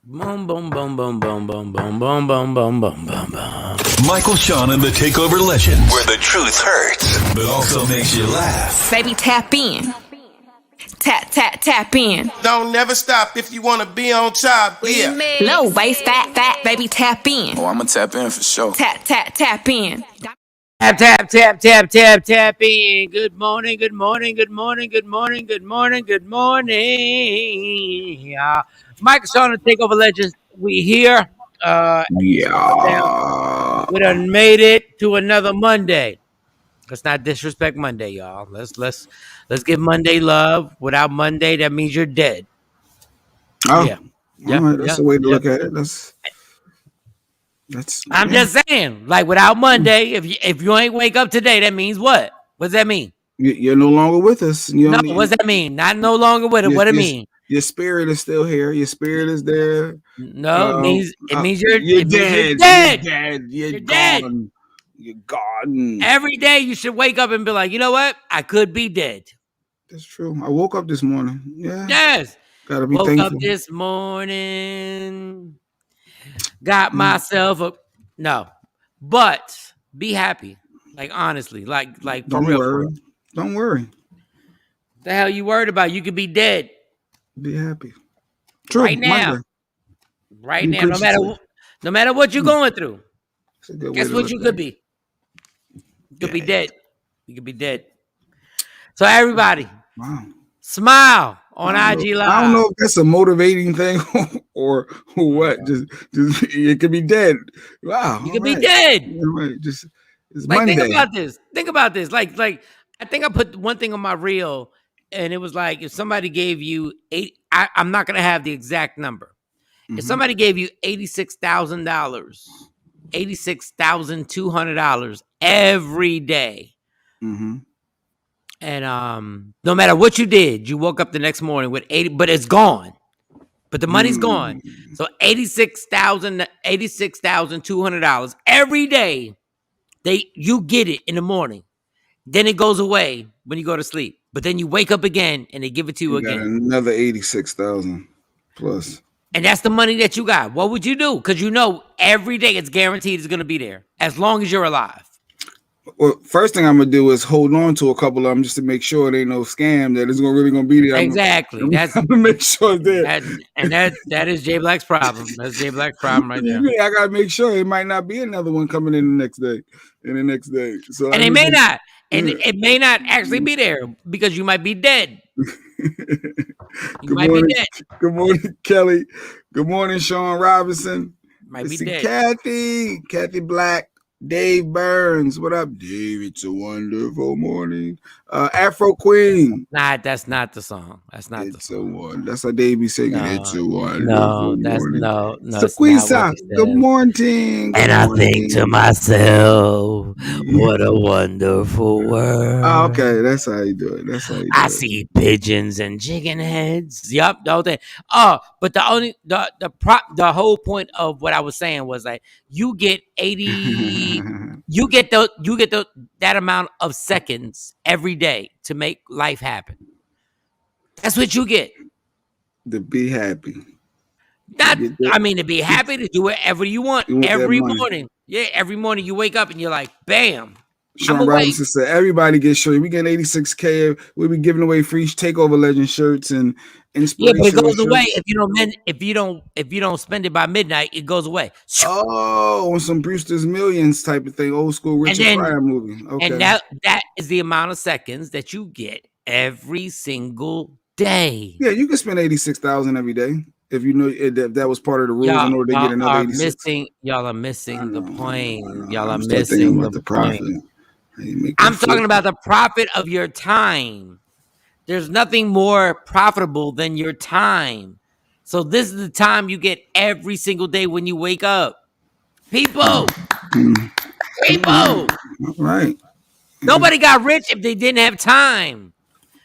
Boom, boom, boom, boom, boom, boom, boom, boom, boom, boom, boom, boom, boom. Michael, Shawn, and the Takeover Legends, where the truth hurts, but also makes you laugh. Baby, tap in. Tap in. Don't never stop if you wanna be on top. Yeah. Low waist, fat, baby, tap in. Oh, I'ma tap in for sure. Tap in. Tap in. Good morning, good morning, good morning, good morning, good morning, good morning. Michael, Shawn, and Takeover Legends, we here. Yeah. We done made it to another Monday. Let's not disrespect Monday, y'all. Let's give Monday love. Without Monday, that means you're dead. Oh, Yeah. all right. That's the way to look at it. I'm just saying, like without Monday, if you ain't wake up today, that means what? What does that mean? You're no longer with us. What's that mean? Not no longer with it. What it mean? Your spirit is still here. Your spirit is there. No, it means you're dead. You're dead. Gone. You're gone. Every day you should wake up and be like, you know what? I could be dead. That's true. I woke up this morning. Yeah. Yes. Gotta be woke thankful. Up this morning. Got myself a no. But be happy. Like honestly. Like Don't for real. worry. Don't worry. The hell you worried about? You could be dead. Be happy. True. Right now. Monday. Right now. No matter what you're going through. Guess what you could be? You could be dead. You could be dead. So everybody, smile on IG Live. I don't know if that's a motivating thing or what. Just it could be dead. Wow. You could be dead. Right. Just it's like Monday. Think about this. Like I think I put one thing on my reel, and it was like if somebody gave you I'm not gonna have the exact number. Mm-hmm. If somebody gave you $86,000, $86,200 every day. Mm-hmm. And no matter what you did, you woke up the next morning with 80, but it's gone. But the money's gone. So $86,200 every day. You get it in the morning. Then it goes away when you go to sleep. But then you wake up again and they give it to you again. Another 86,000 plus. And that's the money that you got. What would you do? Because you know every day it's guaranteed it's going to be there as long as you're alive. Well, first thing I'm gonna do is hold on to a couple of them just to make sure there ain't no scam that it's really gonna be there. Exactly. I'm gonna make sure it's there. That is Jay Black's problem. That's Jay Black's problem right there. I gotta make sure it might not be another one coming in the next day. So and it may not. And it may not actually be there because you might be dead. Good morning, Kelly. Good morning, Shawn Robinson. Might be dead. Kathy Black. Dave Burns, what up, Dave? It's a wonderful morning. Afro Queen. Nah, that's not the song. That's not the song. That's how Dave be singing. It's a wonderful morning. No. It's the Queen song. Good morning. And I think to myself, what a wonderful world. Oh, okay, that's how you do it. I see pigeons and chicken heads. Yup, the whole thing. Oh, but the whole point of what I was saying was like you get 80. You get that amount of seconds every day to make life happen. That's what you get. To be happy. To be happy to do whatever you want every morning. Yeah, every morning you wake up and you're like, bam. Shawn Robinson said, everybody gets shirts. We get 86K. We'll be giving away free Takeover Legend shirts and inspiration. Yeah, but it goes away if you don't spend it by midnight. It goes away. Oh, on some Brewster's Millions type of thing, old school Richard Pryor movie. Okay, and that is the amount of seconds that you get every single day. Yeah, you can spend 86,000 every day if you know if that was part of the rules in order to get another 86. Y'all are missing the point. Y'all are missing the point. I'm talking about the profit of your time. There's nothing more profitable than your time. So this is the time you get every single day when you wake up. People. Right. Nobody got rich if they didn't have time.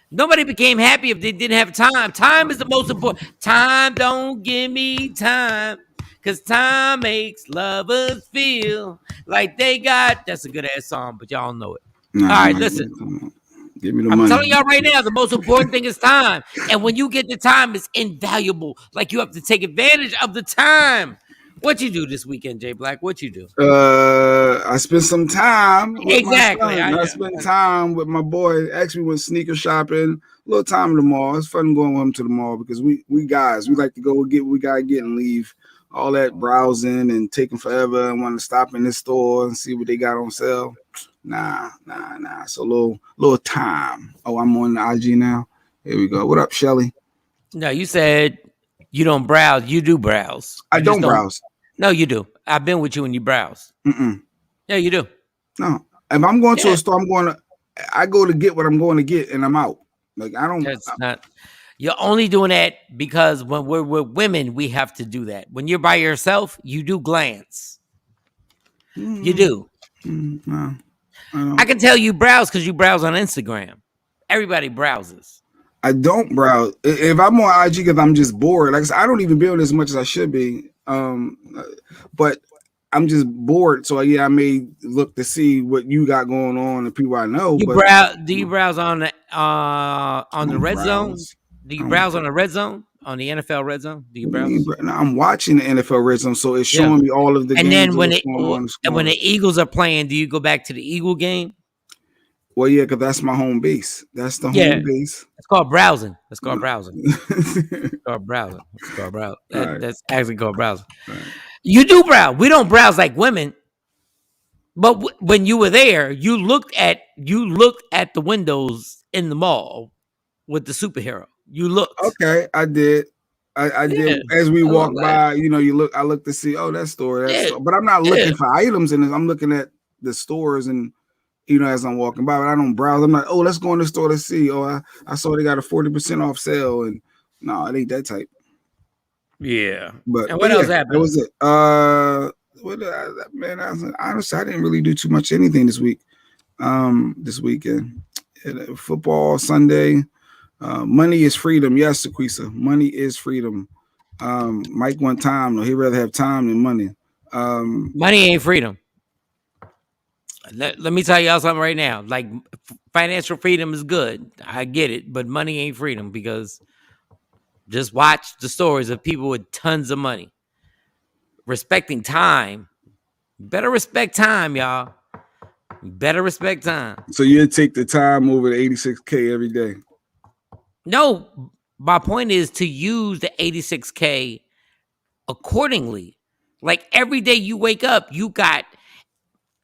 Nobody became happy if they didn't have time. Time is the most important. Time don't give me time. Because time makes lovers feel like they got... That's a good-ass song, but y'all know it. All right, listen. Give me the I'm money. telling y'all right now, the most important thing is time. And when you get the time, it's invaluable. Like you have to take advantage of the time. What you do this weekend, Jay Black? What you do? I spent some time with my Exactly. son. I spent time with my boy. Actually went sneaker shopping. A little time in the mall. It's fun going with him to the mall because we guys, we like to go get what we gotta get and leave. All that browsing and taking forever and want to stop in this store and see what they got on sale. Nah. So little time. Oh, I'm on the IG now. Here we go. What up, Shelly? No, you said you don't browse. You do browse. I You just don't don't. browse. No, you do. I've been with you when you browse. Mm-mm. Yeah, you do. No. If I'm going to Yeah. a store, I go to get what I'm going to get and I'm out. Like I don't. That's not. You're only doing that because when we're with women, we have to do that. When you're by yourself, you do glance. You do. No. I can tell you browse because you browse on Instagram. Everybody browses. I don't browse. If I'm on IG because I'm just bored. Like I said, I don't even build as much as I should be. But I'm just bored. So yeah, I may look to see what you got going on and people I know. You But browse? Do you browse on the red zone? browse. Do you browse on the red zone? On the NFL red zone? Do you browse? I'm watching the NFL Red Zone, so it's Yeah. showing me all of the And games then when what's going on. and when the Eagles are playing, do you go back to the Eagle game? Well, yeah, because that's my home base. That's the Yeah. home base. It's called browsing. It's called browsing. All It's called browsing. It's called browsing. right. That's actually called browsing. Right. You do browse. We don't browse like women. But when you were there, you looked at the windows in the mall with the superhero. You looked. Okay, I did. I Yeah. did. As we I walk love by, I look to see, oh, that store, Yeah. But I'm not looking Yeah. for items in it. I'm looking at the stores and as I'm walking by, but I don't browse. I'm like, oh, let's go in the store to see. Oh, I saw they got a 40% off sale, and no, it ain't that type. Yeah. But And what else happened? That was it. Man, honestly, I didn't really do too much anything this week. This weekend, football Sunday. Money is freedom. Yes, Sequisa. Money is freedom. Mike one time, no, he'd rather have time than money. Money ain't freedom. Let me tell y'all something right now. Like financial freedom is good. I get it, but money ain't freedom because just watch the stories of people with tons of money. Respecting time. Better respect time, y'all. Better respect time. So you'd take the time over the 86K every day. No, my point is to use the 86K accordingly. Like every day you wake up, you got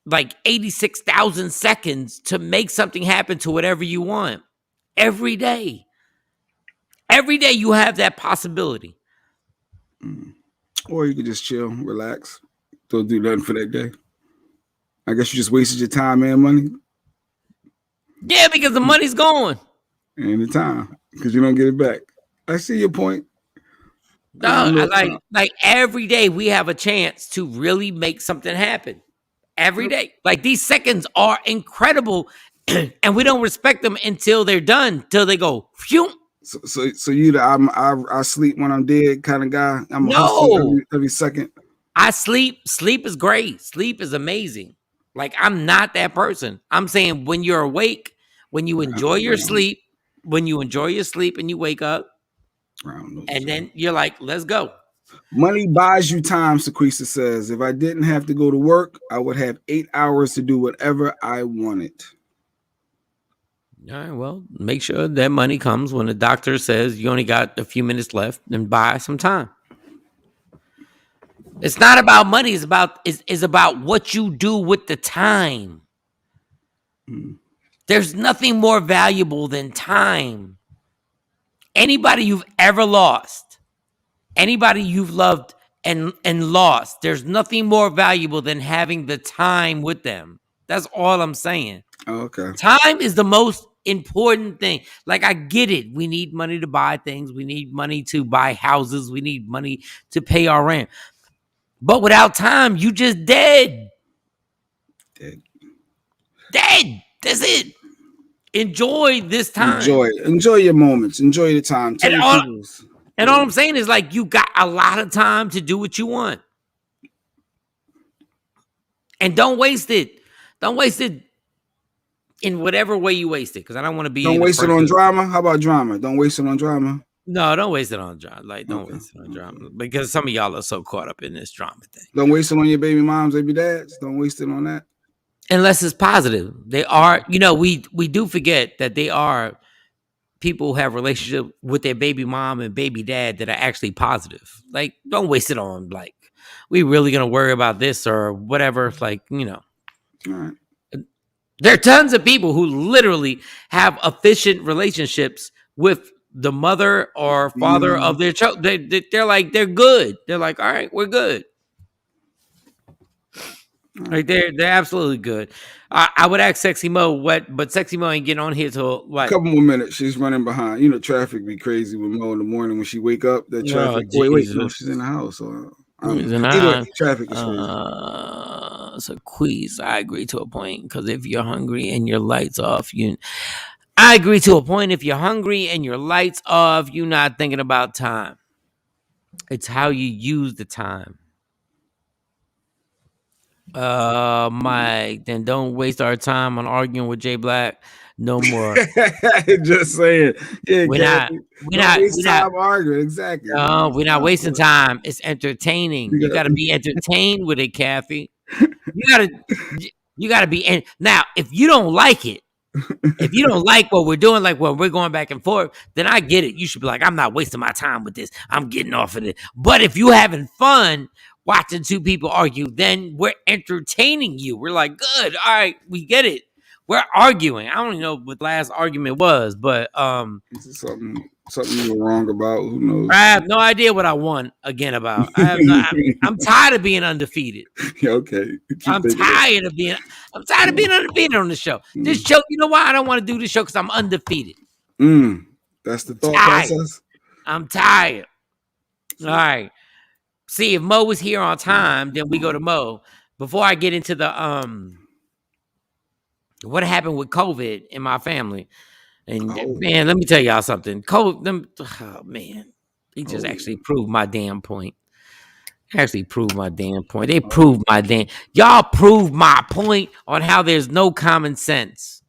like 86,000 seconds to make something happen to whatever you want. Every day. Every day you have that possibility. Or you could just chill, relax, don't do nothing for that day. I guess you just wasted your time and money. Yeah, because the money's gone. And the time, because you don't get it back. I see your point. No, like every day we have a chance to really make something happen. Every day. Like these seconds are incredible and we don't respect them until they're done, till they go phew. So you I sleep when I'm dead kind of guy. I'm a No. hustle every second. I sleep. Sleep is great. Sleep is amazing. Like I'm not that person. I'm saying when you're awake, when you enjoy your sleep, and you wake up, and then you're like, let's go. Money buys you time, Sequisa says. If I didn't have to go to work, I would have 8 hours to do whatever I wanted. All right, well, make sure that money comes when the doctor says you only got a few minutes left and buy some time. It's not about money. It's about what you do with the time. There's nothing more valuable than time. Anybody you've ever lost, anybody you've loved and lost, there's nothing more valuable than having the time with them. That's all I'm saying. Okay. Time is the most important thing. Like I get it. We need money to buy things. We need money to buy houses. We need money to pay our rent. But without time, you just dead. Dead. That's it. Enjoy this time. Enjoy your moments. Enjoy the time. And all I'm saying is like you got a lot of time to do what you want. And don't waste it. Don't waste it in whatever way you waste it, because I don't want to be Don't in a waste it on person. drama. How about drama? Don't waste it on drama. No, don't waste it on drama. Like, don't Okay. waste it on drama, because some of y'all are so caught up in this drama thing. Don't waste it on your baby moms, baby dads. Don't waste it on that. Unless it's positive. They are, we do forget that they are people who have relationship with their baby mom and baby dad that are actually positive. Like, don't waste it on, like, we really gonna worry about this or whatever. Like, All right. there are tons of people who literally have efficient relationships with the mother or father of their child. They're like, they're good. They're like, all right, we're good. Right, they're absolutely good. I would ask Sexy Mo but Sexy Mo ain't getting on here till what? A couple more minutes. She's running behind. You know, traffic be crazy with Mo in the morning when she wake up. That traffic. Wait, no, she's in the house. So anyway, traffic is crazy. So Queez, I agree to a point, because if you're hungry and your lights off, I agree to a point. If you're hungry and your lights off, you're not thinking about time. It's how you use the time. Mike, then don't waste our time on arguing with Jay Black no more. Just saying. Yeah, we're not arguing. Exactly. No, we're not wasting time. It's entertaining. You got to be entertained with it, Kathy. You got to be. Now, if you don't like it, if you don't like what we're doing, like when we're going back and forth, then I get it. You should be like, I'm not wasting my time with this. I'm getting off of it. But if you're having fun watching two people argue, then we're entertaining you. We're like, good. All right, we get it. We're arguing. I don't even know what the last argument was, but something you were wrong about. Who knows? I have no idea what I won again about. I'm tired of being undefeated. Yeah, okay. I'm tired of being undefeated on the show. This show, you know why I don't want to do this show? Because I'm undefeated. That's the thought process. I'm tired. All right. See, if Mo was here on time, then we go to Mo. Before I get into the what happened with COVID in my family. And man, let me tell y'all something. He just actually proved my damn point. They proved my damn. Y'all proved my point on how there's no common sense.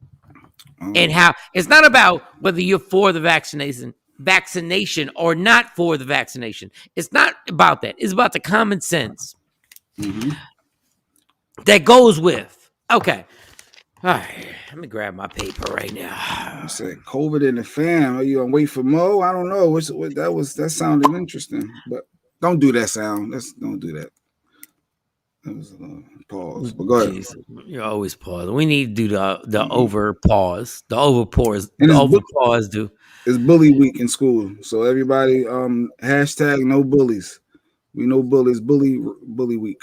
And how it's not about whether you're for the vaccination or not for the vaccination. It's not about that. It's about the common sense that goes with. Okay. All right, let me grab my paper right now. You said COVID in the fam. Are you gonna wait for Mo? I don't know. That sounded interesting, but don't do that sound. Don't do that. That was a pause. But go ahead. Jeez, you're always pausing. We need to do the over pause. The over pause. And the over pause do. It's bully week in school, so everybody hashtag no bullies. We know bullies. Bully week.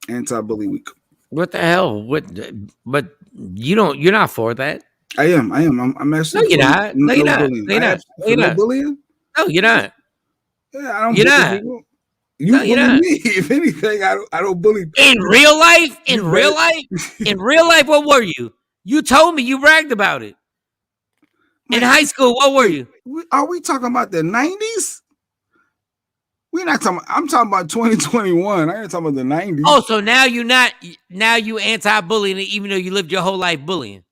Anti-bully week. What the hell? But you're not for that. I am. I'm actually. No, you're not. No, you're not. No bullying. No, you're not. Yeah, I don't. You're not. People. You bully me. If anything, I don't bully. In real life, what were you? You told me, you bragged about it. In high school, what were you? Are we talking about the 90s? We're not talking. I'm talking about 2021. I ain't talking about the 90s. Oh, so now you anti-bullying, even though you lived your whole life bullying.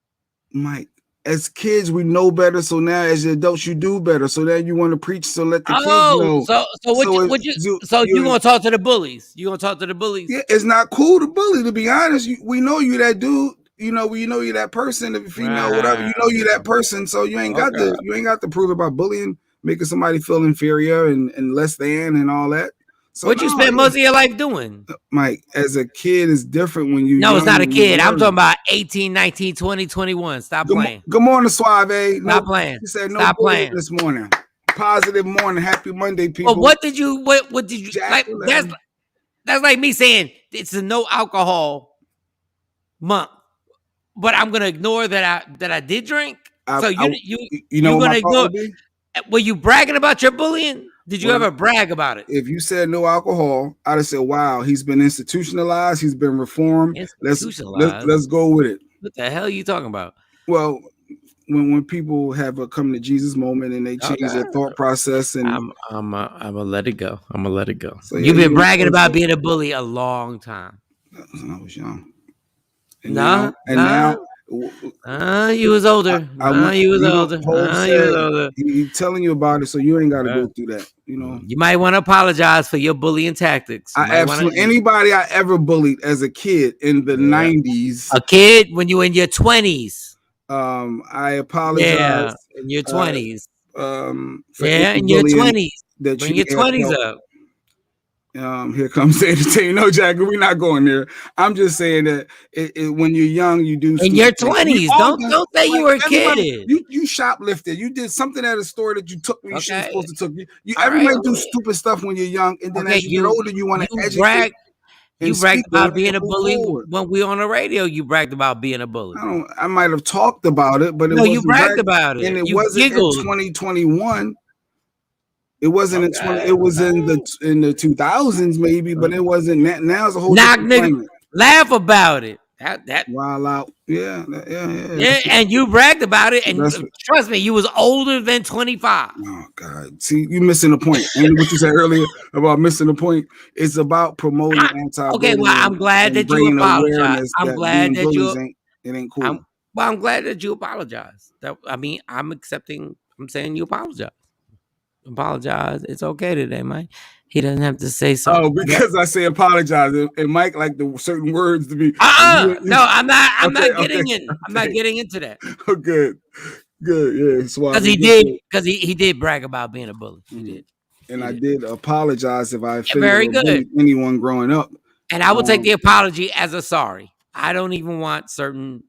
Mike, as kids, we know better. So now, as adults, you do better. So then you want to preach. So let the kids know. So you gonna talk to the bullies? You gonna talk to the bullies? Yeah, it's not cool to bully. To be honest, we know you that dude. You know you that person. If a female, whatever, you know you that person. So you ain't got to prove about bullying, making somebody feel inferior and less than and all that. So what you spend most of your life doing? Mike, as a kid, it's different when you. No, it's not a kid. I'm talking about 18, 19, 20, 21. Stop playing. Good morning, Suave. Stop playing. He said no. Stop playing this morning. Positive morning. Happy Monday, people. Well, what did you like? That's like me saying it's a no alcohol month, but I'm gonna ignore that I did drink. So you're gonna ignore. Were you bragging about your bullying? Did you ever brag about it? If you said no alcohol, I'd have said, "Wow, he's been institutionalized. He's been reformed. Let's go with it." What the hell are you talking about? Well, when people have a come to Jesus moment and they change their thought process, and I'm gonna let it go. I'm gonna let it go. So you've been bragging about being a bully a long time. I was young. You was older. I went, You was you know, older. Hov You was said older. he telling you about it, so you ain't got to Uh, go through that. You know, you might want to apologize for your bullying tactics. You I might want absolutely to. anybody I ever bullied as a kid in the Yeah. '90s. A kid when you in your 20s. I Yeah, apologize in your uh, 20s. for Yeah, any in your bullying 20s. that Bring you your have 20s felt. up. Here comes the entertainment. No, Jagger, we're not going there. I'm just saying that when you're young, you do In your stupid things. We 20s. all done. Don't say you Like were a everybody, kid. you shoplifted. You did something at a store that you took when you shouldn't Okay. supposed to took. You All right. everybody do stupid stuff when you're young, and then Okay. as you get older, you want You to educate brag and you bragged speak on about it and being a move bully forward. when we on the radio. You bragged about being a bully. I might have talked about it, but it No, you wasn't bragged back, about and it. it You wasn't in giggled. 2021. It wasn't in 20. Okay. It was in the 2000s maybe, but it wasn't. Now it's a whole Knock different nigga. climate. Laugh about it. That Wild out, yeah, yeah. yeah, and you bragged about it, and That's trust me, you was older than 25. oh God. See, you missing the point. And what you said earlier about missing the point, it's about promoting Okay, well, I'm anti-bullying glad and that you bringing apologize. awareness I'm that glad being that bullies you. ain't I'm cool. well. I'm glad that you apologize. I'm accepting. I'm saying you apologize. Apologize. It's okay today, Mike. He doesn't have to say Oh, something. because I say apologize, and Mike like the certain words to be. No, I'm not. I'm Okay, not getting in. I'm not okay. getting into that Oh, good, yeah, because Suave. he did. Because he did brag about being a bully. He Mhm. did. And He I did. did apologize if I offended Very or good. bullied anyone growing up. And I will take the Um, apology as a sorry. I don't even want certain.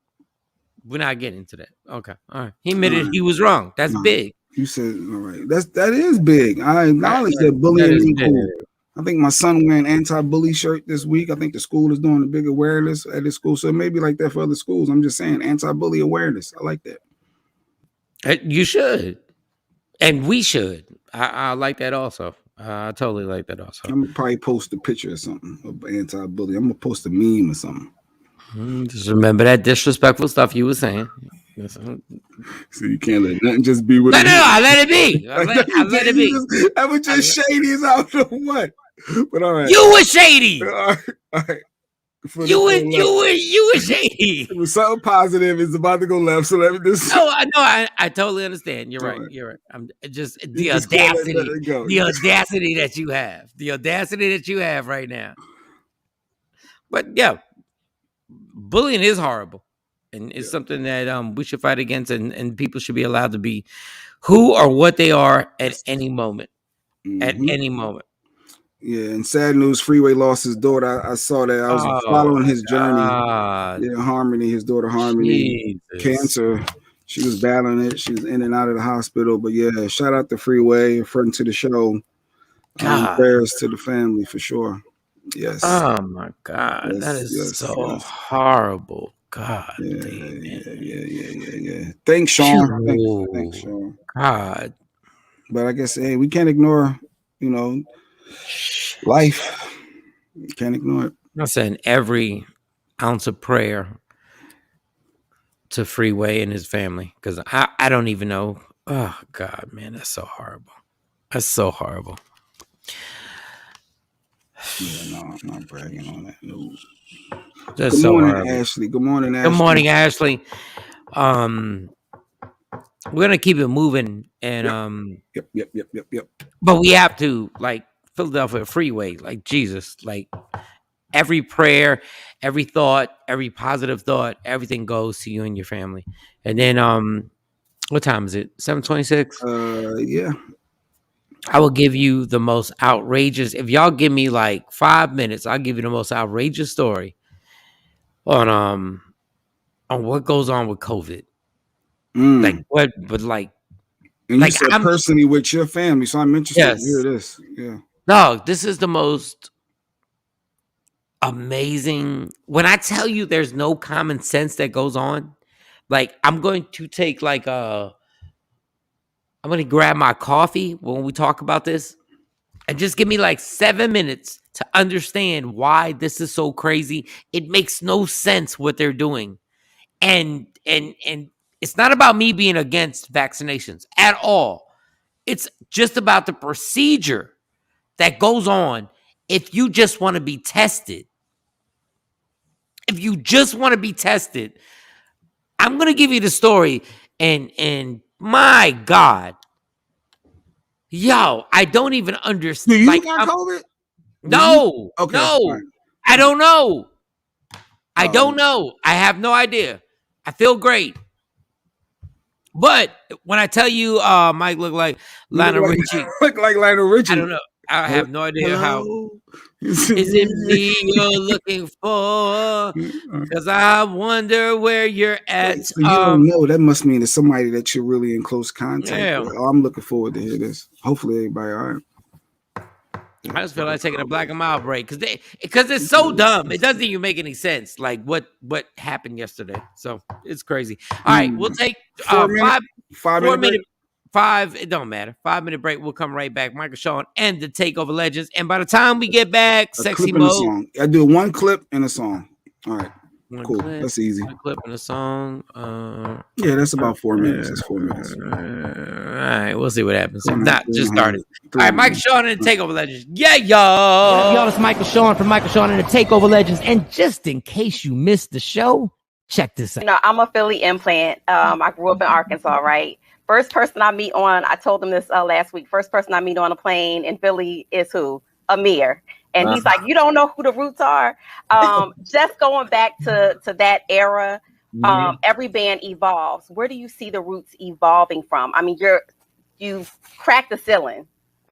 We're not getting into that. Okay. All right. He all admitted right. he was wrong. That's No, big. you said all right. That is big. I acknowledge that That bullying is ain't big. cool. I think my son wearing anti-bully shirt this week. I think the school is doing a big awareness at his school. So maybe like that for other schools. I'm just saying anti-bully awareness. I like that. You should. And we should. I like that also. I totally like that also. I'm gonna probably post a picture or something of anti-bully. I'm gonna post a meme or something. Just remember that disrespectful stuff you were saying. So you can't let nothing just be what No, it no, no, I is. let it be. Like no, I you let it did. You be. just that was I just shady as I don't know what. But all right. You were shady. All right. For this You were go left. you were shady. It was something positive. It's about to go left. So let me just No, I totally understand. You're right. right. You're right. I'm just You the just can't let audacity, that go. the audacity that you have, the audacity that you have right now. But yeah, bullying is horrible, and it's something that we should fight against, and people should be allowed to be who or what they are at any moment. At Mm-hmm. any moment. Yeah, and sad news, Freeway lost his daughter. I saw that. I was Oh following my his journey. God. Yeah, Harmony, his daughter Harmony, Jesus. cancer. She was battling it. She was in and out of the hospital. But yeah, shout out to Freeway, a friend to the show. God. Prayers to the family for sure. Yes. Oh my God. That is so Yes. horrible. God Yeah, damn it. yeah. Thanks, Shawn. Thanks, Phew. Shawn. God. But I guess hey, we can't ignore, life. You can't ignore it. I'm saying every ounce of prayer to Freeway and his family because I don't even know. Oh God, man, that's so horrible. That's so horrible. Yeah, no, I'm not bragging on that. No. That's Good so morning, horrible. Ashley. Good morning, Good Ashley. morning, Ashley. We're gonna keep it moving, and Yep. but we have to like Philadelphia Freeway, like Jesus, like every prayer, every thought, every positive thought, everything goes to you and your family. And then, what time is it? 7:26. Yeah. I will give you the most outrageous. If y'all give me like 5 minutes, I'll give you the most outrageous story on what goes on with COVID. Like what, but like And you said I'm personally with your family, so I'm interested to hear yes. this. Yeah. No, this is the most amazing. When I tell you there's no common sense that goes on, like I'm going to take I'm going to grab my coffee when we talk about this and just give me like 7 minutes to understand why this is so crazy. It makes no sense what they're doing. And it's not about me being against vaccinations at all. It's just about the procedure that goes on if you just want to be tested. If you just want to be tested, I'm gonna give you the story, and my God, yo, I don't even understand. Do you got COVID? No, Okay, no, right. I don't know. I Oh. don't know. I have no idea. I feel great. But when I tell you Mike look like Lionel Richie, Look like Lionel Richie. I don't know. I have no idea how. Hello? Is it me you're looking for? Because I wonder where you're at. So you don't know. That must mean it's somebody that you're really in close contact Yeah. with. Oh, I'm looking forward to hear this. Hopefully everybody all right. I just feel like taking a Black and Mild break because it's so dumb. It doesn't even make any sense. Like what happened yesterday. So it's crazy. All right, we'll take 4 minute, 5 minute break. It don't matter. 5-minute break. We'll come right back. Michael Shawn and the Takeover Legends. And by the time we get back, A sexy clip and a mode. song. I do one clip and a song. All right. One Cool. clip, That's easy. one clip and a song. Yeah, that's about 4 minutes. That's 4 minutes. All right, we'll see what happens. If Three not, and a just half. started. All Three right, and a Michael half. Shawn and the Takeover Legends. Yeah, y'all. Y'all, it's Michael Shawn from Michael Shawn and the Takeover Legends. And just in case you missed the show, check this out. You know, I'm a Philly implant. I grew up in Arkansas, right? First person I meet on, I told them this last week. First person I meet on a plane in Philly is who? Amir. And he's like, you don't know who the Roots are? Just going back to that era, every band evolves. Where do you see the Roots evolving from? I mean, you've cracked the ceiling.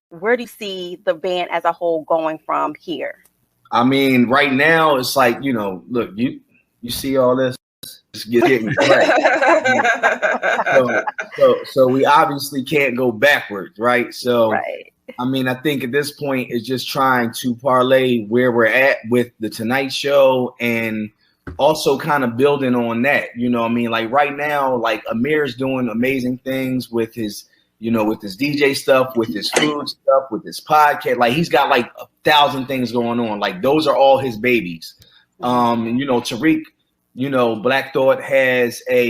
Where do you see the band as a whole going from here? I mean, right now it's like, you know, look, you see all this, it's getting right. So we obviously can't go backwards, right? So Right. I mean, I think at this point it's just trying to parlay where we're at with the Tonight Show and also kind of building on that. You know what I mean? Like right now, like Amir's doing amazing things with his, you know, with his DJ stuff, with his food stuff, with his podcast. Like he's got like 1,000 things going on. Like those are all his babies. And you know, Tariq, you know, Black Thought has a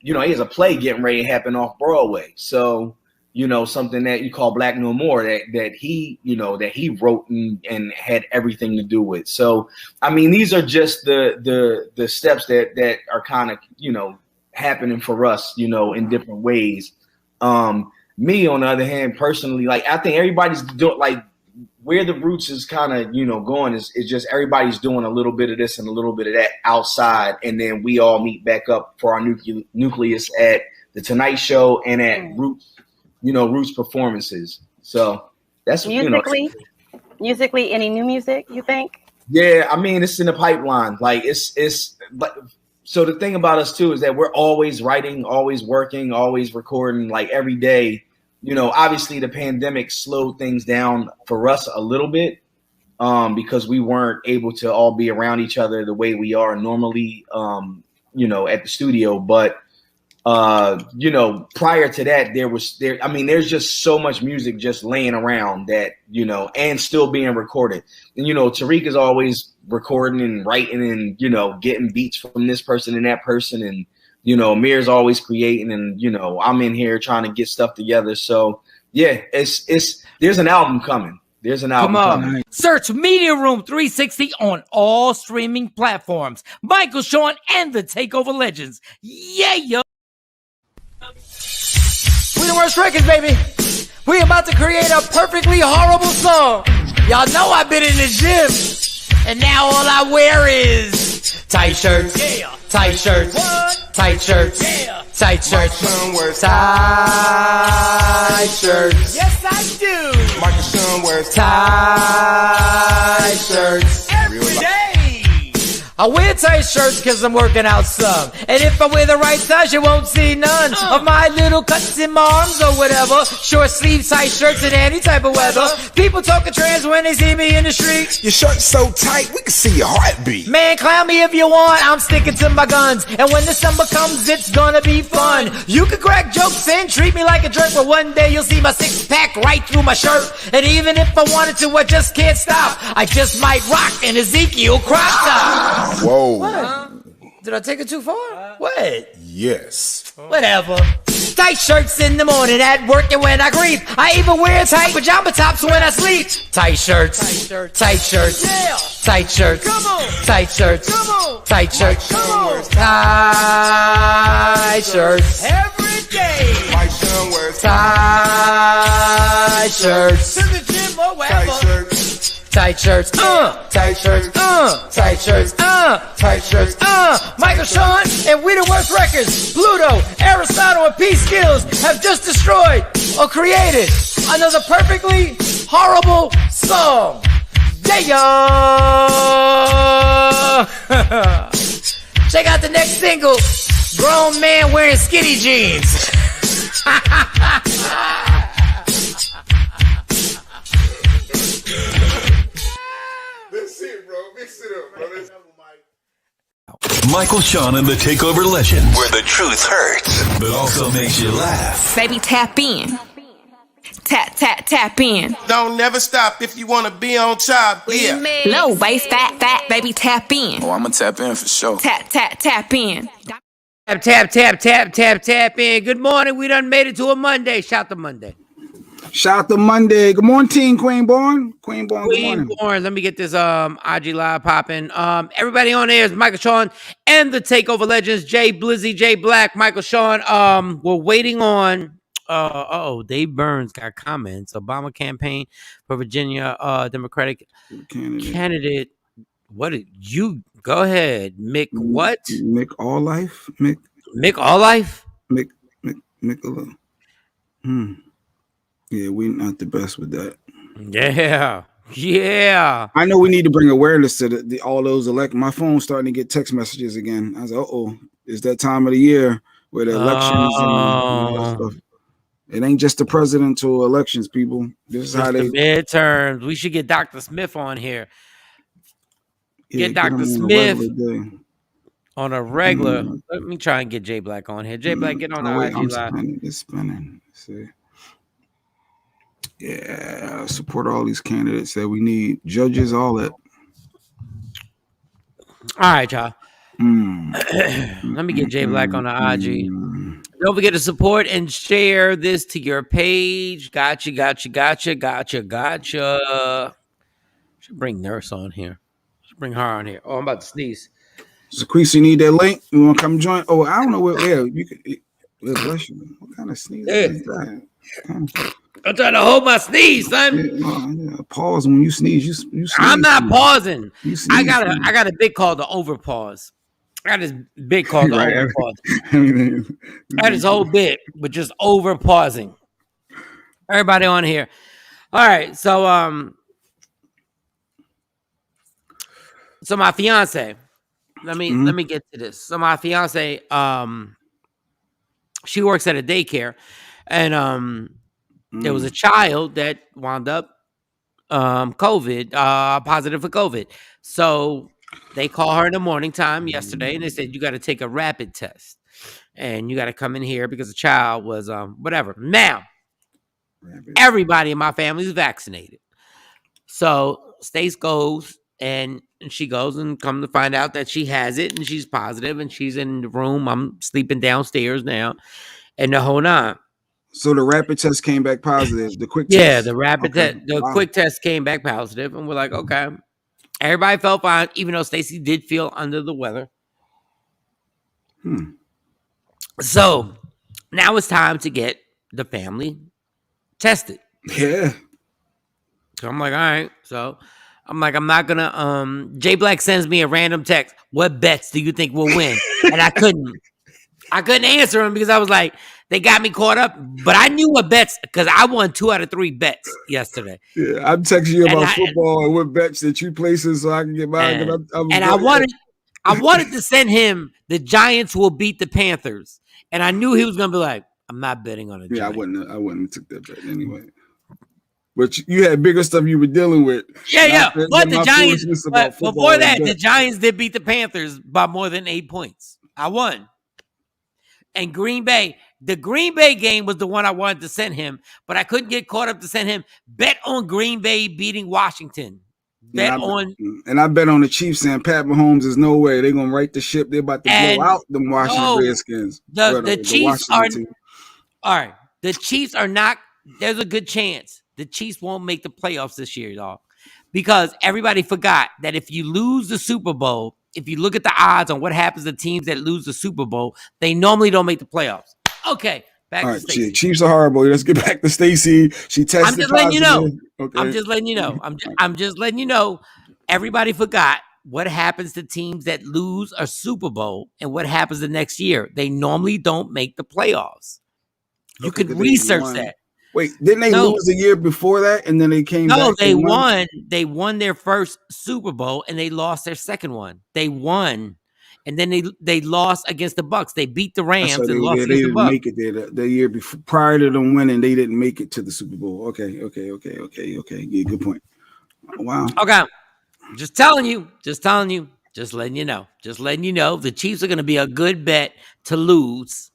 you know, he has a play getting ready to happen off Broadway. So you know, something that you call Black No More that he, you know, that he wrote and had everything to do with. So, I mean, these are just the steps that are kind of, you know, happening for us, you know, in different ways. Me, on the other hand, personally, like, I think everybody's doing, like, where the Roots is kind of, you know, going is just everybody's doing a little bit of this and a little bit of that outside. And then we all meet back up for our nucleus at the Tonight Show and at Roots. You know, Roots performances. So that's Musically, any new music you think? Yeah, I mean, it's in the pipeline. Like it's but so the thing about us too is that we're always writing, always working, always recording, like every day. You know, obviously the pandemic slowed things down for us a little bit because we weren't able to all be around each other the way we are normally, you know, at the studio. But you know, prior to that, there's just so much music just laying around that, you know, and still being recorded. And, you know, Tariq is always recording and writing and, you know, getting beats from this person and that person. And, you know, Amir's always creating and, you know, I'm in here trying to get stuff together. So, yeah, there's an album coming. There's an album coming. Search Media Room 360 on all streaming platforms. Michael Shawn and the Takeover Legends. Yeah, yo. We the worst records, baby. We about to create a perfectly horrible song. Y'all know I've been in the gym, and now all I wear is tight shirts, tight shirts, tight shirts, tight shirts, tight shirts. Yes, I do. Michael Shawn wears Tight shirts every day. I wear tight shirts cause I'm working out some. And if I wear the right size, you won't see none of my little cuts in my arms or whatever. Short sleeve tight shirts in any type of weather. People talking trans when they see me in the street. Your shirt's so tight, we can see your heartbeat. Man, clown me if you want, I'm sticking to my guns. And when the summer comes, it's gonna be fun. You can crack jokes and treat me like a jerk, but one day you'll see my six-pack right through my shirt. And even if I wanted to, I just can't stop. I just might rock an Ezekiel crop top. Whoa. What? Did I take it too far? What? Yes. Whatever. Tight shirts in the morning at work and when I grieve. I even wear tight pajama tops when I sleep. Tight shirts, tight shirts, tight shirts, tight shirts, tight shirts, tight shirts. Every day. My son wears Tight shirts. To the gym or wherever. tight shirts. Tight shirts, tight shirts, tight shirts, tight shirts, Michael, Shawn, and We the Worst Records, Pluto, Aristotle, and P Skills have just destroyed or created another perfectly horrible song. Yeah. Check out the next single, Grown Man Wearing Skinny Jeans. That's it, bro. Mix it up, bro. Michael, Shawn, and the Takeover Legend, where the truth hurts, but also makes you laugh. Baby, tap in. Tap, tap, tap in. Don't never stop if you want to be on top. Yeah. Low waist, fat, baby, tap in. Oh, I'm going to tap in for sure. Tap, tap, tap in. Tap, tap, tap, tap, tap, tap in. Good morning. We done made it to a Monday. Shout to Monday. Shout to Monday. Good morning, team Queenborn. Queenborn, good morning. Queenborn. Let me get this IG live popping. Everybody on there is Michael, Shawn, and the Takeover Legends. Jay Blizzy, Jay Black, Michael, Shawn. We're waiting on Dave Burns got comments. Obama campaign for Virginia Democratic candidate. What did you go ahead? Mick what? Mick All Life? Mick All Life? Mick Yeah, we not the best with that. Yeah. I know we need to bring awareness to all those My phone's starting to get text messages again. I was like, it's that time of the year where the elections and all that stuff. It ain't just the presidential elections, people. This is how they midterms. We should get Dr. Smith on here. Get Dr. Smith on a regular. Let me try and get Jay Black on here. Jay Black, get on the IG live. It's spinning. See. Yeah, support all these candidates that we need. Judges, all that. All right, y'all. Let me get Jay Black on the IG. Don't forget to support and share this to your page. Gotcha. Should bring Nurse on here. Should bring her on here. Oh, I'm about to sneeze. So, Queese, you need that link? You want to come join? Oh, I don't know where. Yeah, you could. Bless you. What kind of sneeze is that? I'm trying to hold my sneeze, son. Yeah. Pause when you sneeze. You sneeze. I'm not pausing. I got a bit called the overpause. I got this bit called the overpause. I got this whole bit with just over pausing. Everybody on here. All right, so my fiance. Let me get to this. So my fiance, she works at a daycare, and there was a child that wound up positive for COVID. So they call her in the morning time yesterday, and they said, you got to take a rapid test, and you got to come in here because the child was whatever. Now, everybody in my family is vaccinated. So Stace goes, and she goes and come to find out that she has it, and she's positive, and she's in the room. I'm sleeping downstairs now, and the whole nine. So the rapid test came back positive. The quick test. Yeah, the rapid test. The quick test came back positive, and we're like, okay. Everybody felt fine, even though Stacy did feel under the weather. So now it's time to get the family tested. Yeah. So I'm like, all right. So I'm like, I'm not gonna. Jay Black sends me a random text. What bets do you think will win? And I couldn't answer him because I was like, they got me caught up. But I knew what bets because I won 2 out of 3 bets yesterday. Yeah, I'm texting you about football and what bets that you placing so I can get mine. I wanted to send him the Giants will beat the Panthers, and I knew he was gonna be like, I'm not betting on it. Yeah, I wouldn't have took that bet anyway. But you had bigger stuff you were dealing with. Yeah. But the Giants, before that, the Giants did beat the Panthers by more than 8 points. I won. And the Green Bay game was the one I wanted to send him, but I couldn't get caught up to send him. Bet on Green Bay beating Washington. And I bet on the Chiefs and Pat Mahomes. There's no way they're gonna right the ship. They're about to blow out the Washington Redskins. The Chiefs are. All right. The Chiefs are not. There's a good chance the Chiefs won't make the playoffs this year, dog, because everybody forgot that if you lose the Super Bowl, if you look at the odds on what happens to teams that lose the Super Bowl, they normally don't make the playoffs. Okay, back All to right, Stacey. Chiefs are horrible. Let's get back to Stacy. She tested I'm just letting you positive. know. Okay. I'm just letting you know. I'm just letting you know. Everybody forgot what happens to teams that lose a Super Bowl and what happens the next year. They normally don't make the playoffs. You Okay, could 'cause they research won. that. Wait, didn't they No, lose the year before that and then they came no, back? they won. They won their first Super Bowl and they lost their second one. They won, and then they lost against the Bucks. They beat the So Rams and lost they against the didn't Bucks. make it there the year before. Prior to them winning, they didn't make it to the Super Bowl. Okay. Yeah, good point. Wow. Okay, just telling you, just letting you know, the Chiefs are going to be a good bet to lose.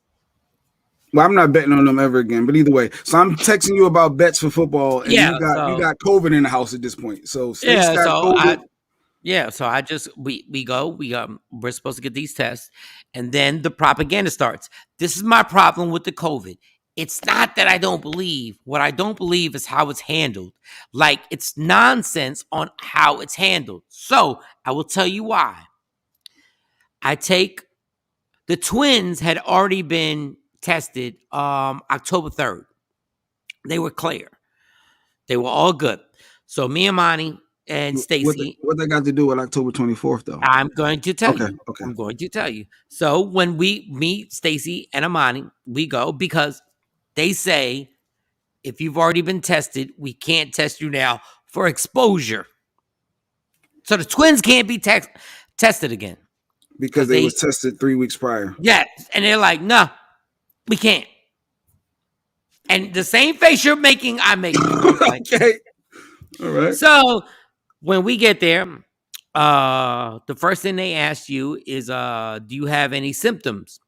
Well, I'm not betting on them ever again. But either way, so I'm texting you about bets for football, and Yeah, you got COVID in the house at this point. So Stace yeah. got So COVID. I just we're supposed to get these tests, and then the propaganda starts. This is my problem with the COVID. It's not that I don't believe. What I don't believe is how it's handled. Like, it's nonsense on how it's handled. So I will tell you why. The twins had already been tested October 3rd. They were clear. They were all good. So me and Monty and Stacy. What they got to do with October 24th, though? I'm going to tell you. Okay. I'm going to tell you. So when we meet Stacy and Amani, we go because they say, if you've already been tested, we can't test you now for exposure. So the twins can't be tested again. Because they was tested 3 weeks prior. Yeah. And they're like, no, we can't. And the same face you're making, I'm making. Okay. All right. So when we get there, the first thing they ask you is, do you have any symptoms?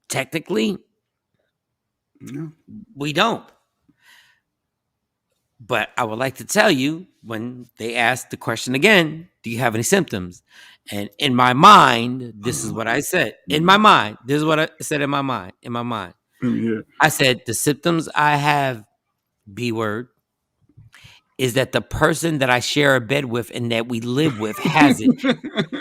Technically, no, we don't. But I would like to tell you, when they ask the question again, do you have any symptoms? And in my mind, this is what I said. In my mind, this is what I said in my mind. Yeah. I said, the symptoms I have, B word, is that the person that I share a bed with and that we live with has it.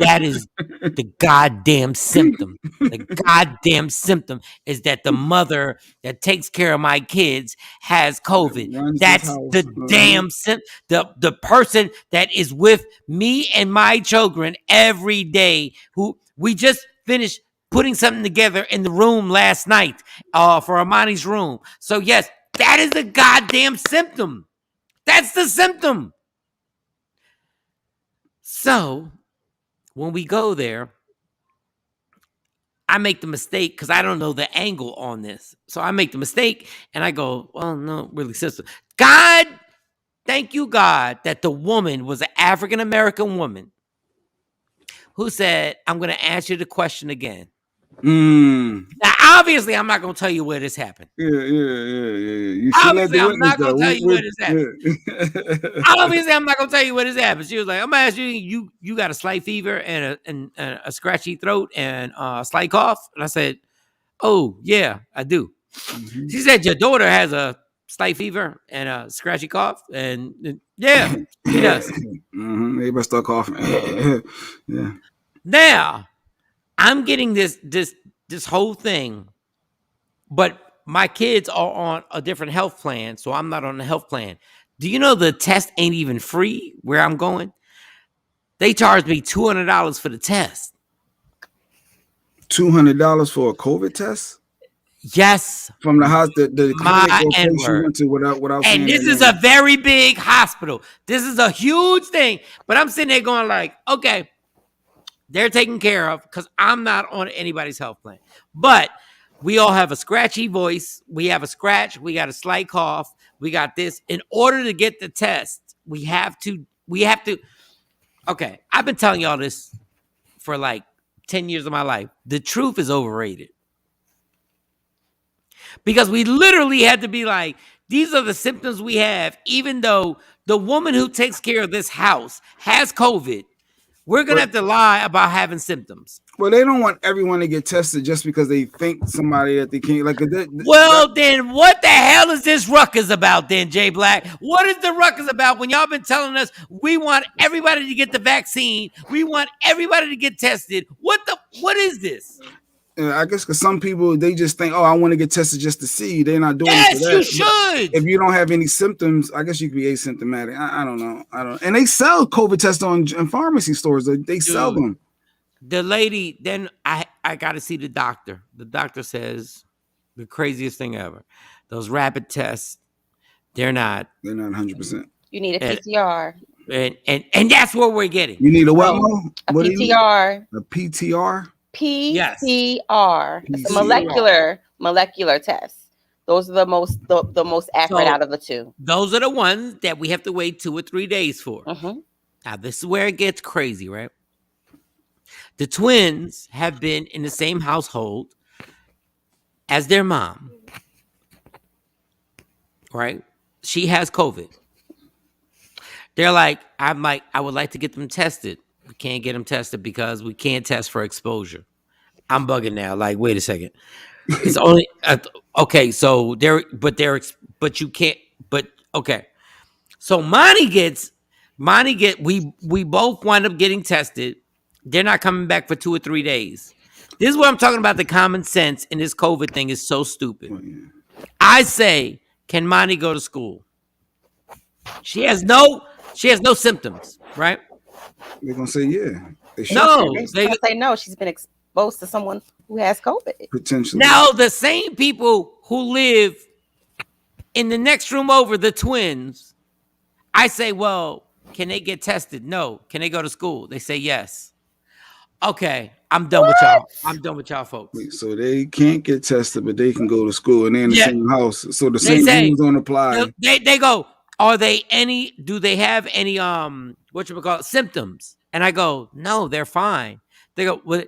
That is the goddamn symptom. The goddamn symptom is that the mother that takes care of my kids has COVID. That's the damn symptom. The person that is with me and my children every day, who we just finished putting something together in the room last night for Amani's room. So yes, that is the goddamn symptom. That's the symptom. So when we go there, I make the mistake because I don't know the angle on this. So I make the mistake and I go, well, no, really, sister. God, thank you, God, that the woman was an African-American woman who said, I'm going to ask you the question again. Now, obviously, I'm not going to tell you where this happened. Yeah. Obviously, I'm not going to tell you where this happened. Obviously, I'm not going to tell you where this happened. She was like, I'm going to ask you, you got a slight fever and a scratchy throat and a slight cough? And I said, oh, yeah, I do. Mm-hmm. She said, your daughter has a slight fever and a scratchy cough? And yeah, she does. Mm-hmm. Everybody start coughing. Yeah. Now, I'm getting this whole thing, but my kids are on a different health plan, so I'm not on the health plan. Do you know the test ain't even free where I'm going? They charged me $200 for the test. $200 for a COVID test? Yes. From the house, the clinic or place you went to without. And this is a very big hospital. This is a huge thing. But I'm sitting there going like, okay, they're taken care of because I'm not on anybody's health plan. But we all have a scratchy voice. We have a scratch. We got a slight cough. We got this. In order to get the test, we have to. Okay, I've been telling y'all this for like 10 years of my life. The truth is overrated. Because we literally had to be like, these are the symptoms we have, even though the woman who takes care of this house has COVID. We're gonna have to lie about having symptoms. Well, they don't want everyone to get tested just because they think somebody that they can't. Like, Well, then what the hell is this ruckus about then, Jay Black? What is the ruckus about when y'all been telling us we want everybody to get the vaccine? We want everybody to get tested. What is this? I guess because some people, they just think, oh, I want to get tested just to see. They're not doing it for that. You should. If you don't have any symptoms, I guess you could be asymptomatic. I don't know. And they sell COVID tests in pharmacy stores. They sell them. The lady, then I got to see the doctor. The doctor says the craziest thing ever. Those rapid tests, they're not 100%. You need a PTR. And that's what we're getting. You need a what? A PTR. A PTR? PTR. Yes. It's a molecular test. Those are the most accurate out of the two. Those are the ones that we have to wait 2 or 3 days for. Mm-hmm. Now, this is where it gets crazy, right? The twins have been in the same household as their mom, right? She has COVID. They're like, I would like to get them tested. We can't get them tested because we can't test for exposure. I'm bugging now. Like, wait a second. It's only okay. So but you can't. But okay. So we both wind up getting tested. They're not coming back for 2 or 3 days. This is what I'm talking about. The common sense in this COVID thing is so stupid. I say, can Monty go to school? She has no symptoms, right? They're gonna say yeah. They're gonna say no. She's been exposed to someone who has COVID. Potentially. Now the same people who live in the next room over, the twins, I say, well, can they get tested? No. Can they go to school? They say yes. Okay, I'm done with y'all. I'm done with y'all folks. Wait, so they can't get tested, but they can go to school and they're in the same house. So the same rules don't apply. They go, do they have any symptoms? And I go, no, they're fine. They go, well,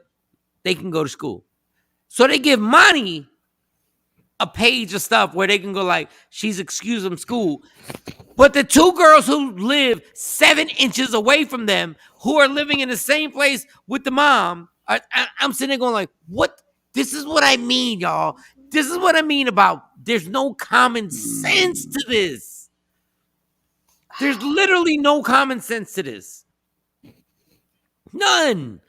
they can go to school. So they give Monty a page of stuff where they can go like, she's excused from school. But the two girls who live 7 inches away from them, who are living in the same place with the mom, I'm sitting there going like, what? This is what I mean, y'all. This is what I mean about there's no common sense to this. There's literally no common sense to this. None.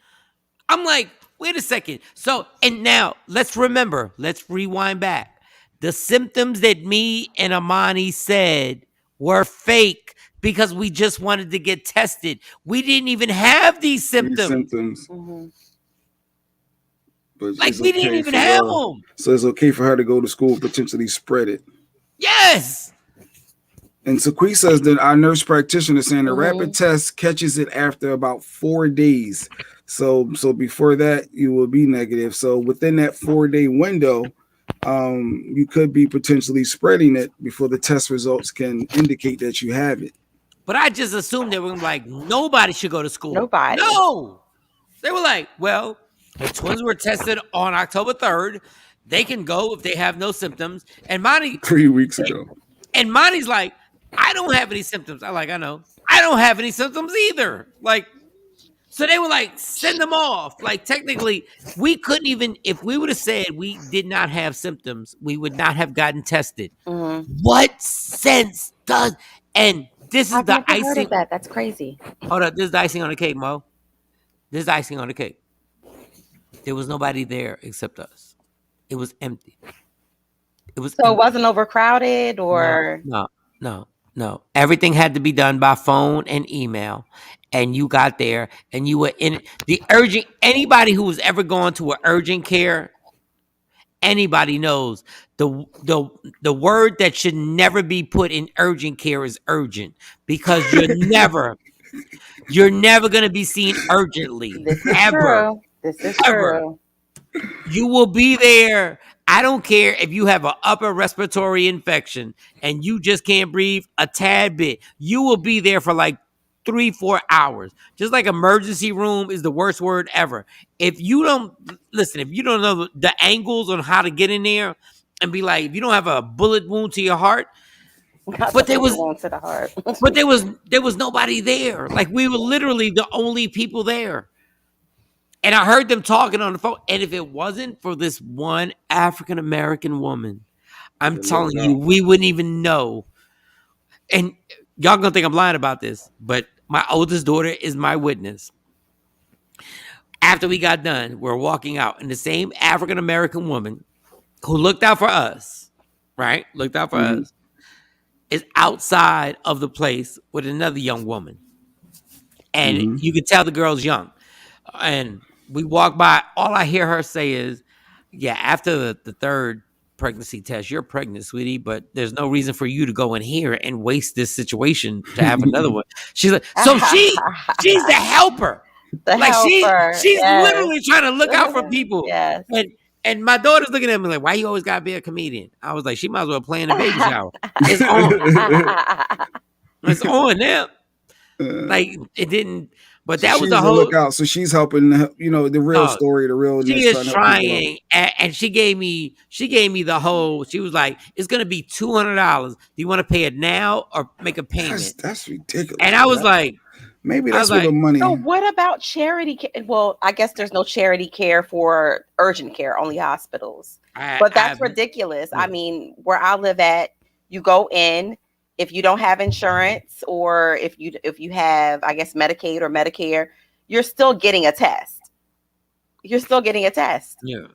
I'm like, wait a second. So, and now let's rewind back. The symptoms that me and Amani said were fake because we just wanted to get tested. We didn't even have these symptoms. Mm-hmm. But like we didn't even have them. So it's okay for her to go to school and potentially spread it. Yes. And Sequie says that our nurse practitioner saying the rapid test catches it after about 4 days. So before that, you will be negative. So within that 4-day window, you could be potentially spreading it before the test results can indicate that you have it. But I just assumed they were like, nobody should go to school. Nobody. No. They were like, well, the twins were tested on October 3rd. They can go if they have no symptoms. And Monty 3 weeks ago. And Monty's like, I don't have any symptoms. I know. I don't have any symptoms either. Like, so they were like, send them off. Like, technically, we couldn't even, if we would have said we did not have symptoms, we would not have gotten tested. Mm-hmm. What sense does, and this is the icing. Heard of that. That's crazy. Hold up, this is the icing on the cake, Mo. This is icing on the cake. There was nobody there except us. It was empty. It wasn't overcrowded or? No. Everything had to be done by phone and email. And you got there and you were in the urgent. Anybody who was ever gone to an urgent care, anybody knows the word that should never be put in urgent care is urgent, because you're never going to be seen urgently. This is true. This is true. You will be there. I don't care if you have an upper respiratory infection and you just can't breathe a tad bit. You will be there for like 3-4 hours. Just like emergency room is the worst word ever. If you don't know the angles on how to get in there and be like, if you don't have a bullet wound to your heart, But there was Belong to the heart. but there was nobody there. Like we were literally the only people there. And I heard them talking on the phone. And if it wasn't for this one African American woman, I'm That telling looked you, out. we wouldn't even know. And y'all gonna think I'm lying about this, but my oldest daughter is my witness. After we got done, we're walking out, and the same African American woman who looked out for us, right? Looked out for Mhm. us, is outside of the place with another young woman. And Mhm. you can tell the girl's young. And we walk by, all I hear her say is, yeah, after the third pregnancy test, you're pregnant, sweetie, but there's no reason for you to go in here and waste this situation to have another one. She's like, so she's the helper. The Like helper. she's Yes. literally trying to look out for people. Yes. And my daughter's looking at me like, why you always gotta be a comedian? I was like, she might as well play in a baby shower. It's on. It's on now. Like it didn't, but So that was the she's a whole. lookout. So she's helping. The real Oh, story, the realness, she is trying to help people out. trying, and she gave me the whole. She was like, "It's gonna be $200. Do you want to pay it now or make a payment?" That's ridiculous. And I was like, maybe that's where the money. So what about charity care? Well, I guess there's no charity care for urgent care, only hospitals. But that's ridiculous. yeah. I mean, where I live at, you go in if you don't have insurance or if you have, I guess, Medicaid or Medicare, you're still getting a test. You're still getting a test. Yeah.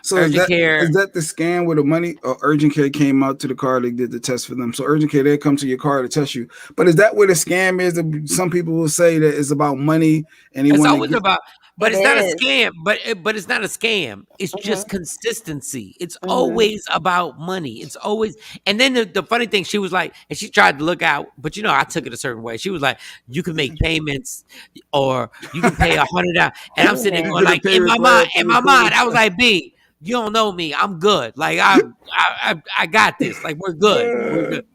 So Urgent care. is that the scam where the money urgent care came out to the car, they did the test for them. So urgent care, they come to your car to test you. But is that where the scam is? Some people will say that it's about money and It's always about, but it's not a is. scam. But it's not a scam. It's just consistency. It's always about money. It's always. And then the funny thing, she was like, and she tried to look out, but I took it a certain way. She was like, you can make payments, or you can pay $100. And I'm sitting there going like, in my mind, I was like, B, you don't know me. I'm good. Like I got this. Like we're good. We're good.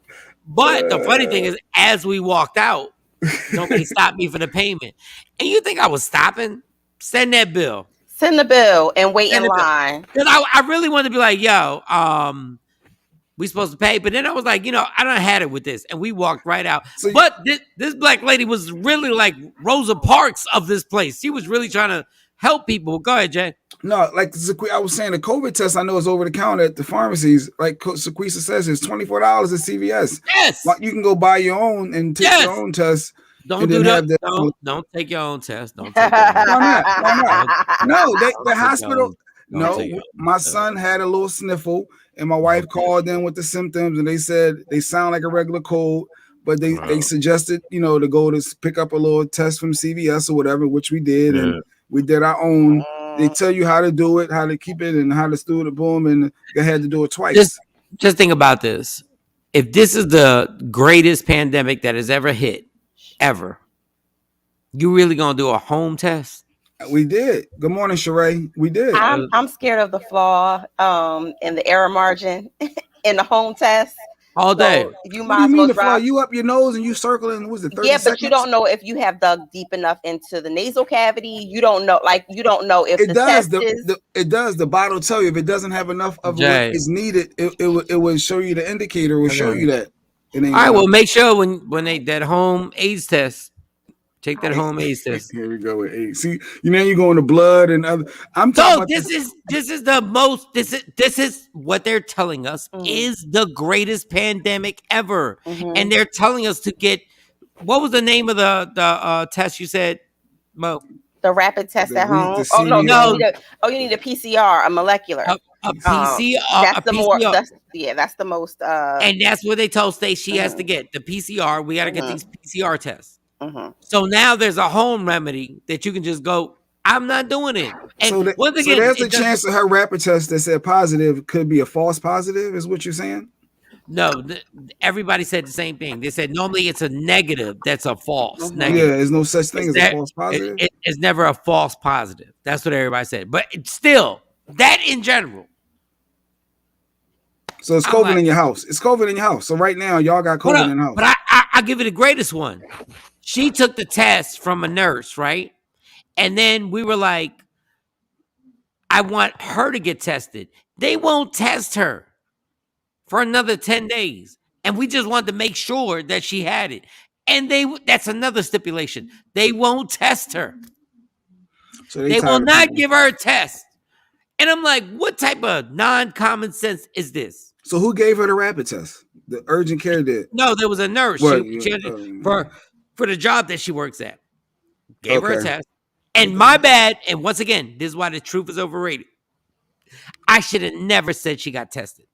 But the funny thing is, as we walked out, nobody stopped me for the payment. And you think I was stopping? Send that bill. Send the bill and wait in line. Because I really wanted to be like, yo, we supposed to pay. But then I was like, I done had it with this. And we walked right out. So but this black lady was really like Rosa Parks of this place. She was really trying to help people. Go ahead, Jay. No, like I was saying, the COVID test I know is over the counter at the pharmacies. Like Sequisa says, it's $24 at CVS. Yes. You can go buy your own and take your own test. Don't do that. Don't take your own test. Don't take your own. Why not? No, the hospital. No, my test. son had a little sniffle, and my wife called them with the symptoms, and they said they sound like a regular cold, but they suggested to go to pick up a little test from CVS or whatever, which we did, and we did our own. They tell you how to do it, how to keep it, and how to do the boom, and they had to do it twice. Just think about this. If this is the greatest pandemic that has ever hit, ever, you really gonna do a home test? We did. Good morning, Sheree. We did. I'm scared of the flaw in the error margin in the home test. All day. So you What might do you as mean well the fly? drive. You up your nose and you circling? Was it 30 seconds? But you don't know if you have dug deep enough into the nasal cavity. You don't know. Like you don't know if it does. test is. It does. The bottle tell you if it doesn't have enough of what is needed. It will show you the indicator. It will show you that. All right. Well, make sure when they that home AIDS test. Take that home AIDS test. Here we go with AIDS. See, you're going to blood and other. I'm talking about this is the most. This is what they're telling us is the greatest pandemic ever, and they're telling us to get. What was the name of the test you said, Mo? The rapid test at home. Oh no! You need a PCR, a molecular. A PCR. That's the more. That's the most. And that's what they told Stacey she has to get the PCR. We got to get these PCR tests. So now there's a home remedy that you can just go. I'm not doing it. And so there's a chance that her rapid test that said positive could be a false positive. Is what you're saying? No, everybody said the same thing. They said normally it's a negative. That's a false negative. Yeah, there's no such thing as a false positive. It's never a false positive. That's what everybody said. But it's still that in general. So it's COVID in your house. It's COVID in your house. So right now y'all got COVID in the house. But I'll give you the greatest one. She took the test from a nurse, right? And then we were like, I want her to get tested. They won't test her for another 10 days. and we just wanted to make sure that she had it. And that's another stipulation. They won't test her. So They will tired of not people. give her a test. And I'm like, what type of non-common sense is this? So who gave her the rapid test? The urgent care did. No, there was a nurse What? for the job that she works at. Gave her a Okay. test. And my bad, and once again, this is why the truth is overrated. I should have never said she got tested.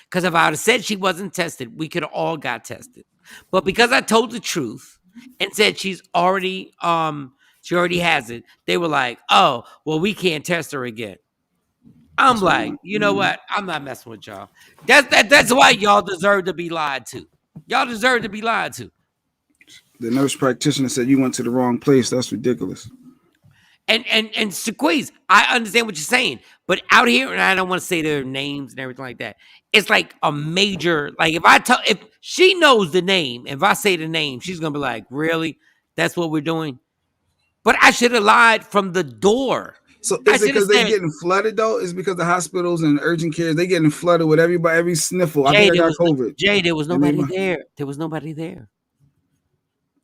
Because if I would have said she wasn't tested, we could have all got tested. But because I told the truth and said she already has it, they were like, oh, well, we can't test her again. I'm like, you know what? I'm not messing with y'all. That's why y'all deserve to be lied to. Y'all deserve to be lied to. The nurse practitioner said you went to the wrong place. That's ridiculous. And Squeeze, I understand what you're saying, but out here, and I don't want to say their names and everything like that. It's like a major, like if she knows the name, if I say the name, she's gonna be like, really? That's what we're doing? But I should have lied from the door. So is it because they're getting flooded though? Is because the hospitals and urgent cares they getting flooded with everybody, every sniffle? I think I got COVID. Jay, there was nobody there. There was nobody there.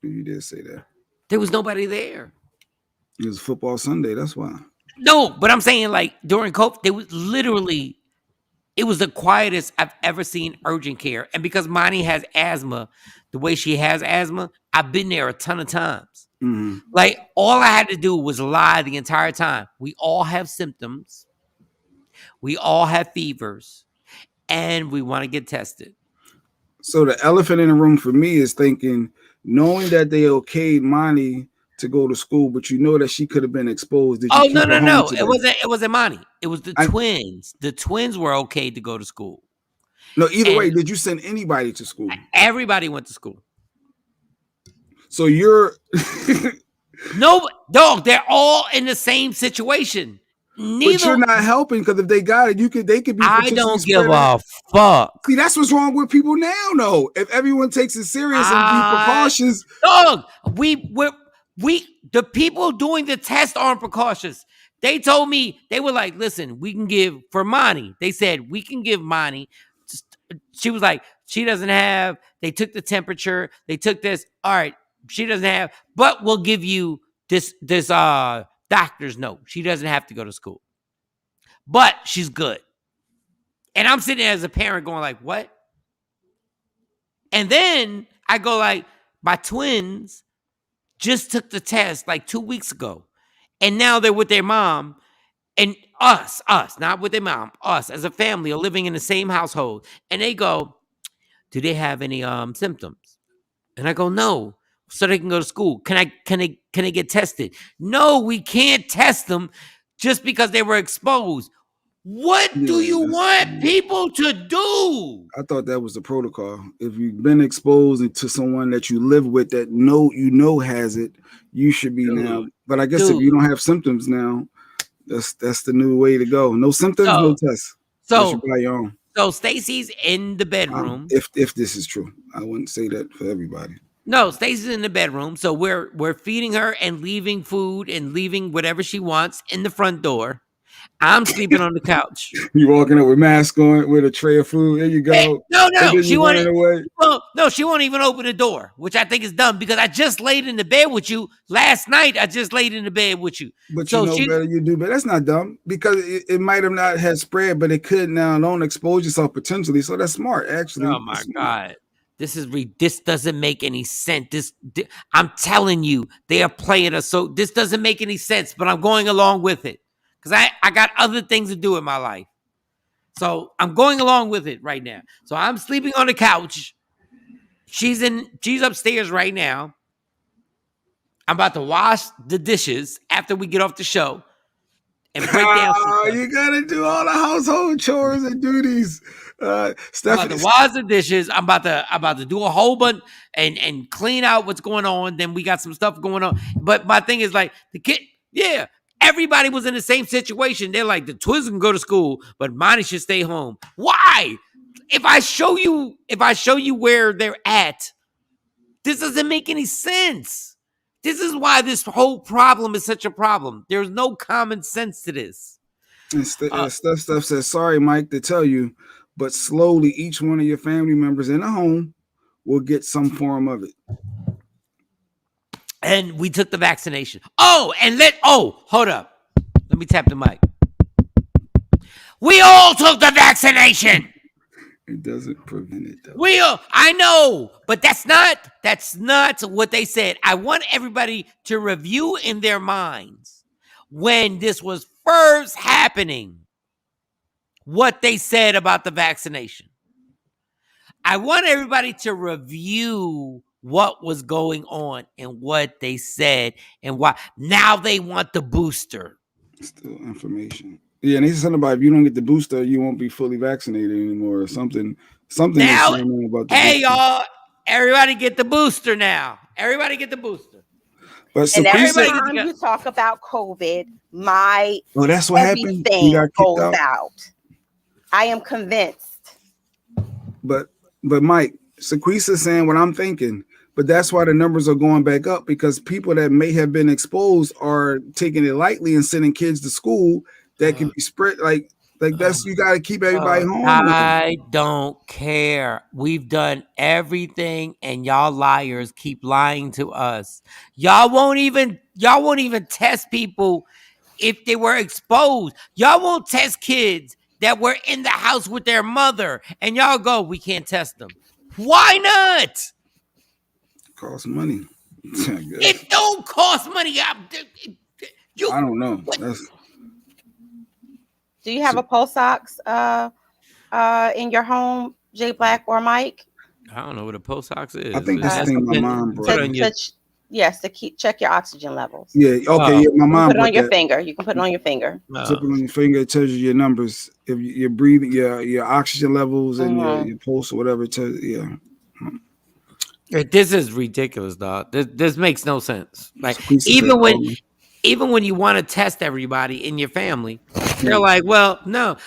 You did say that. There was nobody there. It was football Sunday. That's why. No, but I'm saying like during COVID, there was literally, it was the quietest I've ever seen urgent care. And because Monty has asthma, the way she has asthma, I've been there a ton of times. Mm-hmm. Like all I had to do was lie the entire time. We all have symptoms. We all have fevers, and we want to get tested. So the elephant in the room for me is thinking, knowing that they okayed Monty to go to school, but you know that she could have been exposed. No. It wasn't Monty. It was the twins. The twins were okay to go to school. No, either way, did you send anybody to school? Everybody went to school. So you're no, dog. They're all in the same situation. But you're not helping because if they got it, they could be. I don't give a fuck. See, that's what's wrong with people now. No, if everyone takes it serious and be precautious, dog. The people doing the test aren't precautious. They told me, they were like, listen, we can give for Monty. They said we can give Monty. She was like, she doesn't have. They took the temperature. They took this. All right, she doesn't have, but we'll give you this doctor's note. She doesn't have to go to school, but she's good. And I'm sitting there as a parent going like, what? And then I go like, my twins just took the test like 2 weeks ago. And now they're with their mom. And us, not with their mom, us as a family are living in the same household. And they go, do they have any symptoms? And I go, no. So they can go to school. Can they get tested? No, we can't test them just because they were exposed. What do you want people to do? I thought that was the protocol. If you've been exposed to someone that you live with that has it, you should be now. But I guess if you don't have symptoms now, that's the new way to go. No symptoms, no tests. So by your own. So Stacy's in the bedroom. If this is true, I wouldn't say that for everybody. No, Stacy's in the bedroom. So we're feeding her and leaving food and leaving whatever she wants in the front door. I'm sleeping on the couch. You walking up with mask on, with a tray of food. There you go. Hey, no, she won't. No, she won't even open the door, which I think is dumb because I just laid in the bed with you last night. I just laid in the bed with you. But you know better, you do. But that's not dumb because it might have not had spread, but it could now. Don't expose yourself potentially. So that's smart, actually. Oh my God. This doesn't make any sense. I'm telling you, they are playing us. So this doesn't make any sense, but I'm going along with it. Because I got other things to do in my life. So I'm going along with it right now. So I'm sleeping on the couch. She's upstairs right now. I'm about to wash the dishes after we get off the show. And break down. You gotta do all the household chores and duties. Stephanie, I'm about to wash the dishes. I'm about to do a whole bunch and clean out what's going on. Then we got some stuff going on. But my thing is like the kid, yeah. Everybody was in the same situation. They're like, the twins can go to school, but Monty should stay home. Why? If I show you where they're at, this doesn't make any sense. This is why this whole problem is such a problem. There's no common sense to this. And Steph says, sorry, Mike, to tell you, but slowly each one of your family members in a home will get some form of it. And we took the vaccination. Hold up. Let me tap the mic. We all took the vaccination. It doesn't prevent it though. I know, but that's not what they said. I want everybody to review in their minds when this was first happening, what they said about the vaccination. I want everybody to review what was going on and what they said and why. Now they want the booster. Still information. Yeah, and they said something about if you don't get the booster, you won't be fully vaccinated anymore or something. Something Now, that's going on about the hey, booster. y'all, everybody get the booster now. Everybody get the booster. But And every Saquisa, time you talk about COVID, my that's what happened. You everything got kicked goes out. out. I am convinced. But Mike, Saquisa saying what I'm thinking. But that's why the numbers are going back up, because people that may have been exposed are taking it lightly and sending kids to school that can be spread. Like that's, you got to keep everybody home. I don't care. We've done everything, and y'all liars keep lying to us. Y'all won't even test people if they were exposed. Y'all won't test kids that were in the house with their mother, and y'all go, we can't test them. Why not? Costs money. It don't cost money. I don't know. Do you have a pulse ox in your home, J Black or Mike? I don't know what a pulse ox is. I think this thing my mom brought. Yes, to check your oxygen levels. Yeah, okay. Yeah, my mom put it on your that. finger. You can put it on your finger. Tip it on your finger. It tells you your numbers. If you're breathing, your oxygen levels and your pulse or whatever. It tells, yeah. This is ridiculous, dog. This makes no sense. Like even when you want to test everybody in your family, they're like, well, no,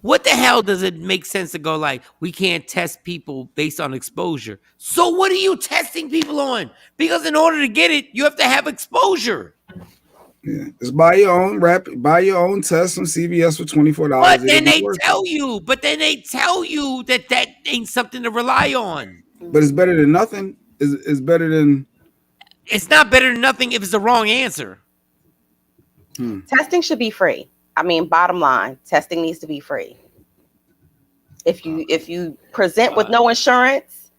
what the hell does it make sense to go like, we can't test people based on exposure? So what are you testing people on? Because in order to get it, you have to have exposure. Yeah, just buy your own test from CVS for $24. But then they tell you that ain't something to rely on. But it's better than nothing. It's better than. It's not better than nothing if it's the wrong answer. Testing should be free. I mean, bottom line, testing needs to be free. If you present with no insurance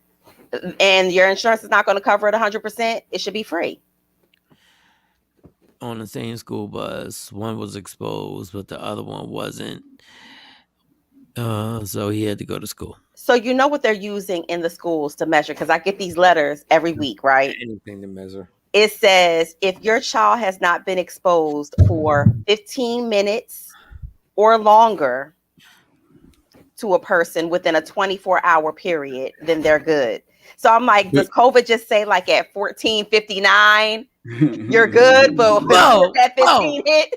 and your insurance is not going to cover it 100%, it should be free. On the same school bus, one was exposed, but the other one wasn't. So he had to go to school. So you know what they're using in the schools to measure, because I get these letters every week, right? Anything to measure. It says if your child has not been exposed for 15 minutes or longer to a person within a 24-hour period, then they're good. So I'm like, does COVID just say like at 14:59 you're good, but at 15 hit,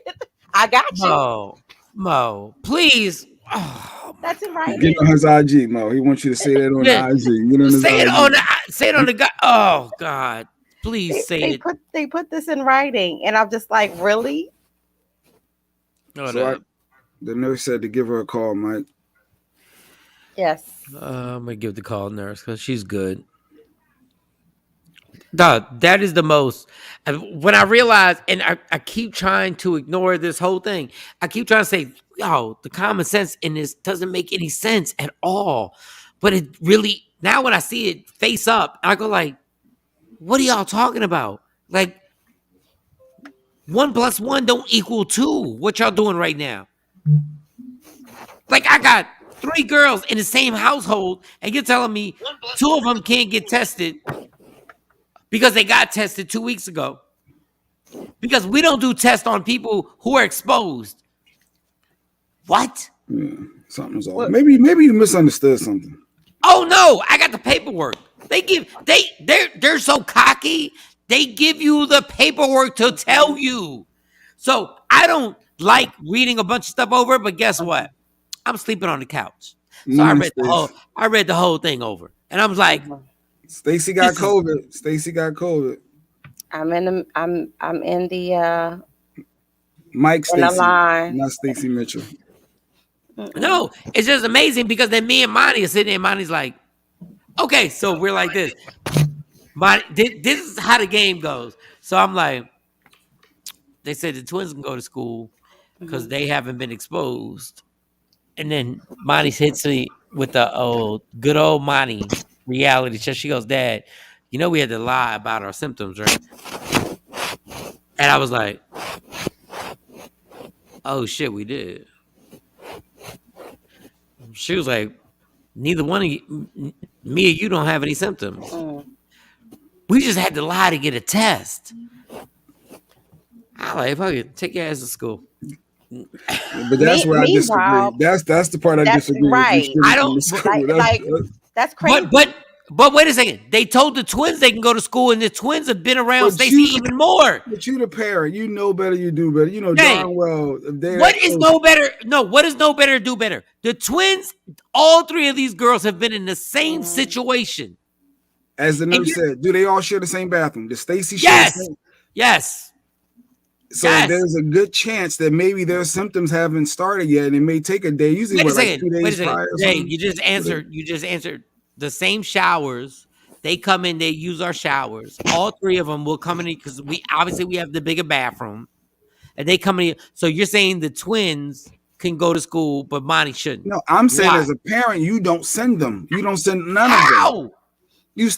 I got you. Mo, please. Oh, that's it, right? Get on his IG, Mo. He wants you to say that on the IG. Get on his say IG. Say it on the guy. Oh God, please say it. They put this in writing, and I'm just like, really? The nurse said to give her a call, Mike. Yes. I'm gonna give the call nurse because she's good. That is the most. When I realize, and I keep trying to ignore this whole thing. I keep trying to say, yo, the common sense in this doesn't make any sense at all. But it really, now when I see it face up, I go like, what are y'all talking about? Like, 1 + 1 don't equal 2. What y'all doing right now? Like, I got 3 girls in the same household, and you're telling me 2 of them can't get tested because they got tested 2 weeks ago. Because we don't do tests on people who are exposed. What? Yeah, something's off. Maybe you misunderstood something. Oh no, I got the paperwork. They're so cocky. They give you the paperwork to tell you. So I don't like reading a bunch of stuff over, but guess what? I'm sleeping on the couch. So I read the whole thing over. And I was like, Stacy got COVID. Stacy got COVID. I'm in the Mike Stacy, line. not Stacy Mitchell. No, it's just amazing because then me and Monty are sitting there. And Monty's like, okay, so we're like this. This is how the game goes. So I'm like, they said the twins can go to school because they haven't been exposed. And then Monty hits me with the good old Monty reality check. She goes, Dad, you know we had to lie about our symptoms, right? And I was like, oh shit, we did. She was like, neither one of you, me or you don't have any symptoms. We just had to lie to get a test. I like, fuck it, take your ass to school. But that's where I disagree. That's the part I disagree right. with. I don't that's crazy. But wait a second. They told the twins they can go to school, and the twins have been around Stacey even more. But you the parent, you know better, you do better. You know darn well. What is no better? No, what is no better do better? The twins, all three of these girls have been in the same situation. As the nurse said, do they all share the same bathroom? Does Stacey share the same? Yes. So there's a good chance that maybe their symptoms haven't started yet, and it may take a day. Usually, like 2 days prior. Jay, you just answered the same showers. They come in, they use our showers. All three of them will come in because we have the bigger bathroom, and they come in. So you're saying the twins can go to school, but Monty shouldn't? No, I'm saying as a parent, you don't send them. You don't send none of them.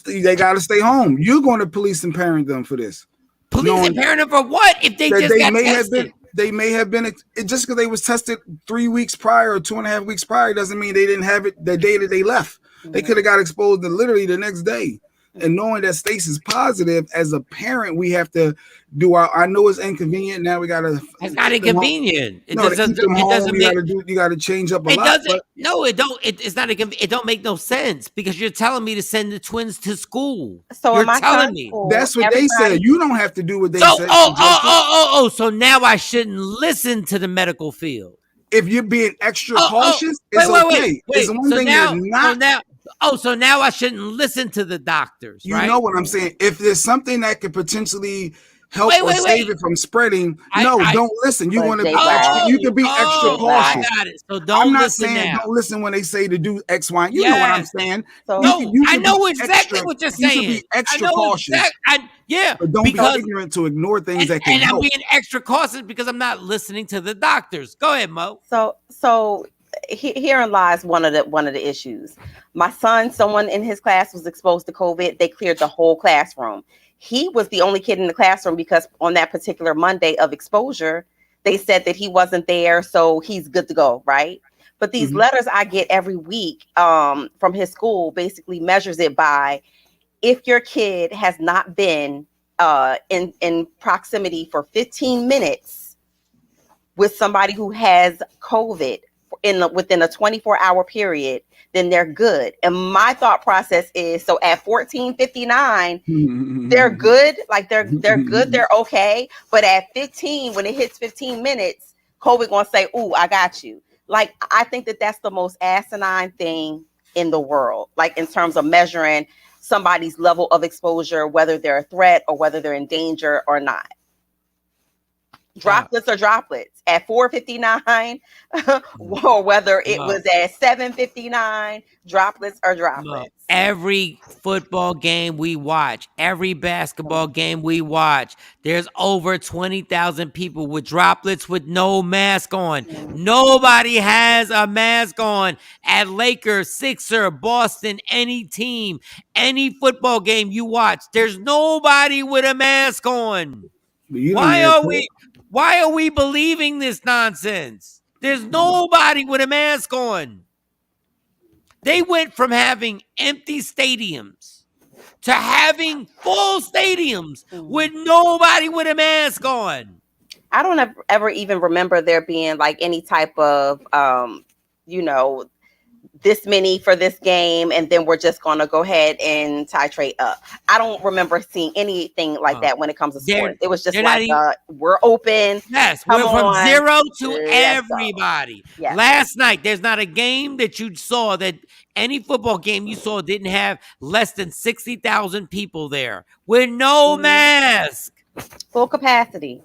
They got to stay home. You're going to police and parent them for this. Police and parent them for what? If they just got tested? They may have been just because they was tested 3 weeks prior or 2.5 weeks prior doesn't mean they didn't have it the day that they left. They could have got exposed literally the next day. And knowing that Stacey's positive, as a parent, we have to do I know it's inconvenient. Now we gotta. It's not inconvenient. It doesn't you gotta change up a lot. It's not it don't make no sense because you're telling me to send the twins to school. So you're telling me that's what they said. You don't have to do what they said. So now I shouldn't listen to the medical field. If you're being extra cautious, it's okay. It's one thing you're not. So now I shouldn't listen to the doctors. You know what I'm saying? If there's something that could potentially help save it from spreading, don't listen. You want to be extra. You can be extra cautious. I got it. So don't listen now. Don't listen when they say to do X, Y. You know what I'm saying? So, I know exactly what you're saying. You can be extra cautious. But don't be ignorant to ignore things that can help. I'm being extra cautious because I'm not listening to the doctors. Go ahead, Mo. So herein lies one of the issues. My son, someone in his class was exposed to COVID. They cleared the whole classroom. He was the only kid in the classroom because on that particular Monday of exposure, they said that he wasn't there, so he's good to go, right? But these letters I get every week from his school basically measures it by if your kid has not been in proximity for 15 minutes with somebody who has COVID within a 24-hour period, then they're good. And my thought process is, so at 14:59, they're good. Like they're good. They're okay. But at 15, when it hits 15 minutes, COVID gonna say, "Ooh, I got you." Like I think that's the most asinine thing in the world. Like in terms of measuring somebody's level of exposure, whether they're a threat or whether they're in danger or not. Droplets are droplets at 4:59, or whether it was at 7:59. Droplets are droplets. Every football game we watch, every basketball game we watch, there's over 20,000 people with droplets with no mask on. Nobody has a mask on at Lakers, Sixer, Boston, any team, any football game you watch. There's nobody with a mask on. Why are we believing this nonsense? There's nobody with a mask on. They went from having empty stadiums to having full stadiums with nobody with a mask on. I don't ever even remember there being like any type of, this many for this game, and then we're just going to go ahead and titrate up. I don't remember seeing anything like that when it comes to sports. It was just like, we're open. Yes, we're from zero to everybody. Yes. Last night, there's not a game that you saw that any football game you saw didn't have less than 60,000 people there with no mask. Full capacity.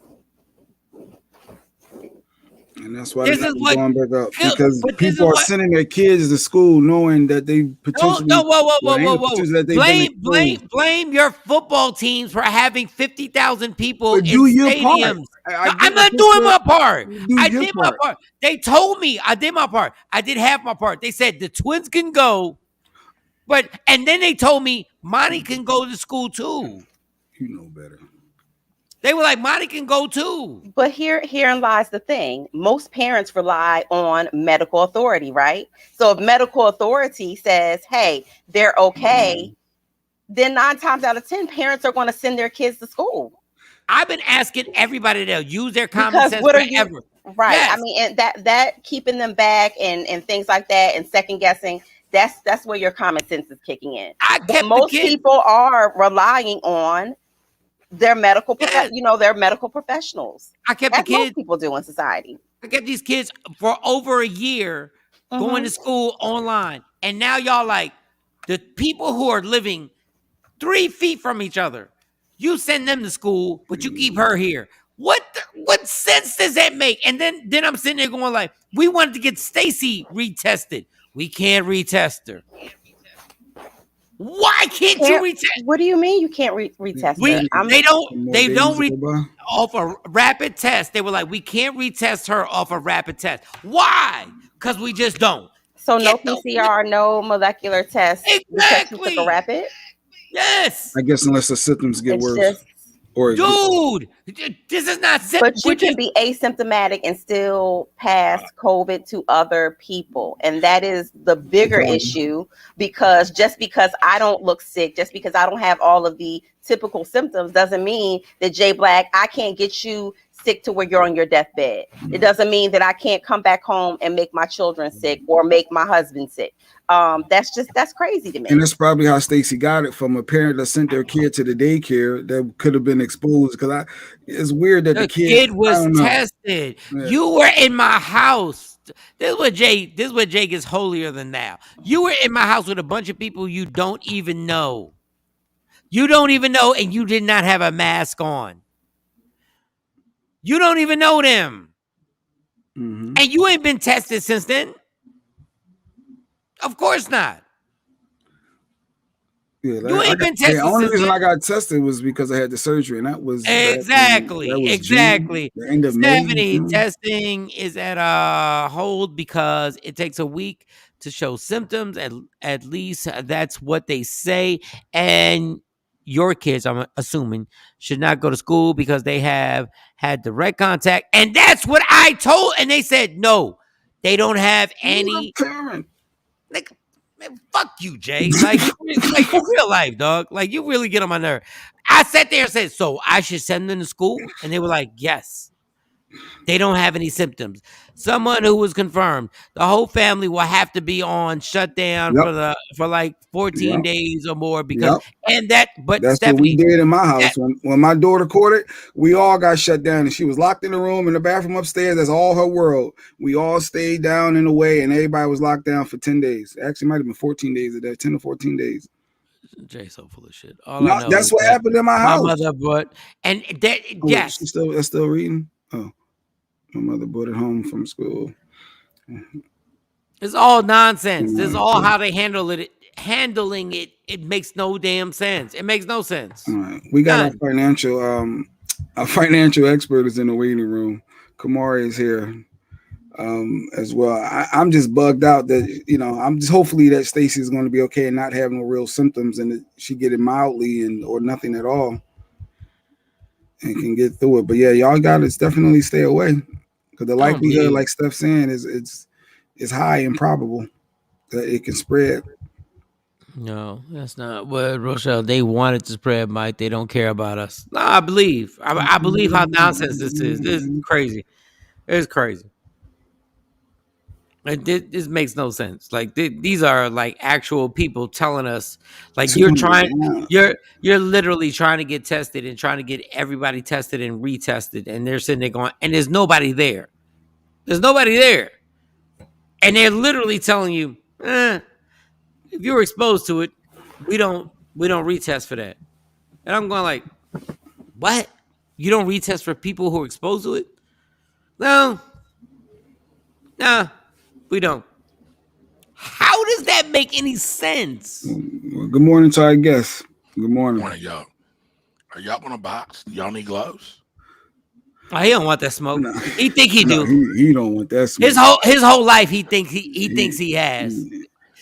And that's why the This is numbers what going back up Phil, because but this is people are what sending their kids to school knowing that they potentially, whoa, well, ain't whoa, the whoa. potential that they've been exposed. Blame your football teams for having 50,000 people But in do your part. stadiums. I No, get I'm what not you're doing saying. my part. Do I your did my part. part. They told me I did my part. I did half my part. They said the twins can go, and then they told me Monty can go to school too. You know better. They were like, Monty can go too. But herein lies the thing. Most parents rely on medical authority, right? So if medical authority says, hey, they're okay, then 9 times out of 10, parents are going to send their kids to school. I've been asking everybody to use their common Because sense what are you forever. right? I Yes. mean, and that keeping them back and things like that and second guessing, that's where your common sense is kicking in. I But kept the most kids. people are relying on their Yes. their medical professionals. I kept the As most kids. people do in society. I kept these kids for over a year going to school online. And now y'all like the people who are living 3 feet from each other. You send them to school, but you keep her here. What sense does that make? And then I'm sitting there going like, we wanted to get Stacy retested. We can't retest her. Why can't you retest? What do you mean you can't retest her? They don't off a rapid test. They were like, we can't retest her off a rapid test. Why? Because we just don't. So no PCR, no molecular test because you took a rapid? Yes. I guess unless the symptoms get worse. Just, dude, this is not simple. But you can be asymptomatic and still pass COVID to other people. And that is the bigger issue, because just because I don't look sick, just because I don't have all of the typical symptoms doesn't mean that Jay Black, I can't get you sick to where you're on your deathbed. It doesn't mean that I can't come back home and make my children sick or make my husband sick. That's crazy to me. And that's probably how Stacy got it, from a parent that sent their kid to the daycare that could have been exposed. Because it's weird that the kid was tested. Yeah. You were in my house. This is what Jay gets holier than thou. You were in my house with a bunch of people you don't even know. You don't even know, and you did not have a mask on. You don't even know them. Mm-hmm. And you ain't been tested since then. Of course not. Yeah, you ain't been tested. The only reason I got tested was because I had the surgery, and that was exactly. June, the end of Stephanie, May, testing is at a hold because it takes a week to show symptoms. At least that's what they say. And your kids, I'm assuming, should not go to school because they have had direct contact. And that's what I told. And they said no, they don't have any. Like, man, fuck you, Jay. Like in real life, dog. Like, you really get on my nerve. I sat there and said, so I should send them to school? And they were like, yes. They don't have any symptoms. Someone who was confirmed. The whole family will have to be on shutdown for like 14 days or more because but that's Stephanie, what we did in my house. When my daughter caught it, we all got shut down, and she was locked in the room in the bathroom upstairs. That's all her world. We all stayed down in the way, and everybody was locked down for 10 days. Actually, it might have been 14 days of that, 10 to 14 days. Jay's so full of shit. All I know that's what happened in my house. My mother brought, and that, yes. That's still reading? Oh. My mother brought it home from school. It's all nonsense. This is all how they handling it. It makes no damn sense. It makes no sense. All right. We got our financial expert is in the waiting room. Kamari is here as well. I'm just bugged out that, I'm just hopefully that Stacy is going to be okay and not have no real symptoms, and that she get it mildly or nothing at all and can get through it. But yeah, y'all got to definitely stay away. Because the likelihood, like Steph's saying, is high and probable that it can spread. No, that's not what Rochelle. They wanted to spread, Mike. They don't care about us. No, I believe how nonsense this is. This is crazy. It's crazy. Like, this makes no sense. Like, these are like actual people telling us, like, you're literally trying to get tested and trying to get everybody tested and retested, and they're sitting there going, and there's nobody there. There's nobody there, and they're literally telling you, if you were exposed to it, we don't retest for that. And I'm going like, what? You don't retest for people who are exposed to it? No. Nah, we don't. How does that make any sense? Well, good morning to our guests. Good morning. Morning, y'all. Are y'all gonna box? Y'all need gloves? Oh, he don't want that smoke. No. He think he No, do. he don't want that smoke. His whole life he thinks he has.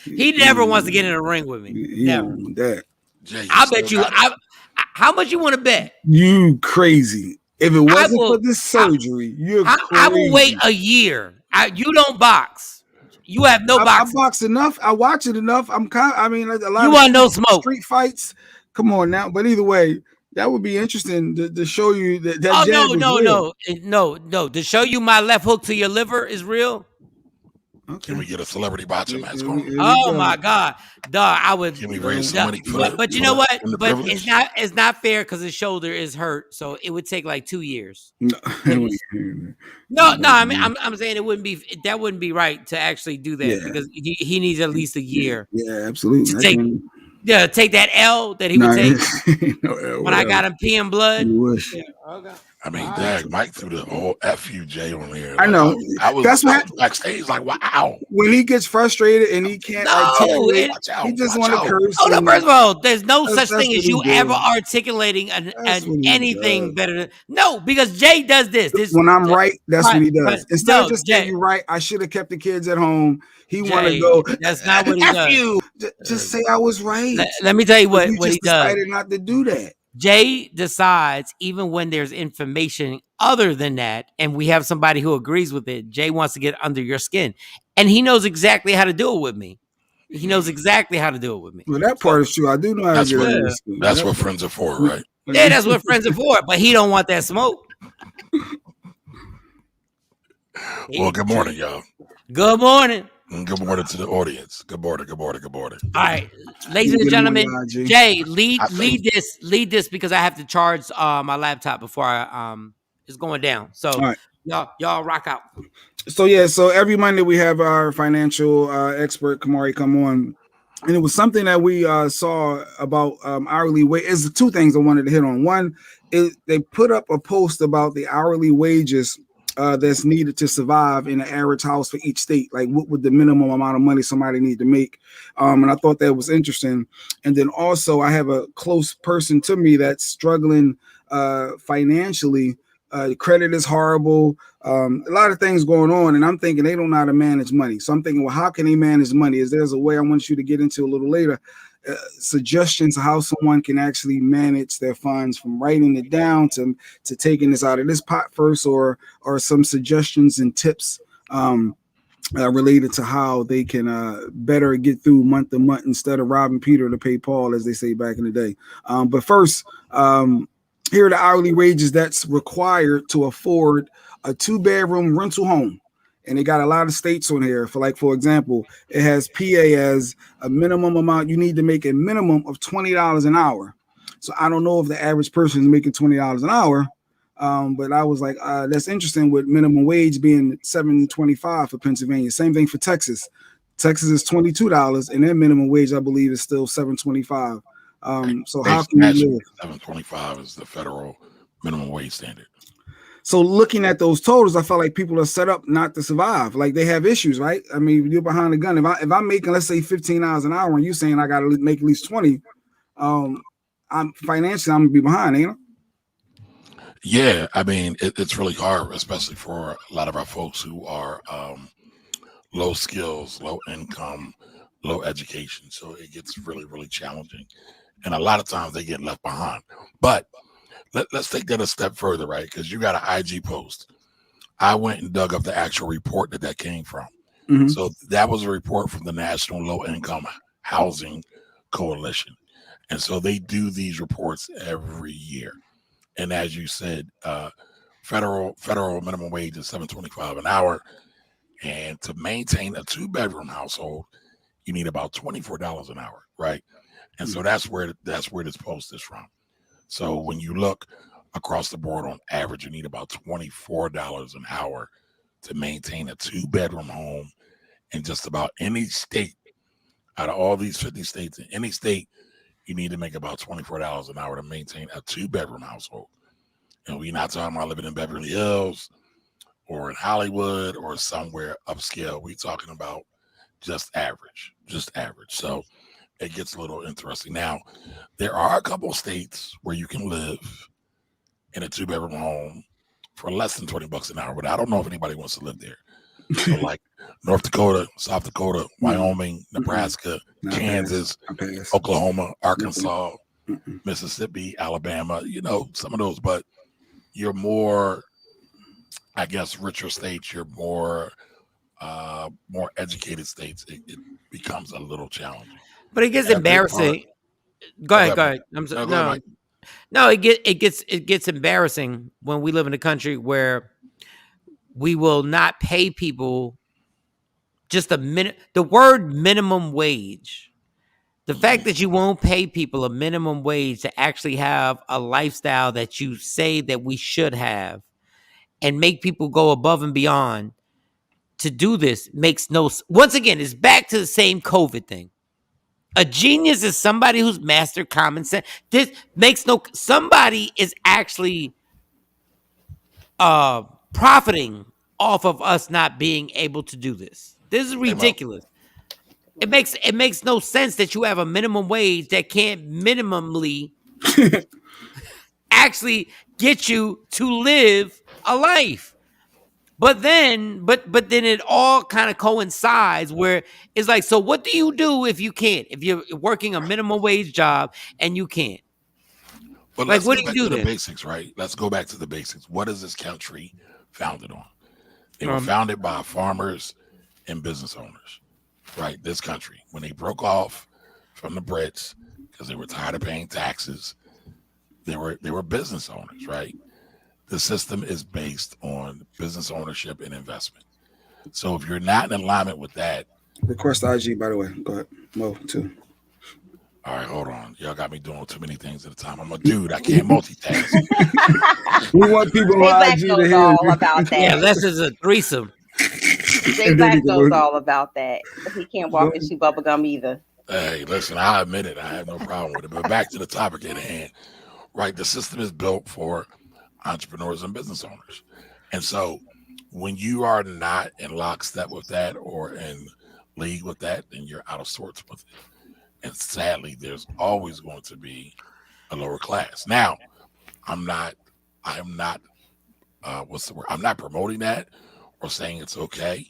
He never wants to get in a ring with me. He Never. don't want that. Jay, I bet you. How much you want to bet? You crazy. If it wasn't will- for this surgery, you're crazy. I will wait a year. You don't box. You have no I box. box enough. I watch it enough. A lot You of want no smoke? street fights. Come on now. But either way, that would be interesting to show you that. Oh jab is real. no! To show you my left hook to your liver is real. Okay. Can we get a celebrity boxing match Here going? we Oh go. my God, dog! I would. Can we raise some money for that? But you know what? And the But privilege? it's not fair because his shoulder is hurt, so it would take like 2 years. No. No. I mean, I'm saying it wouldn't be right to actually do that Yeah. because he needs at least a year. Yeah, absolutely. To take that L that he would take when I got him peeing blood. You wish. Yeah, okay. I mean, Dag, Mike threw the whole FUJ on there. I know. I was That's what backstage like, wow. when he gets frustrated and he can't articulate, Watch out, he just watch want to out. curse. Oh no! and- First of all, there's no That's- such thing that's as what you he ever does. articulating That's what he anything does. better than no, because Jay does this. When I'm right, that's what he does. Right. Instead No, of just Jay. saying you're right, I should have kept the kids at home. He want to Jay, go. that's not what he F does. you. Just say I was right. Let me tell you what You he just does. decided not to do that. Jay decides, even when there's information other than that, and we have somebody who agrees with it, Jay wants to get under your skin. And he knows exactly how to do it with me. He knows exactly how to do it with me. Well, that part is true. I do know how That's to get what- under your skin. That's what friends are for, right? Yeah, that's what friends are for. But he don't want that smoke. Well, good morning, y'all. Good morning. And good morning to the audience. Good morning, good morning, good morning. All right, ladies and Good gentlemen, morning, IG. Jay, lead this because I have to charge my laptop before I it's going down. So All right. y'all rock out. So every Monday we have our financial expert Kamari come on, and it was something that we saw about hourly wage. It's two things I wanted to hit on. One is they put up a post about the hourly wages that's needed to survive in an average house for each state. Like what would the minimum amount of money somebody need to make? And I thought that was interesting. And then also I have a close person to me that's struggling financially. The credit is horrible. A lot of things going on, and I'm thinking they don't know how to manage money. So I'm thinking, well, how can they manage money? There's a way I want you to get into a little later. Suggestions of how someone can actually manage their funds, from writing it down to taking this out of this pot first, or some suggestions and tips related to how they can better get through month to month instead of robbing Peter to pay Paul, as they say back in the day. But first, here are the hourly wages that's required to afford a 2-bedroom rental home. And they got a lot of states on here. For example, it has PA as a minimum amount. You need to make a minimum of $20 an hour. So I don't know if the average person is making $20 an hour. But I was like, that's interesting with minimum wage being $7.25 for Pennsylvania. Same thing for Texas. Texas is $22, and their minimum wage, I believe, is still $7.25. So how can you live? $7.25 is the federal minimum wage standard. So looking at those totals, I felt like people are set up not to survive. Like they have issues, right? I mean, you're behind the gun. If I'm making, let's say, $15 an hour, and you saying I got to make at least 20, I'm financially I'm gonna be behind, ain't I? Yeah, I mean, it's really hard, especially for a lot of our folks who are low skills, low income, low education. So it gets really, really challenging. And a lot of times they get left behind. But let's take that a step further, right? Because you got an IG post. I went and dug up the actual report that came from. Mhm. So that was a report from the National Low Income Housing Coalition. And so they do these reports every year. And as you said, federal minimum wage is $7.25 an hour. And to maintain a 2-bedroom household, you need about $24 an hour, right? And so that's where this post is from. So when you look across the board, on average, you need about $24 an hour to maintain a 2-bedroom home in just about any state. Out of all these 50 states, in any state, you need to make about $24 an hour to maintain a 2-bedroom household. And we're not talking about living in Beverly Hills. or in Hollywood or somewhere upscale. We talking about just average. So it gets a little interesting. Now, there are a couple of states where you can live in a 2-bedroom home for less than $20 an hour, but I don't know if anybody wants to live there. So like North Dakota, South Dakota, Wyoming, Nebraska, Kansas, Oklahoma, Arkansas, Mississippi, Alabama, some of those, but you're more, I guess, richer states, you're more educated states, it becomes a little challenging. But it gets embarrassing. Go ahead. No, it gets embarrassing when we live in a country where we will not pay people just the word minimum wage. The fact that you won't pay people a minimum wage to actually have a lifestyle that you say that we should have and make people go above and beyond to do this makes no sense. Once again, it's back to the same COVID thing. A genius is somebody who's mastered common sense. This makes somebody is actually profiting off of us not being able to do this. This is ridiculous. It makes no sense that you have a minimum wage that can't minimally actually get you to live a life. But then it all kind of coincides where it's like, so what do you do if you can't? If you're working a minimum wage job and you can't? But like, what do you do then? The basics, right? Let's go back to the basics. What is this country founded on? They were founded by farmers and business owners, right? This country, when they broke off from the Brits because they were tired of paying taxes, they were business owners, right? The system is based on business ownership and investment. So if you're not in alignment with that, request IG, by the way. Go ahead, Mo, too. All right, hold on. Y'all got me doing too many things at a time. I'm a dude. I can't multitask. We want people on IG to hear all about that. Yeah, this is a threesome. Jay Black knows all about that. He can't walk and chew bubblegum either. Hey, listen, I admit it. I have no problem with it. But back to the topic at hand, right? The system is built for entrepreneurs and business owners. And so when you are not in lockstep with that or in league with that, then you're out of sorts with it. And sadly, there's always going to be a lower class. Now, I'm not what's the word? I'm not promoting that or saying it's okay,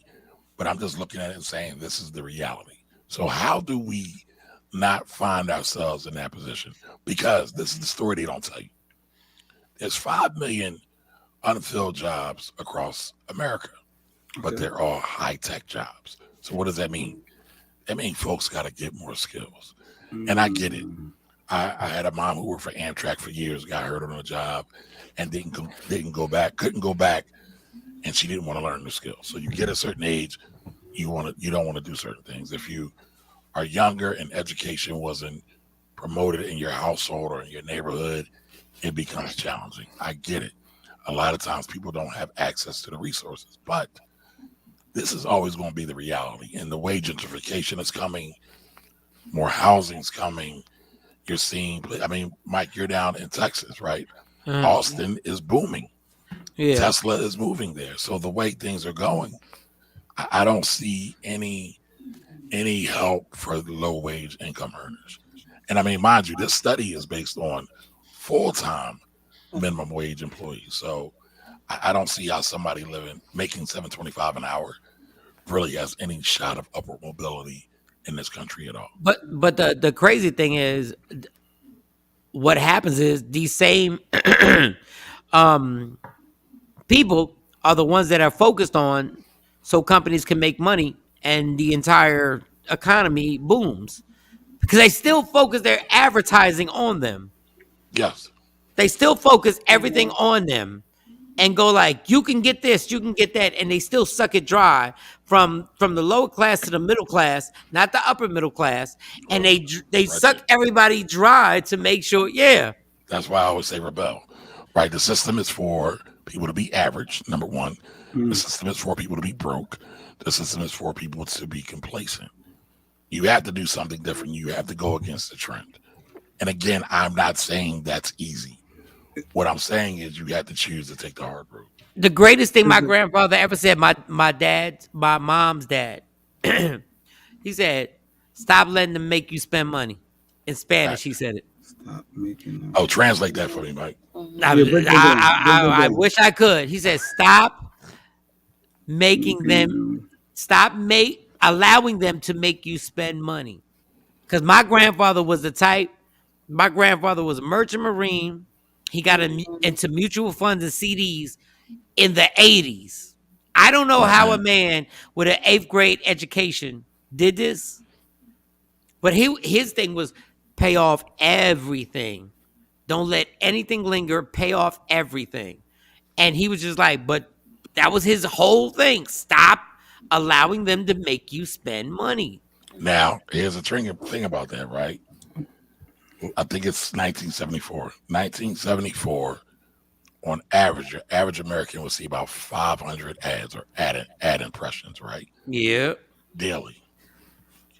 but I'm just looking at it and saying this is the reality. So how do we not find ourselves in that position? Because this is the story they don't tell you. There's 5 million unfilled jobs across America, but they're all high-tech jobs. So what does that mean? That means folks got to get more skills. And I get it. I had a mom who worked for Amtrak for years, got hurt on a job, and couldn't go back, and she didn't want to learn the skills. So you get a certain age, you don't want to do certain things. If you are younger and education wasn't promoted in your household or in your neighborhood, it becomes challenging. I get it. A lot of times people don't have access to the resources, but this is always going to be the reality. And the way gentrification is coming, more housing's coming. You're seeing, Mike, you're down in Texas, right? Austin is booming. Yeah. Tesla is moving there. So the way things are going, I don't see any help for the low wage income earners. And mind you, this study is based on full-time minimum wage employees. So I don't see how somebody making $7.25 an hour really has any shot of upward mobility in this country at all. But the crazy thing is, what happens is these same people are the ones that are focused on so companies can make money and the entire economy booms, because they still focus their advertising on them. Yes. They still focus everything on them and go like, you can get this, you can get that, and they still suck it dry from the lower class to the middle class, not the upper middle class, and they suck everybody dry to make sure, yeah. That's why I always say rebel, right? The system is for people to be average, number one. The system is for people to be broke. The system is for people to be complacent. You have to do something different. You have to go against the trend. And again, I'm not saying that's easy. What I'm saying is, you had to choose to take the hard route. The greatest thing my Is it- grandfather ever said, my mom's dad, he said, "Stop letting them make you spend money." In Spanish, he Facts. said it. Stop making them. Oh, translate that for me, Mike. I, Yeah, break that down. Break that I down. wish I could. He said, "Stop making Making them, them. allowing them to make you spend money." Because my grandfather was the type. My grandfather was a merchant marine. He got into mutual funds and CDs in the 80s. I don't know Smart how a man. man with an 8th grade education did this, but his thing was pay off everything. Don't let anything linger. Pay off everything. And he was just like, but that was his whole thing. Stop allowing them to make you spend money. Now, here's a thing about that, right? I think it's 1974. 1974, on average, your average American will see about 500 ads or ad impressions, right? Yeah. Daily.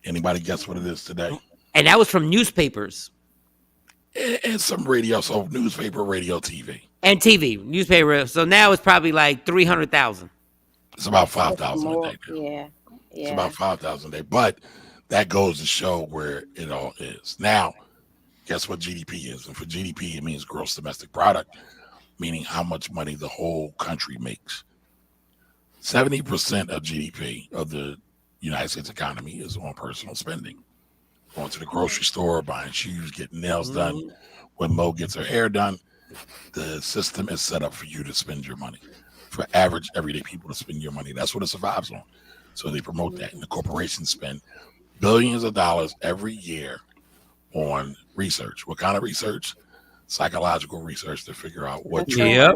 Anybody guess what it is today? And that was from newspapers And some radio, so newspaper, radio, TV. and TV, newspaper. So now it's probably like 300,000. It's about 5,000 a More, day now. yeah, It's yeah. about 5,000 a day. But that goes to show where it all is. Now, guess what GDP is? And for GDP, it means gross domestic product, meaning how much money the whole country makes. 70% of GDP of the United States economy is on personal spending. Going to the grocery store, buying shoes, getting nails done. When Mo gets her hair done, the system is set up for you to spend your money. For average everyday people to spend your money. That's what it survives on. So they promote that. And the corporations spend billions of dollars every year on research. What kind of research? Psychological research to figure out what Yep.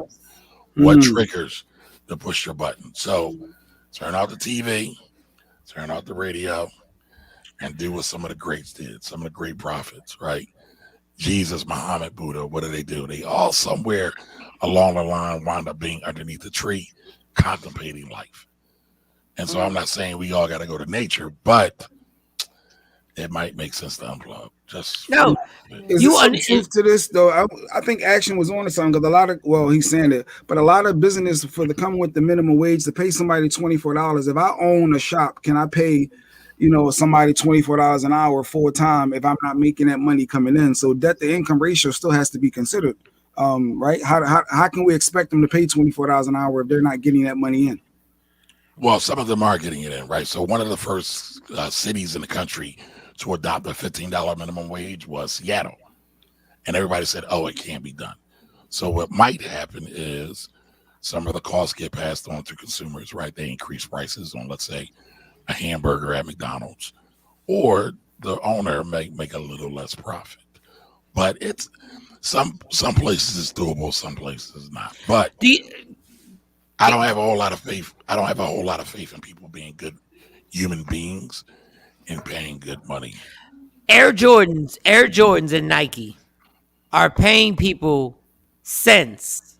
triggers to push your button. So turn out the TV, turn out the radio, and do what some of the greats did, some of the great prophets, right? Jesus, Muhammad, Buddha, what do? They all somewhere along the line wind up being underneath the tree, contemplating life. And so I'm not saying we all got to go to nature, but it might make sense to unplug. Just No. Is You there some un- truth to this though? I think Action was on to something because a lot of he's saying it, but a lot of business for the come with the minimum wage to pay somebody $24. If I own a shop, can I pay, somebody $24 an hour full time if I'm not making that money coming in? So debt to income ratio still has to be considered, right? How can we expect them to pay $24 an hour if they're not getting that money in? Well, some of them are getting it in, right? So one of the first cities in the country to adopt a $15 minimum wage was Seattle. And everybody said, oh, it can't be done. So what might happen is some of the costs get passed on to consumers, right? They increase prices on, let's say, a hamburger at McDonald's, or the owner may make a little less profit. But it's some places it's doable, some places not. But I don't have a whole lot of faith. I don't have a whole lot of faith in people being good human beings and paying good money. Air Jordans and Nike are paying people cents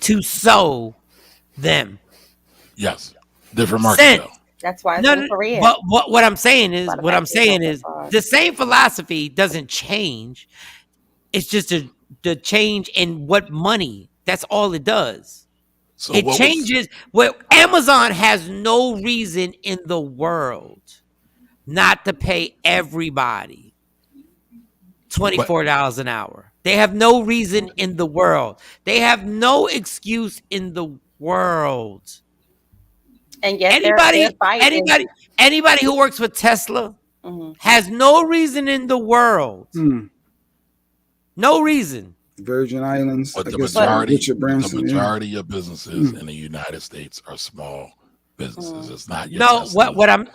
to sew them. Yes. Different market Cents. though. That's why it's No, in Korea. but what I'm saying is, By the fact they don't is survive. the same philosophy doesn't change. It's just the change in what money. That's all it does. So It changes. Well, Amazon has no reason in the world not to pay everybody $24 an hour. They have no reason in the world. They have no excuse in the world. And yet Anybody who works for Tesla Mhm. has no reason in the world. No reason. Virgin Islands. But I the guess majority, Richard Branson, the majority of businesses in the United States are small businesses. It's not your No, Tesla. what I'm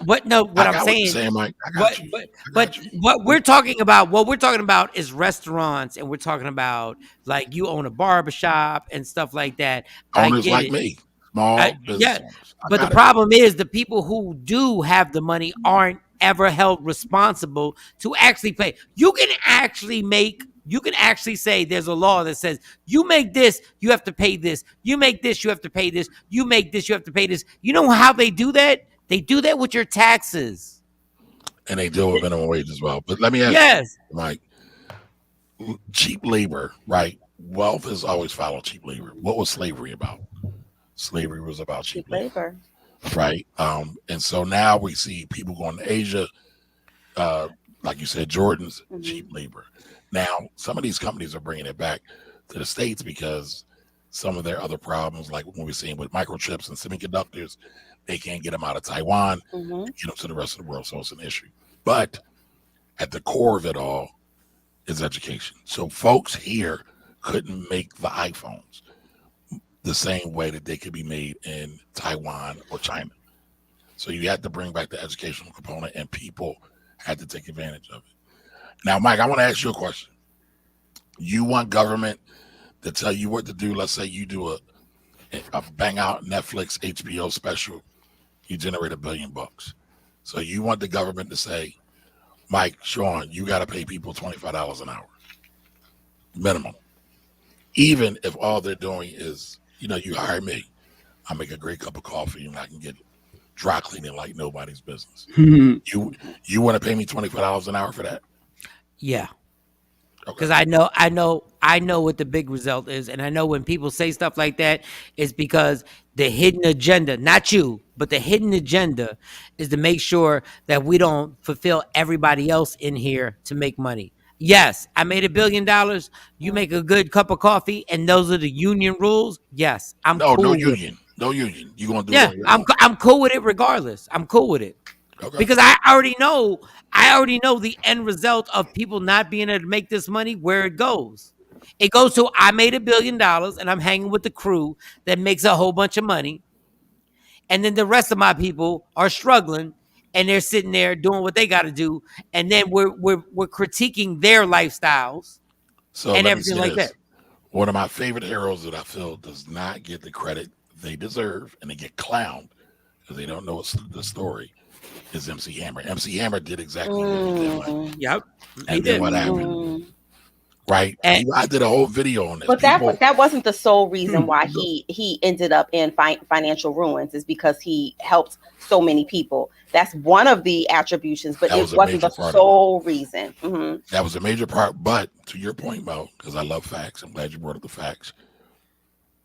saying, saying, Mike. I got you. but what we're talking about is restaurants, and we're talking about like you own a barbershop and stuff like that. Owners like me, small business yeah, owners. I but the got it. problem is the people who do have the money aren't ever held responsible to actually pay. You can actually say there's a law that says you make this, you have to pay this. You make this, you have to pay this. You make this, you have to pay this. You know how they do that? They do that with your taxes. And they deal with minimum wage as well. But let me ask Yes. you, Mike, cheap labor, right, wealth has always followed cheap labor. What was slavery about? Slavery was about cheap Cheap labor, labor. right? And so now we see people going to Asia, uh, like you said, Jordan's cheap labor. Now, some of these companies are bringing it back to the States because some of their other problems, like what we're seeing with microchips and semiconductors, they can't get them out of Taiwan and get them to the rest of the world. So it's an issue. But at the core of it all is education. So folks here couldn't make the iPhones the same way that they could be made in Taiwan or China. So you had to bring back the educational component, and people had to take advantage of it. Now, Mike, I want to ask you a question. You want government to tell you what to do? Let's say you do a bang out Netflix, HBO special, you generate $1 billion. So you want the government to say, Mike, Shawn, you got to pay people $25 an hour minimum, even if all they're doing is, you hire me, I make a great cup of coffee, and I can get dry cleaning like nobody's business. You want to pay me $25 an hour for that? Yeah. Okay. Because I know what the big result is. And I know when people say stuff like that, it's because the hidden agenda, not you, but the hidden agenda is to make sure that we don't fulfill everybody else in here to make money. Yes, I made $1 billion. You make a good cup of coffee, and those are the union rules. Yes, I'm No, cool. no with union. it. No union. You're going to do Yeah, it on your I'm own. I'm cool with it regardless. I'm cool with it. Okay. Because I already know the end result of people not being able to make this money, where it goes. It goes to, I made $1 billion and I'm hanging with the crew that makes a whole bunch of money. And then the rest of my people are struggling and they're sitting there doing what they got to do. And then we're critiquing their lifestyles So and let me everything say like this. that. One of my favorite heroes that I feel does not get the credit they deserve, and they get clowned because they don't know the story, is MC Hammer. MC Hammer did exactly what he did. Like, Yep. and then what happened? Right? And, I did a whole video on this. But that wasn't the sole reason why Hmm. he ended up in financial ruins, is because he helped so many people. That's one of the attributions, but That it was a wasn't major the part of it. sole reason. That was a major part. But to your point, Mo, because I love facts, I'm glad you brought up the facts.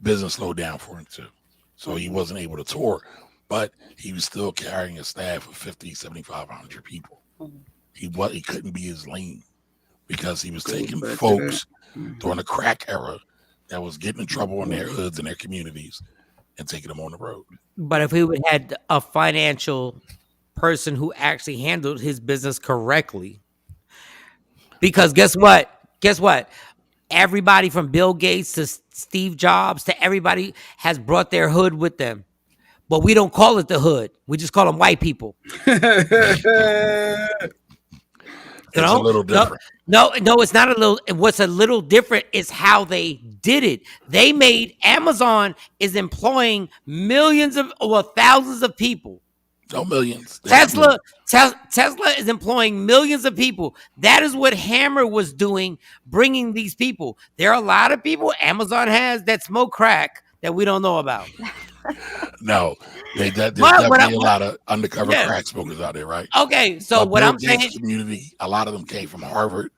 Business slowed down for him too. So he wasn't able to tour, but he was still carrying a staff of 50, 75, 100 people. He couldn't be as lean because he was taking back to folks during the crack era that was getting in trouble in their hoods and their communities and taking them on the road. but if we would had a financial person who actually handled his business correctly, because guess what? Everybody from Bill Gates to Steve Jobs to everybody has brought their hood with them. But we don't call it the hood. We just call them white people. It's a little different. No, it's not a little. What's a little different is how they did it. They made Amazon is employing millions of thousands of people. No millions. Tesla is employing millions of people. That is what Hammer was doing, bringing these people. There are a lot of people Amazon has that smoke crack that we don't know about. No, there's definitely a lot of undercover crack smokers out there, right? Okay, so what I'm saying, community, a lot of them came from Harvard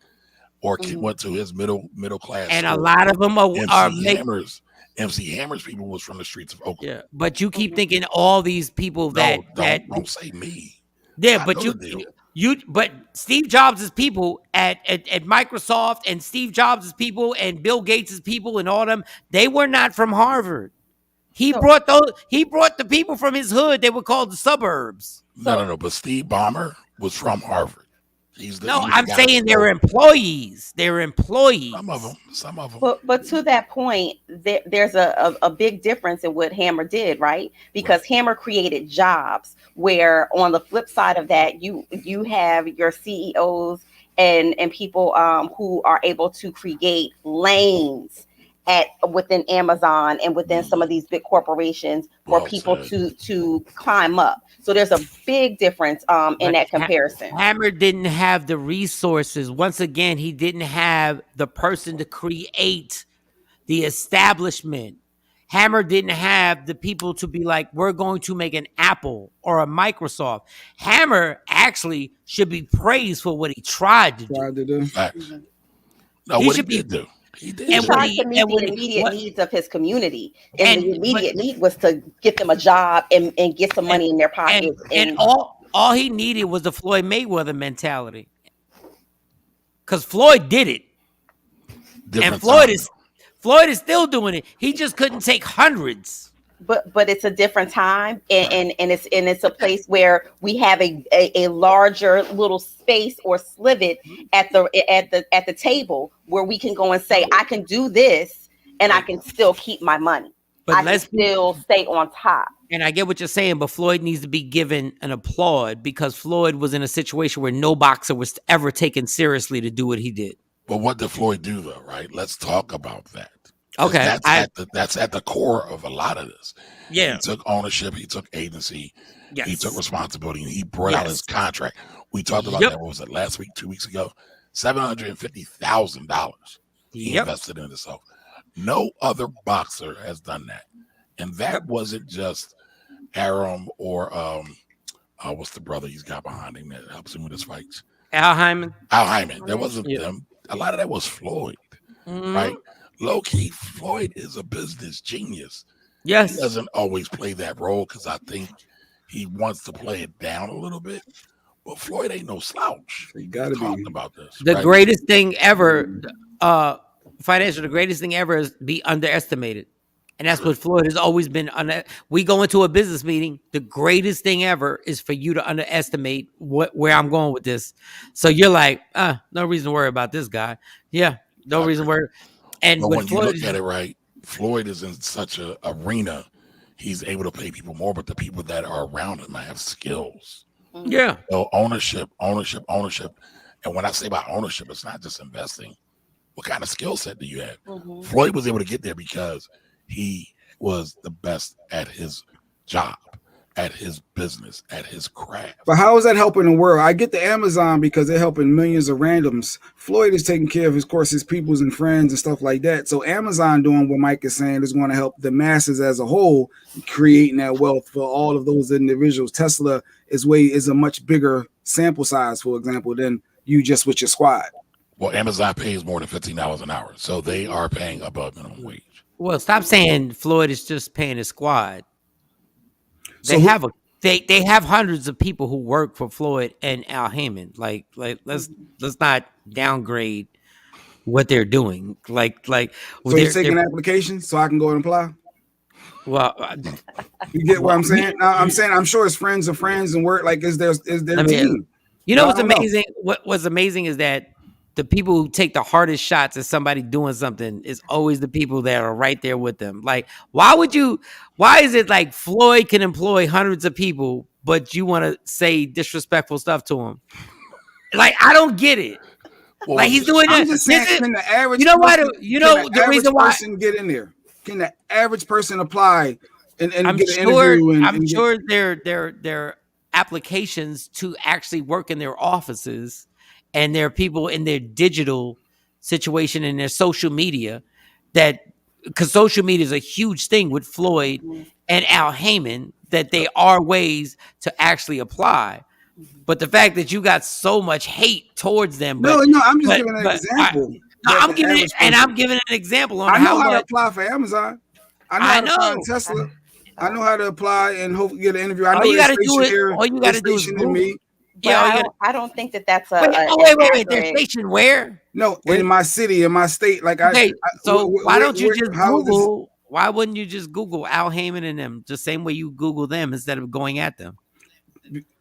or went to his middle class, and school. a lot of them are MC Hammer's people was from the streets of Oakland. Yeah, but you keep thinking all these people don't say me. Yeah, but but Steve Jobs' people at Microsoft, and Steve Jobs' people and Bill Gates' people and all them, they were not from Harvard. He brought the people from his hood. They were called the suburbs. No. But Steve Ballmer was from Harvard. I'm saying they're employees. They're employees. Some of them. But to that point, there's a big difference in what Hammer did, right? Because Hammer created jobs. Where on the flip side of that, you have your CEOs and people who are able to create lanes within Amazon and within some of these big corporations for people to climb up. So there's a big difference in that comparison. Hammer didn't have the resources. Once again, he didn't have the person to create the establishment. Hammer didn't have the people to be like, we're going to make an Apple or a Microsoft. Hammer actually should be praised for what he tried to do. Facts. No, what he did do. He did. He And when tried to he meet and the when immediate what needs of his community, and the and but immediate need was to get them a job and get some and money in their and pockets. and And all he needed was the Floyd Mayweather mentality, because Floyd did it, and Different time. Floyd is still doing it. He just couldn't take hundreds. but it's a different time, and it's a place where we have a larger little space or slivet at the table where we can go and say, I can do this and I can still keep my money. But I can still stay on top. And I get what you're saying, but Floyd needs to be given an applaud because Floyd was in a situation where no boxer was ever taken seriously to do what he did. But what did Floyd do, though? Right? Let's talk about that. Okay, That's at the core of a lot of this. Yeah, He took ownership. He took agency. yes, He took responsibility. And he brought out his contract. We talked about that. What was it? Last week, 2 weeks ago, $750,000. He invested in himself. No other boxer has done that, and that wasn't just Arum or what's the brother he's got behind him that helps him with his fights? Al Hyman. That wasn't them. A lot of that was Floyd, right? Low key, Floyd is a business genius. Yes, He doesn't always play that role because I think he wants to play it down a little bit. But Floyd ain't no slouch. You gotta talking be about this. the right? greatest thing ever, financial. The greatest thing ever is be underestimated, and that's what Floyd has always been. We go into a business meeting. The greatest thing ever is for you to underestimate where I'm going with this. So you're like, no reason to worry about this guy. Yeah, no reason to worry. And but when Floyd you look at it, right, Floyd is in such a arena, he's able to pay people more, but the people that are around him have skills. Yeah. So ownership. And when I say about ownership, it's not just investing. What kind of skill set do you have? Floyd was able to get there because he was the best at his job, at his business, at his craft. But how is that helping the world? I get the Amazon because they're helping millions of randoms. Floyd is taking care of, of course, his peoples and friends and stuff like that. So Amazon doing what Mike is saying is going to help the masses as a whole, creating that wealth for all of those individuals. Tesla is a much bigger sample size, for example, than you just with your squad. Well, Amazon pays more than $15 an hour, so they are paying above minimum wage. Well, stop saying Floyd is just paying his squad. They have hundreds of people who work for Floyd and Al Heyman. Like let's not downgrade what they're doing. So you're taking applications so I can go and apply? Well, you get what I'm saying? I'm sure his friends of friends and work is their team. You know what's amazing? What's amazing is that the people who take the hardest shots at somebody doing something is always the people that are right there with them. Like, why is it like Floyd can employ hundreds of people, but you want to say disrespectful stuff to him? Like, I don't get it. Well, like he's doing I'm that. just saying, can the average the reason why person get in there? Can the average person apply and get an sure, interview? I'm sure their applications to actually work in their offices, and there are people in their digital situation and their social media because social media is a huge thing with Floyd and Al Heyman, that they are ways to actually apply. But the fact that you got so much hate towards them, I'm just giving an example. I'm giving an example on I know how to apply for Amazon. I know how to apply for Tesla. I know how to apply and hopefully get an interview. I know all you got to do is Google. Me. Yeah, I don't think that's a. Wait. They're stationed where? No, in my city, in my state. Why don't you just Google? Why wouldn't you just Google Al Heyman and them the same way you Google them instead of going at them?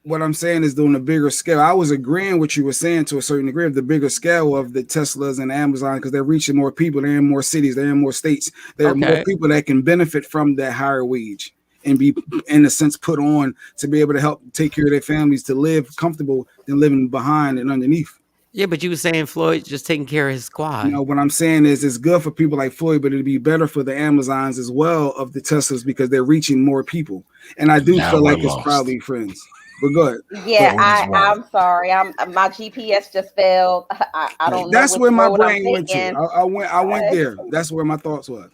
What I'm saying is doing a bigger scale. I was agreeing what you were saying to a certain degree of the bigger scale of the Teslas and Amazon, because they're reaching more people. They're in more cities. They're in more states. There are more people that can benefit from that higher wage and be, in a sense, put on to be able to help take care of their families, to live comfortable than living behind and underneath. Yeah, but you were saying Floyd just taking care of his squad. What I'm saying is it's good for people like Floyd, but it'd be better for the Amazons as well of the Teslas because they're reaching more people. And I do feel like it's probably friends. But go ahead. Yeah, I'm sorry. My GPS just failed. I don't know. That's where my brain went to. I went there. That's where my thoughts were.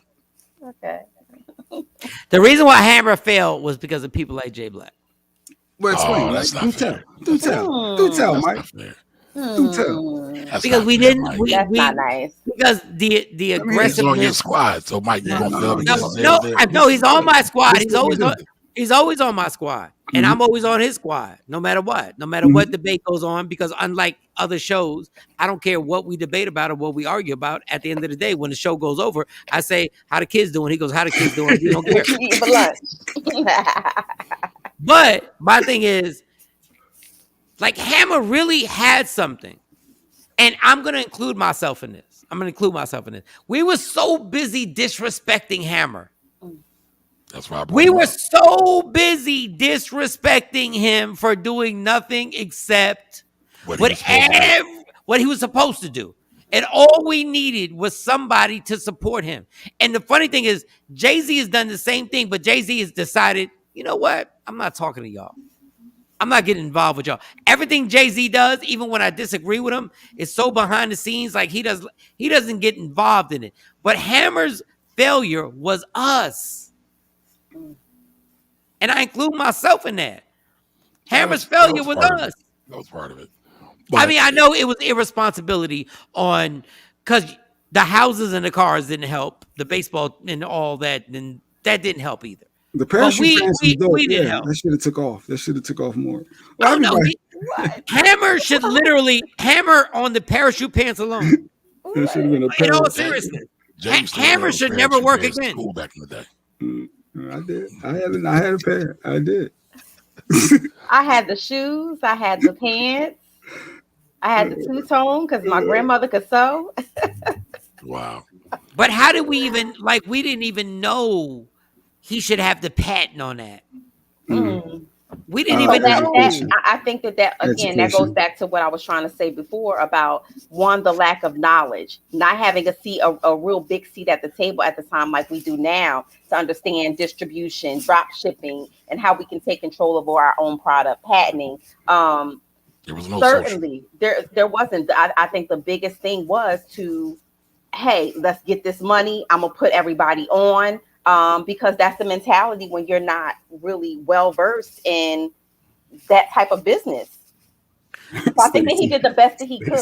Okay. The reason why Hammer failed was because of people like Jay Black. Well, explain. That's not fair. Do tell, Mike. Do tell. Hmm. because we fair, didn't Mike. That's we not nice. because the I mean, He's on your aggressiveness. squad, so Mike, you gonna feel no, because No, his no, head's there. I know he's on my squad. This is what we do. He's always on my squad, and Mhm. I'm always on his squad, no matter what. No matter what debate goes on, because unlike other shows, I don't care what we debate about or what we argue about. At the end of the day, when the show goes over, I say, "How the kids doing?" He goes, "How the kids doing?" We don't care. What you eat for lunch? But my thing is, like, Hammer really had something. And I'm going to include myself in this. We were so busy disrespecting Hammer. That's why I brought We him were up. so busy disrespecting him for doing nothing except What he was supposed to do. what he was supposed to do. And all we needed was somebody to support him. And the funny thing is, Jay-Z has done the same thing, but Jay-Z has decided, you know what? I'm not talking to y'all. I'm not getting involved with y'all. Everything Jay-Z does, even when I disagree with him, is so behind the scenes. Like he doesn't get involved in it. But Hammer's failure was us. And I include myself in that. Hammer's failure was us. That was part of it. I mean, I know it was irresponsibility on because the houses and the cars didn't help, the baseball and all that, and that didn't help either. The parachute fans was dope. we didn't Yeah, help. that should have took off. That should have took off more. Oh, Well, no, everybody, Hammer should literally hammer on the parachute pants alone. that should have been a In all parachute. seriousness, James still Hammer wears should never parachute work pants again. Cool back in the day. I did. I had a pair. I did. I had the shoes. I had the pants. I had the two-tone because my grandmother could sew. Wow. But how did we even we didn't even know he should have the patent on that. We didn't So even know. I think that again, that goes back to what I was trying to say before about one, the lack of knowledge, not having a real big seat at the table at the time like we do now to understand distribution, drop shipping, and how we can take control of our own product, patenting. There was no Certainly, there wasn't. I think the biggest thing was to, hey, let's get this money. I'm gonna put everybody on. Because that's the mentality when you're not really well versed in that type of business. So I think that he did the best that he could.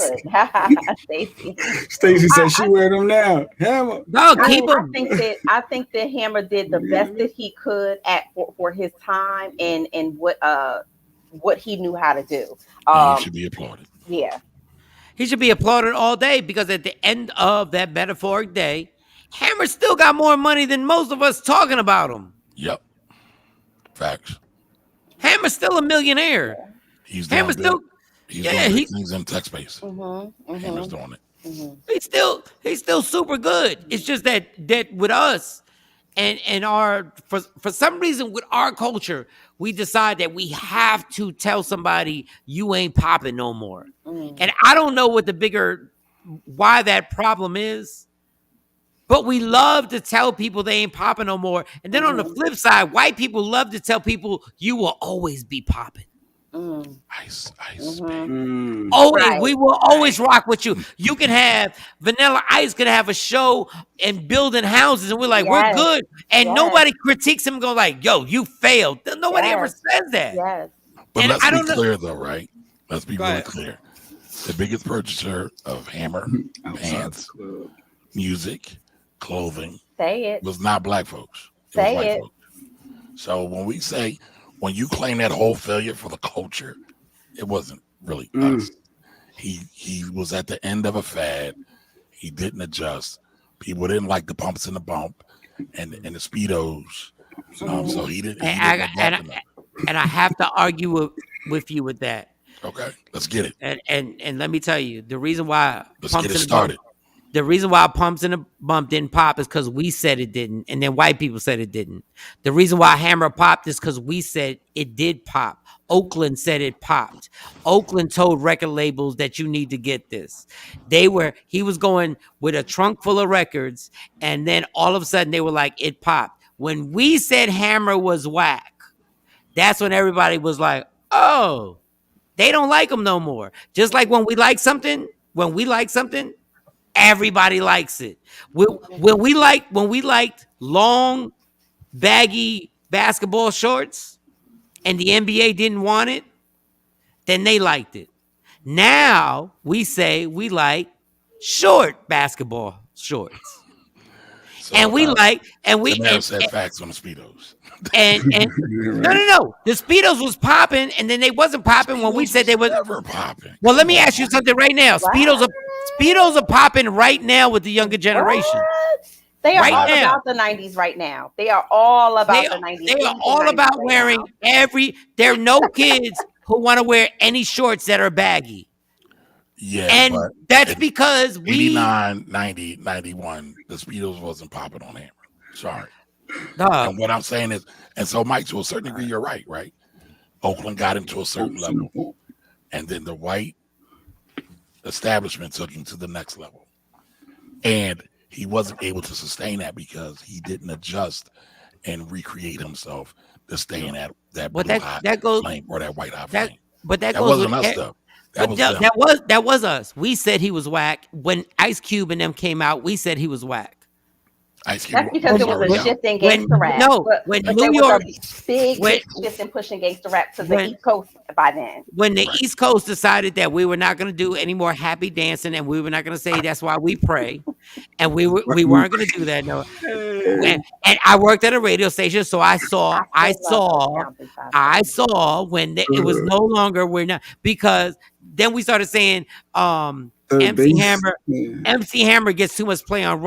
Stacy said she wear them now. Hammer. No, keep I him. think that Hammer did the best that he could for his time and what he knew how to do. he should be applauded. Yeah. He should be applauded all day because at the end of that metaphoric day, Hammer still got more money than most of us talking about him. Yep. Facts. Hammer's still a millionaire. He's Hammer's doing still, things in tech space. Hammer's doing it. He's still super good. It's just that with us and our for some reason with our culture, we decide that we have to tell somebody you ain't popping no more. And I don't know what why that problem is. But we love to tell people they ain't popping no more. And then on the flip side, white people love to tell people you will always be popping. Ice, baby. Always, we will always rock with you. You can have Vanilla Ice could have a show and building houses, and we're like, we're good. And nobody critiques him, going like, yo, you failed. Nobody ever says that. Yes. But And let's be clear though, right? Let's be really clear. The biggest purchaser of Hammer pants, music, clothing was not black folks. It was white folks. So when you claim that whole failure for the culture, it wasn't really us. He was at the end of a fad. He didn't adjust. People didn't like the pumps and the bump and the speedos. So he didn't. And I have to argue with you with that. Okay, let's get it. And let me tell you, the reason why the reason why Pumps and the Bump didn't pop is because we said it didn't, and then white people said it didn't. The reason why Hammer popped is because we said it did pop. Oakland said it popped. Oakland told record labels that you need to get this. He was going with a trunk full of records, and then all of a sudden they were like, it popped. When we said Hammer was whack, that's when everybody was like, oh, they don't like him no more. Just like when we like something, everybody likes it. When we liked long, baggy basketball shorts and the NBA didn't want it, then they liked it. Now we say we like short basketball shorts. So, And we like, and we, Tamara said facts on the Speedos. and no. The Speedos was popping, and then they wasn't popping when we said they was never popping. Well, let me ask you something right now. Speedos are popping right now with the younger generation. What? They are Right all now. about the 90s right now. They are all about the 90s. They are all about wearing there are no kids who want to wear any shorts that are baggy. Yeah, And but that's because 89, 90, 91, the Speedos wasn't popping on Hammer. Sorry. Dog. And what I'm saying is, and so Mike, to a certain degree, you're right? Oakland got him to a certain level, and then the white establishment took him to the next level, and he wasn't able to sustain that because he didn't adjust and recreate himself to stay in that blue hot flame or that white hot flame. But that goes wasn't us though. That was us. We said he was whack. When Ice Cube and them came out, we said he was whack. That's because there was a shift in gangster rap. When but New York, big shift in pushing gangster rap to the East Coast by then. When the East Coast decided that we were not going to do any more happy dancing, and we were not going to say that's why we pray, and we weren't going to do that. No, and I worked at a radio station, so I saw when it was no longer because then we started saying MC Hammer gets too much play on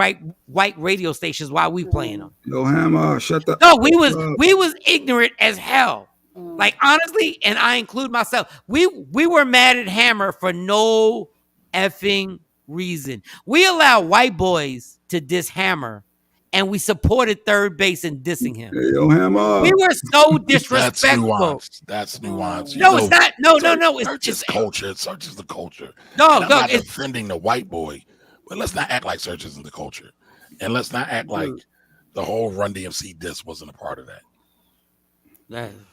white radio stations while we playing them. No Hammer, shut the No, we was ignorant as hell. Like honestly, and I include myself. We were mad at Hammer for no effing reason. We allow white boys to diss Hammer, and we supported Third Base in dissing him. Hey, yo, Hammer. We were so disrespectful. That's nuance. No, it's not. No. Search is culture. Search is the culture. No, I'm not defending the white boy, but let's not act like Search isn't the culture, and let's not act like the whole Run DMC diss wasn't a part of that.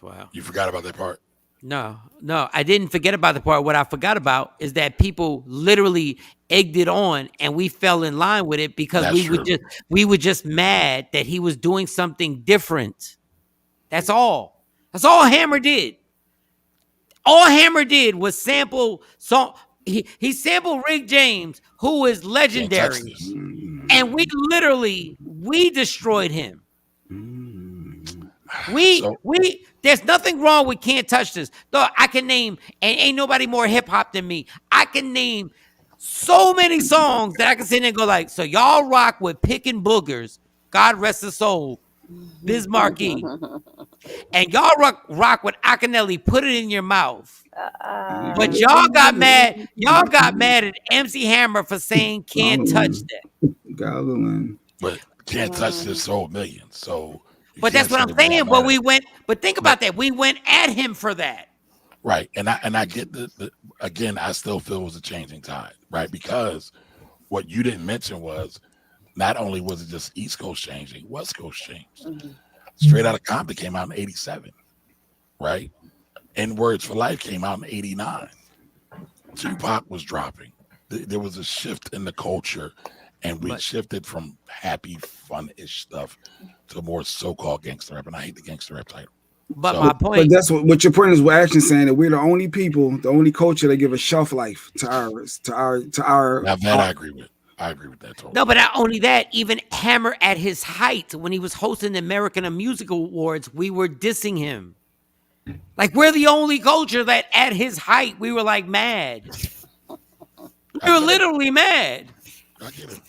Wow. You forgot about that part? No, I didn't forget about the part. What I forgot about is that people literally egged it on, and we fell in line with it because we were just mad that he was doing something different. That's all. That's all Hammer did. All Hammer did was sample song. He sampled Rick James, who is legendary, and we destroyed him. There's nothing wrong with Can't Touch This. Though I can name, and ain't nobody more hip hop than me. I can name so many songs that I can sit there and go like, so y'all rock with Pickin' Boogers, God rest his soul, Biz Markie, and y'all rock with Akinelli, Put It in Your Mouth. But y'all got mad. Y'all got mad at MC Hammer for saying Can't Touch That. But Can't Touch This sold millions, so. But that's what I'm saying. But think about that. We went at him for that. Right. And I get again, I still feel it was a changing tide, right? Because what you didn't mention was not only was it just East Coast changing, West Coast changed. Mm-hmm. Straight Outta Compton came out in 87, right? And Words for Life came out in 89. Tupac was dropping. There was a shift in the culture, and we shifted from happy, fun-ish stuff to more so-called gangster rap, and I hate the gangster rap title. But my point, but that's what your point is. We're actually saying that we're the only people, the only culture that give a shelf life to our. Now that I agree with. I agree with that totally. No, but not only that, even Hammer at his height when he was hosting the American Music Awards, we were dissing him. Like we're the only culture that at his height we were like mad. We were literally mad.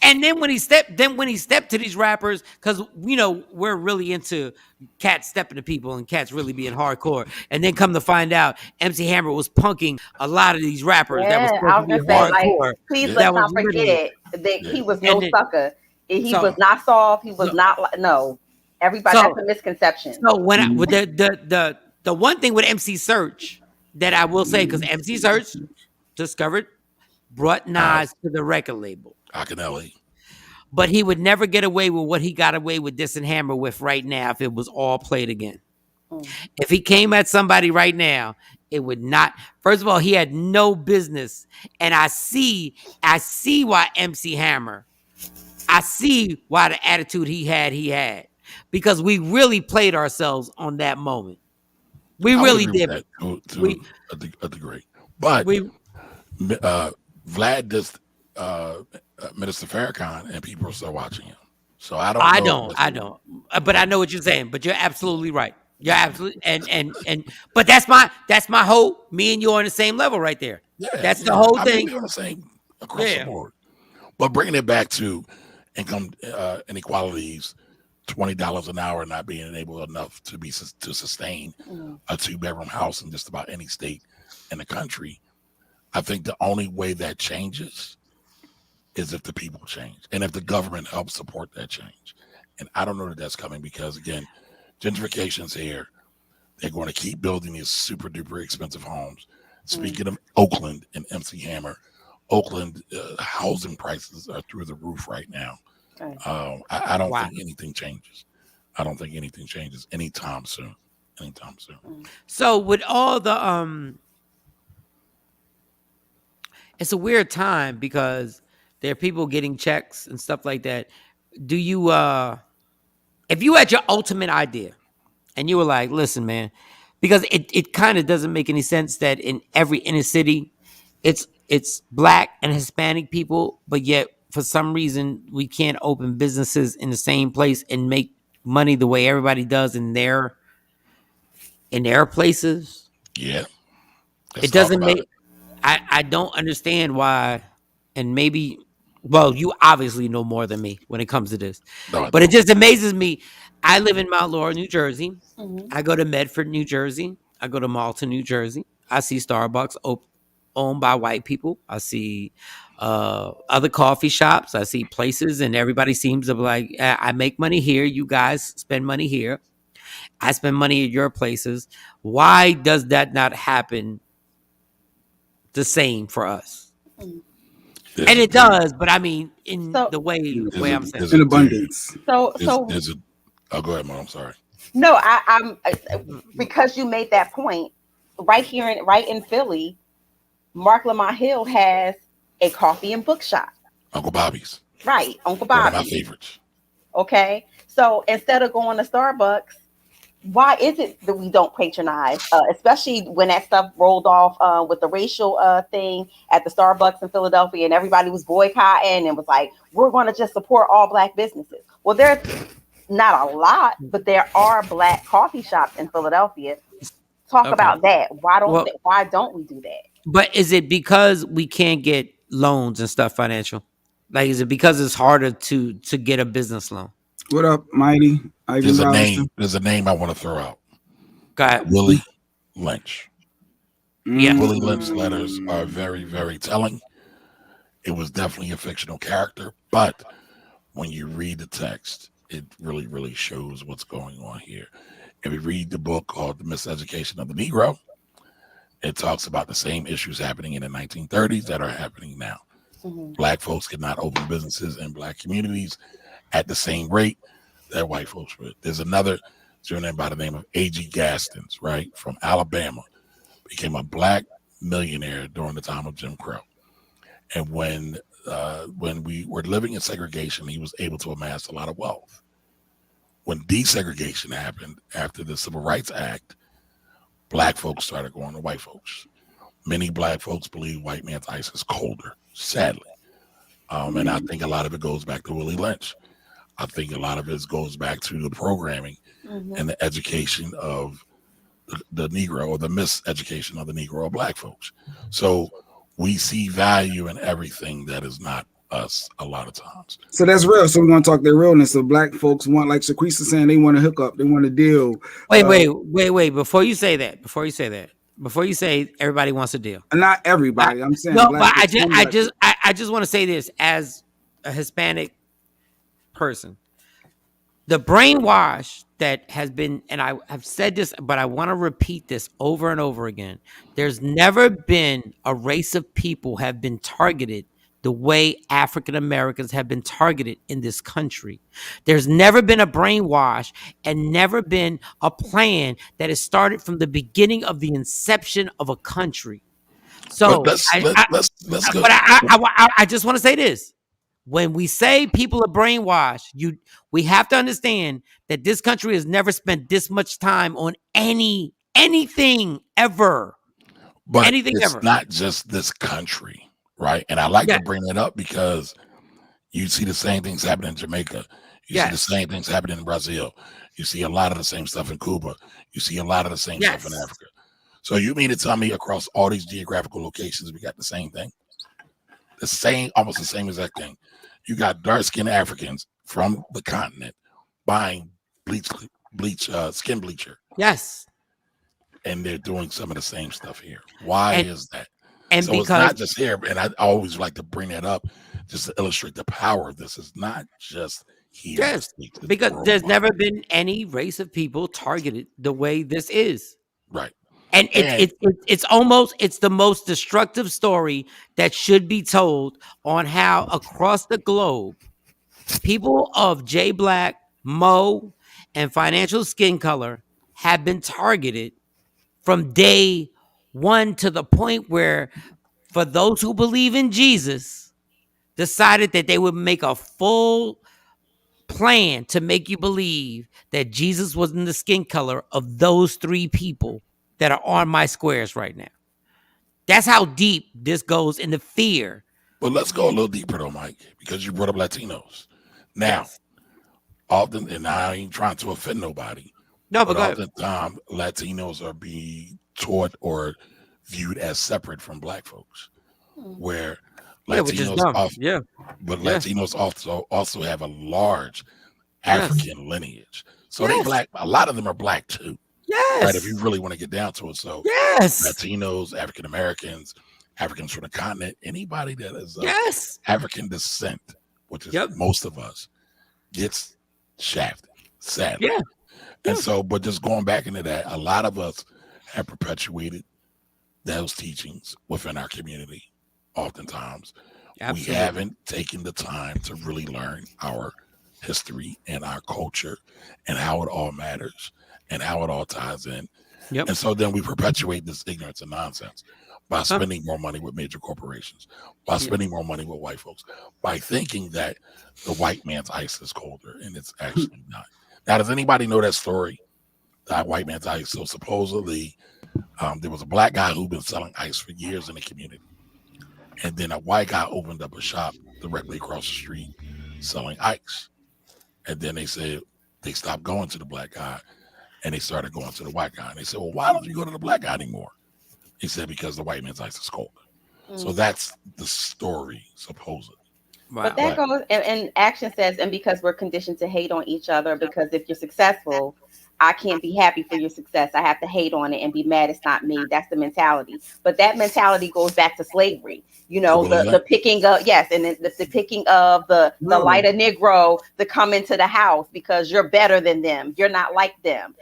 And then when he stepped to these rappers, because we're really into cats stepping to people and cats really being hardcore. And then come to find out, MC Hammer was punking a lot of these rappers that was supposed to be hardcore. Like, please let's not forget that he was no sucker. He was not soft. He was not no. Everybody has a misconception. So when with the one thing with MC Search that I will say, because MC Search brought Nas to the record label. Akinelli. But he would never get away with what he got away with dissing Hammer with right now if it was all played again. If he came at somebody right now, it would not. First of all, he had no business. And I see why MC Hammer, I see why the attitude he had. Because we really played ourselves on that moment. We really did. To a degree. But Vlad just Minister Farrakhan, and people are still watching him. So I don't I know. don't. But I know what you're saying. But you're absolutely right. You're absolutely and. But that's my whole. Me and you are on the same level right there. Yeah, That's the whole I mean, thing. we're on the same across the Yeah. board. But bringing it back to income inequalities, $20 an hour not being able enough to sustain a 2-bedroom house in just about any state in the country. I think the only way that changes is if the people change and if the government helps support that change. And I don't know that that's coming because, again, gentrification's here. They're going to keep building these super duper expensive homes. Speaking of Oakland and MC Hammer, Oakland housing prices are through the roof right now. I don't think anything changes. I don't think anything changes anytime soon. So with all the it's a weird time because there are people getting checks and stuff like that. Do you if you had your ultimate idea and you were like, listen, man, because it kind of doesn't make any sense that in every inner city it's black and Hispanic people, but yet for some reason we can't open businesses in the same place and make money the way everybody does in their places. Yeah. It doesn't make I don't understand why, and maybe, well, you obviously know more than me when it comes to this, but it just amazes me. I live in Mount Laurel, New Jersey. I go to Medford, New Jersey. I go to Malta, New Jersey. I see Starbucks owned by white people. I see other coffee shops. I see places, and everybody seems to be like, I make money here. You guys spend money here. I spend money at your places. Why does that not happen the same for us? And it does, but I mean, in the way I'm saying, in abundance. Oh, go ahead, Mom. I'm sorry. No, I'm because you made that point. Right here, right in Philly, Mark Lamont Hill has a coffee and bookshop. Uncle Bobby's. Right, Uncle Bobby's. One of my favorites. Okay, so instead of going to Starbucks, why is it that we don't patronize, especially when that stuff rolled off with the racial thing at the Starbucks in Philadelphia, and everybody was boycotting and was like, we're going to just support all black businesses. Well, there's not a lot, but there are black coffee shops in Philadelphia. Talk about that. Why don't we do that? But is it because we can't get loans and stuff financial? Like, is it because it's harder to get a business loan? What up, Mighty? There's a name I want to throw out. Got Willie Lynch. Yeah. Willie Lynch letters are very, very telling. It was definitely a fictional character, but when you read the text, it really, really shows what's going on here. If you read the book called The Miseducation of the Negro, it talks about the same issues happening in the 1930s that are happening now. Black folks could not open businesses in black communities at the same rate that white folks would. There's another gentleman by the name of A.G. Gastons, right, from Alabama, became a black millionaire during the time of Jim Crow. And when we were living in segregation, he was able to amass a lot of wealth. When desegregation happened after the Civil Rights Act, black folks started going to white folks. Many black folks believe white man's ice is colder, sadly. And I think a lot of it goes back to Willie Lynch. I think a lot of it goes back to the programming and the education of the Negro, or the miseducation of the Negro or black folks. So we see value in everything that is not us a lot of times. So that's real. So we're going to talk their realness. So black folks want, like Shaquisa saying, they want to hook up. They want to deal. Wait. Before you say everybody wants a deal. Not everybody. I'm saying. No, but I just want to say this as a Hispanic person. The brainwash that has been, and I have said this, but I want to repeat this over and over again. There's never been a race of people have been targeted the way African Americans have been targeted in this country. There's never been a brainwash and never been a plan that has started from the beginning of the inception of a country. So let's go. But I just want to say this. When we say people are brainwashed, we have to understand that this country has never spent this much time on anything ever. But anything it's ever. not just this country, right? And I like to Yes. bring that up because you see the same things happening in Jamaica. You see the Yes. same things happening in Brazil. You see a lot of the same stuff in Cuba. You see a lot of the same stuff in Yes. Africa. So you mean to tell me across all these geographical locations we got the same thing? The same, almost the same exact thing. You got dark-skinned Africans from the continent buying skin bleacher, Yes. and they're doing some of the same stuff here. Why And is that? and So it's because not just here, and I always like to bring that up just to illustrate the power of this. It's not just here in the yes, States, it's because there's worldwide. never been any race of people targeted the way this is. Right. And And it's the most destructive story that should be told on how across the globe people of J Black, Mo, and financial skin color have been targeted from day one, to the point where, for those who believe in Jesus, decided that they would make a full plan to make you believe that Jesus was in the skin color of those three people that are on my squares right now. That's how deep this goes into fear. but let's go a little deeper though, Mike, because you brought up Latinos. Now, Yes. often, and I ain't trying to offend nobody, No, but but go ahead. oftentimes Latinos are being taught or viewed as separate from Black folks, where Yeah, which is Latinos dumb. off, Yeah. but Yeah. Latinos also have a large Yes. African lineage, so they Yes. Black. A lot of them are Black too, right? If Yes. you really want to get down to it, so Yes. Latinos, African Americans, Africans from the continent, anybody that is of Yes. African descent, which is Yep. most of us, gets shafted, sadly. Yeah. And Yeah. so, but just going back into that, a lot of us have perpetuated those teachings within our community. Oftentimes, Absolutely. we haven't taken the time to really learn our history and our culture and how it all matters and how it all ties in. Yep. And so then we perpetuate this ignorance and nonsense by spending more money with major corporations, by spending more money with white folks, by thinking that the white man's ice is colder, and it's actually not. Now, does anybody know that story? That white man's ice. So supposedly, there was a Black guy who'd been selling ice for years in the community, and then a white guy opened up a shop directly across the street selling ice. And then they said they stopped going to the Black guy, and they started going to the white guy. And they said, "Well, why don't you go to the Black guy anymore?" He said, "Because the white man's ice is colder." So that's the story, supposedly. Wow. But that goes, and action says, and because we're conditioned to hate on each other, because if you're successful, I can't be happy for your success. I have to hate on it and be mad it's not me. That's the mentality. But that mentality goes back to slavery. You know, the picking of, yes, and the picking of the lighter Negro to come into the house because you're better than them. You're not like them.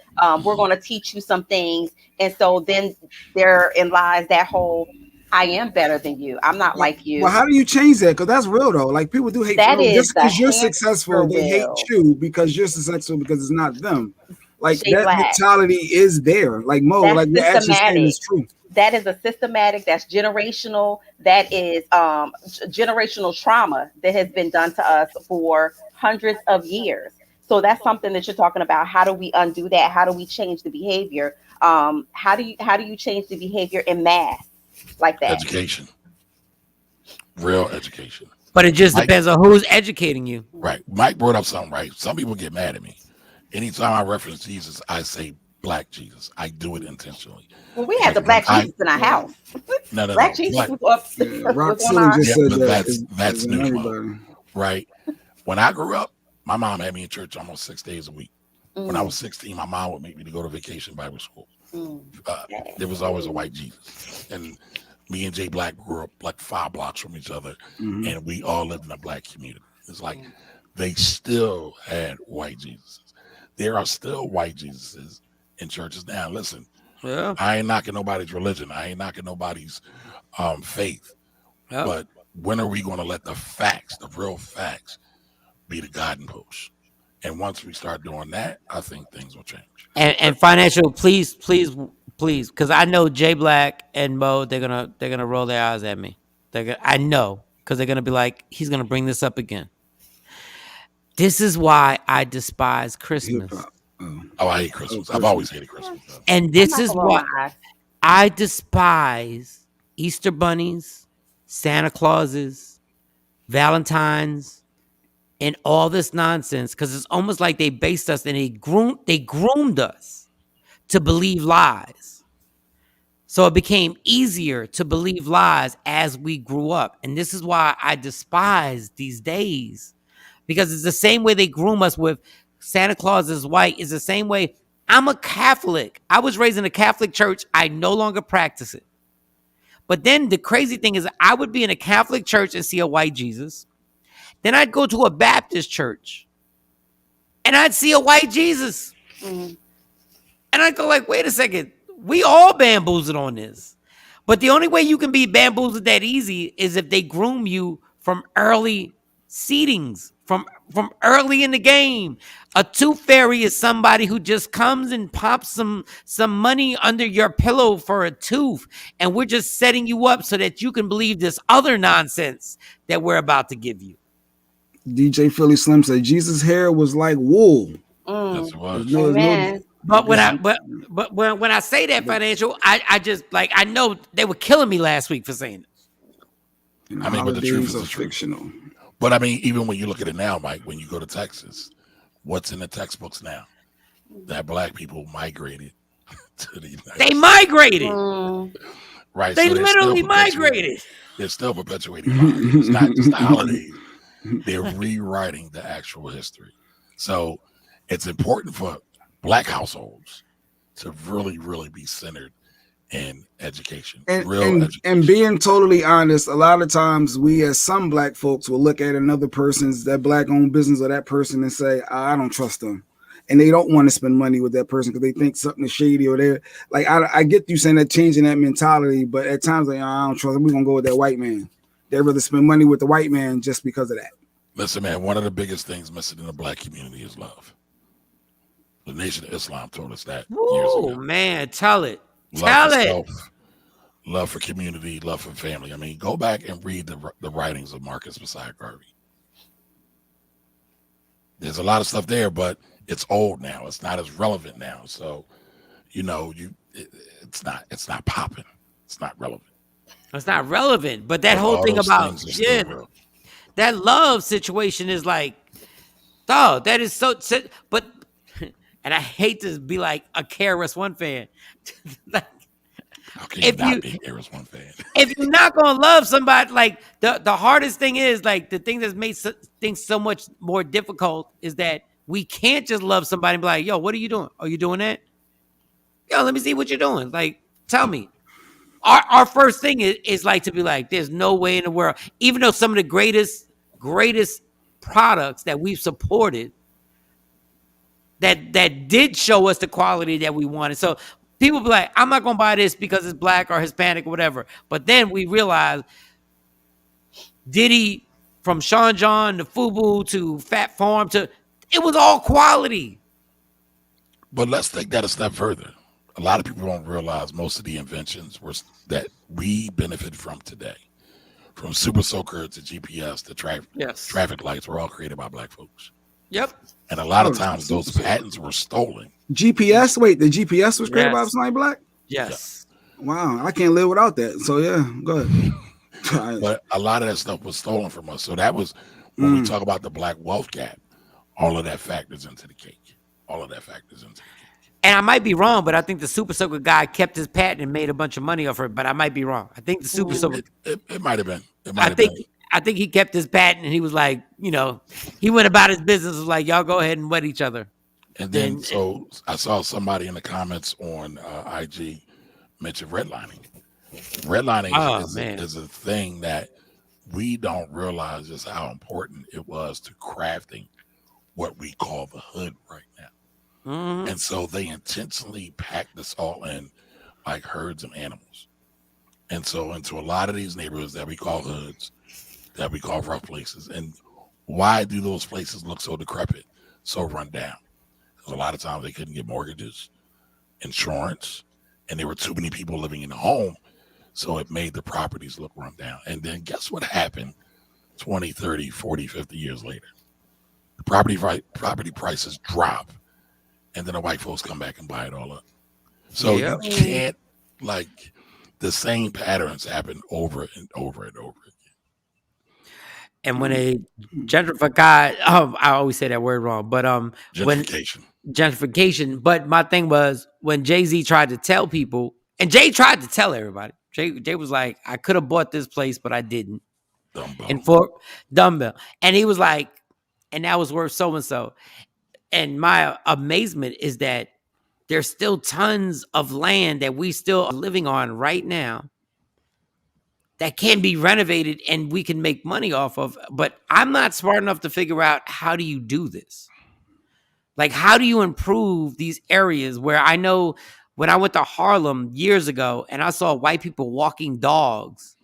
We're going to teach you some things. And so then therein lies that whole, I am better than you. I'm not like you. Well, how do you change that? Because that's real though. Like people do hate That you. is Just because the you're hamster successful, they hate wheel. you because you're successful because it's not them. Like Shea that Black. mentality is there. Like Mo, That's like you're actually saying systematic. is true. That is a systematic, that's generational, that is generational trauma that has been done to us for hundreds of years. So that's something that you're talking about. How do we undo that? How do we change the behavior? How do you change the behavior in mass like that? Education. Real education. But it just Mike, depends on who's educating you. Right. Mike brought up something, right? Some people get mad at me. Anytime I reference Jesus, I say Black Jesus. I do it intentionally. Well, we had the Black Jesus in our house. No. Black Jesus was up. Rock was on City our, just said but that. that's is new, everybody. right? When I grew up, my mom had me in church almost 6 days a week. When I was 16, my mom would make me to go to vacation Bible school. There was always a white Jesus. And me and Jay Black grew up like 5 blocks from each other, and we all lived in a Black community. It's like they still had white Jesuses. There are still white Jesuses in churches now. Listen, I ain't knocking nobody's religion. I ain't knocking nobody's faith. But when are we going to let the facts, the real facts, be the guiding post? And once we start doing that, I think things will change. And financial, please, because I know Jay Black and Mo, they're gonna roll their eyes at me. I know, because they're gonna be like, he's gonna bring this up again. This is why I despise Christmas. Oh, I hate Christmas. I've always hated Christmas. And this is why I despise Easter bunnies, Santa Clauses, Valentines, and all this nonsense because it's almost like they based us and they groomed us to believe lies. So it became easier to believe lies as we grew up. And this is why I despise these days. Because it's the same way they groom us with Santa Claus is white, is the same way. I'm a Catholic. I was raised in a Catholic church. I no longer practice it. But then the crazy thing is I would be in a Catholic church and see a white Jesus. Then I'd go to a Baptist church and I'd see a white Jesus. And I'd go like, wait a second. We all bamboozled on this. But the only way you can be bamboozled that easy is if they groom you from early seedings, from early in the game. A tooth fairy is somebody who just comes and pops some money under your pillow for a tooth. And we're just setting you up so that you can believe this other nonsense that we're about to give you. DJ Philly Slim said Jesus' hair was like wool. Yes, it was. But when I say that financial, I just like I know they were killing me last week for saying it. I mean, but the truth is fictional. But I mean, even when you look at it now, Mike, when you go to Texas, what's in the textbooks now? That black people migrated to the United States. They migrated. Right. They so literally migrated. They're still perpetuating lies. It's not just the holidays. They're rewriting the actual history. So it's important for black households to really, really be centered in education. And being totally honest, a lot of times we as some black folks will look at another person's, that black owned business or that person and say, I don't trust them. And they don't want to spend money with that person because they think something is shady or they're like, I get you saying that, changing that mentality, but at times like, I don't trust them. We're going to go with that white man. They'd rather spend money with the white man just because of that. Listen, man, one of the biggest things missing in the black community is love. The Nation of Islam told us that years ago. Oh, man, tell it. Love for self, love for community, love for family. I mean, go back and read the writings of Marcus Messiah Garvey. There's a lot of stuff there, but it's old now. It's not as relevant now. So, you know, it's not popping. It's not relevant. It's not relevant. But that whole thing about that love situation is like, oh, that is so. But and I hate to be like a KRS-One fan. Like, how can you not be a KRS-One fan? If you're not gonna love somebody, like the hardest thing is like the thing that's made things so much more difficult is that we can't just love somebody and be like, yo, what are you doing? Are you doing that? Yo, let me see what you're doing. Like, tell me. Our first thing is like to be like, there's no way in the world, even though some of the greatest products that we've supported that did show us the quality that we wanted. So people be like, I'm not going to buy this because it's black or Hispanic or whatever. But then we realize Diddy, from Shawn John to FUBU to Fat Farm to, it was all quality. But let's take that a step further. A lot of people don't realize most of the inventions that we benefit from today, from Super Soaker to GPS to traffic lights, were all created by black folks. Yep. And a lot of times those patents were stolen. GPS? Wait, the GPS was created by somebody black? Yes. Yeah. Wow, I can't live without that. So yeah, go ahead. But a lot of that stuff was stolen from us. So that was when we talk about the black wealth gap, all of that factors into the cake. All of that factors into the cake. And I might be wrong, but I think the Super Soaker guy kept his patent and made a bunch of money off it. But I might be wrong. I think the Super Soaker. It might have been. I think he kept his patent and he was like, you know, he went about his business, was like, y'all go ahead and wet each other. And then so I saw somebody in the comments on IG mention redlining. Redlining is a thing that we don't realize just how important it was to crafting what we call the hood right now. Mm-hmm. And so they intentionally packed this all in like herds of animals. And so into a lot of these neighborhoods that we call hoods, that we call rough places. And why do those places look so decrepit, so run down? Because a lot of times they couldn't get mortgages, insurance, and there were too many people living in the home. So it made the properties look run down. And then guess what happened 20, 30, 40, 50 years later? The property prices drop. And then the white folks come back and buy it all up. So you can't Like the same patterns happen over and over and over again. And when they gentrified, I always say that word wrong, but when Gentrification. gentrification. But my thing was when Jay-Z tried to tell people, and Jay tried to tell everybody. Jay was like, I could have bought this place, but I didn't. Dumbbell. And for dumbbell. And he was like, and that was worth so and so. And my amazement is that there's still tons of land that we still are living on right now that can be renovated and we can make money off of. But I'm not smart enough to figure out how do you do this? Like, how do you improve these areas where I know when I went to Harlem years ago and I saw white people walking dogs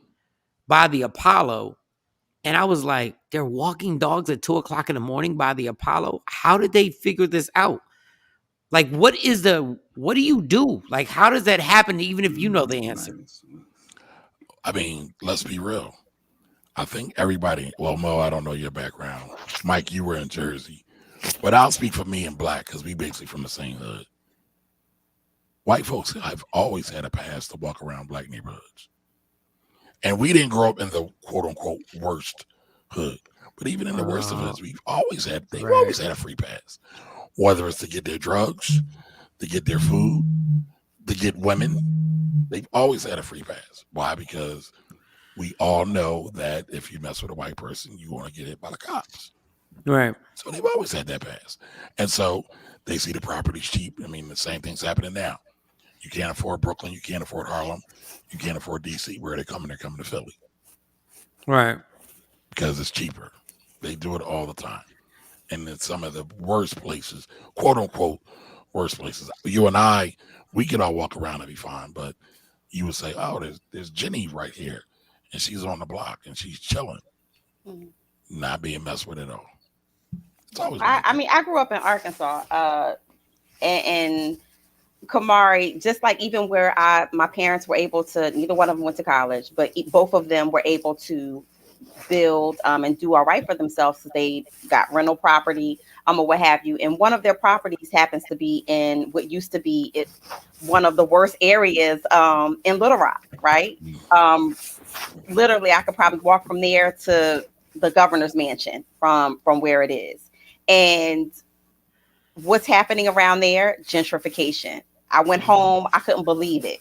by the Apollo, and I was like, they're walking dogs at 2:00 in the morning by the Apollo? How did they figure this out? Like, what do you do? Like, how does that happen even if you know the answer? I mean, let's be real. I think everybody, well, Mo, I don't know your background. Mike, you were in Jersey. But I'll speak for me and Black because we basically from the same hood. White folks have always had a pass to walk around Black neighborhoods. And we didn't grow up in the quote unquote worst hood. But even in the worst of hoods, they've always had a free pass. Whether it's to get their drugs, to get their food, to get women, they've always had a free pass. Why? Because we all know that if you mess with a white person, you want to get hit by the cops. Right. So they've always had that pass. And so they see the property's cheap. I mean, the same thing's happening now. You can't afford Brooklyn. You can't afford Harlem. You can't afford D.C. Where are they coming? They're coming to Philly. Right. Because it's cheaper. They do it all the time. And in some of the worst places, quote unquote, worst places. You and I, we could all walk around and be fine. But you would say, oh, there's Jenny right here. And she's on the block and she's chilling. Not being messed with at all. I mean, I grew up in Arkansas, and Kamari, just like even where my parents were able to, neither one of them went to college, but both of them were able to build and do all right for themselves. So they got rental property, or what have you. And one of their properties happens to be in what used to be one of the worst areas in Little Rock, right? Literally, I could probably walk from there to the governor's mansion from where it is. And what's happening around there? Gentrification. I went home. I couldn't believe it.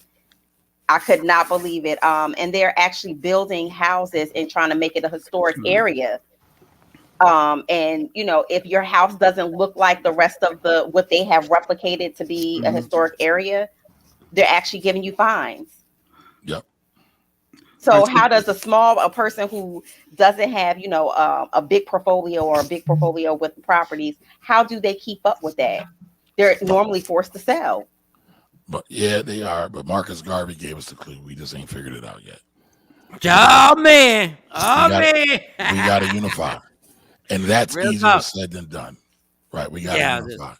I could not believe it. And they're actually building houses and trying to make it a historic area. And you know, if your house doesn't look like the rest of what they have replicated to be a historic area, they're actually giving you fines. Yep. So how does a person who doesn't have, you know, a big portfolio or a big portfolio with properties, how do they keep up with that? They're normally forced to sell. But yeah, they are. But Marcus Garvey gave us the clue. We just ain't figured it out yet. Oh man. We got to unify. And that's easier said than done. Right. We got to unify.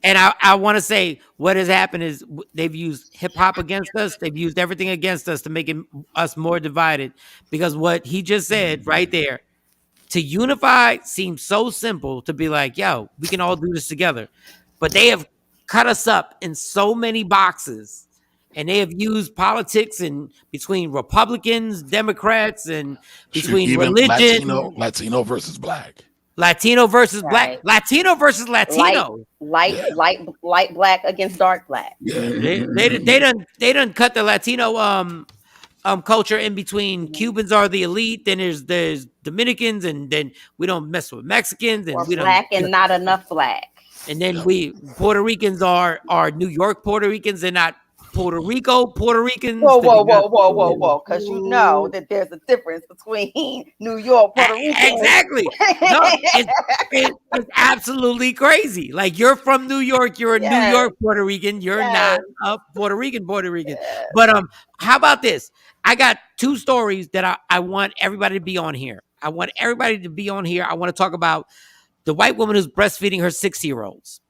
And I want to say what has happened is they've used hip hop against us. They've used everything against us to make us more divided. Because what he just said right there, to unify seems so simple to be like, yo, we can all do this together. But they have cut us up in so many boxes. And they have used politics and between Republicans, Democrats, and between even religion. Latino versus Black. Latino versus Black. Latino versus Latino. Light Black against dark Black. Yeah. They done cut the Latino culture in between. Cubans are the elite. Then there's Dominicans, and then we don't mess with Mexicans, and we Black and not enough Black. And then Puerto Ricans are New York Puerto Ricans. They're not Puerto Rico Puerto Ricans. Whoa. Because you know that there's a difference between New York, Puerto Rico. Exactly. No, it's absolutely crazy. Like, you're from New York. You're a New York Puerto Rican. You're not a Puerto Rican. Yes. But how about this? I got two stories that I want everybody to be on here. I want to talk about the white woman who's breastfeeding her 6-year-olds.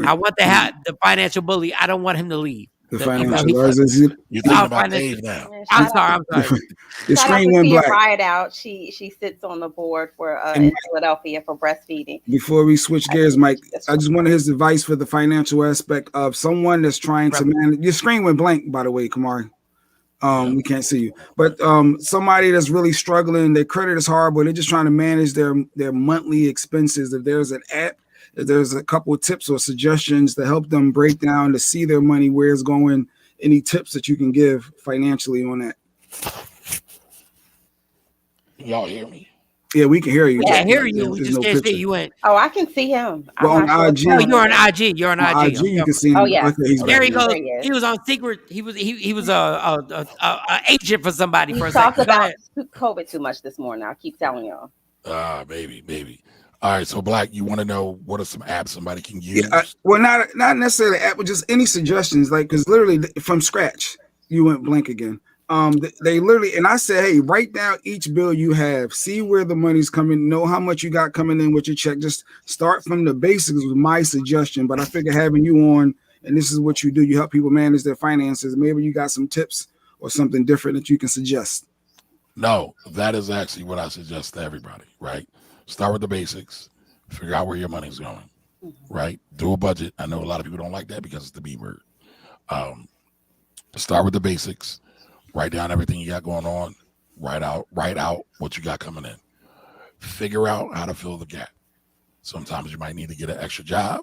I want the financial bully. I don't want him to leave. The No, financial he- advisors. You're thinking I'll about find it. Dave now. Yeah, I'm shout out, sorry. I'm sorry. The shout out screen to went Tia black. Rideout. She sits on the board for And in Philadelphia for breastfeeding. before we switch I gears, think Mike, that's I just wanted his advice for the financial aspect of someone that's trying to manage. Your screen went blank, by the way, Kamari. We can't see you, but somebody that's really struggling, their credit is horrible. They're just trying to manage their monthly expenses. If there's an app, if there's a couple of tips or suggestions to help them break down to see their money, where it's going, any tips that you can give financially on that? Y'all hear me? Yeah, we can hear you. Yeah, Just hear you. We there's just no can't see picture. you. Went. Oh, I can see him. But I'm on not IG, sure. Oh, you're on IG. You're on on IG. IG, you can see him. Oh, yeah. Okay, he's There he back. goes. There he is. He was on secret. He was a agent for somebody We for a talked second. Go about ahead. COVID too much this morning. I keep telling y'all. Maybe. All right, so Black, you want to know what are some apps somebody can use? Yeah, well, not necessarily app, but just any suggestions, like because literally from scratch, you went blank again. They literally, and I said, hey, write down each bill you have, see where the money's coming, know how much you got coming in with your check. Just start from the basics was my suggestion. But I figure having you on, and this is what you do, you help people manage their finances. Maybe you got some tips or something different that you can suggest. No, that is actually what I suggest to everybody, right? Start with the basics, figure out where your money's going, right? Do a budget. I know a lot of people don't like that because it's the B word. Start with the basics, write down everything you got going on, write out what you got coming in. Figure out how to fill the gap. Sometimes you might need to get an extra job.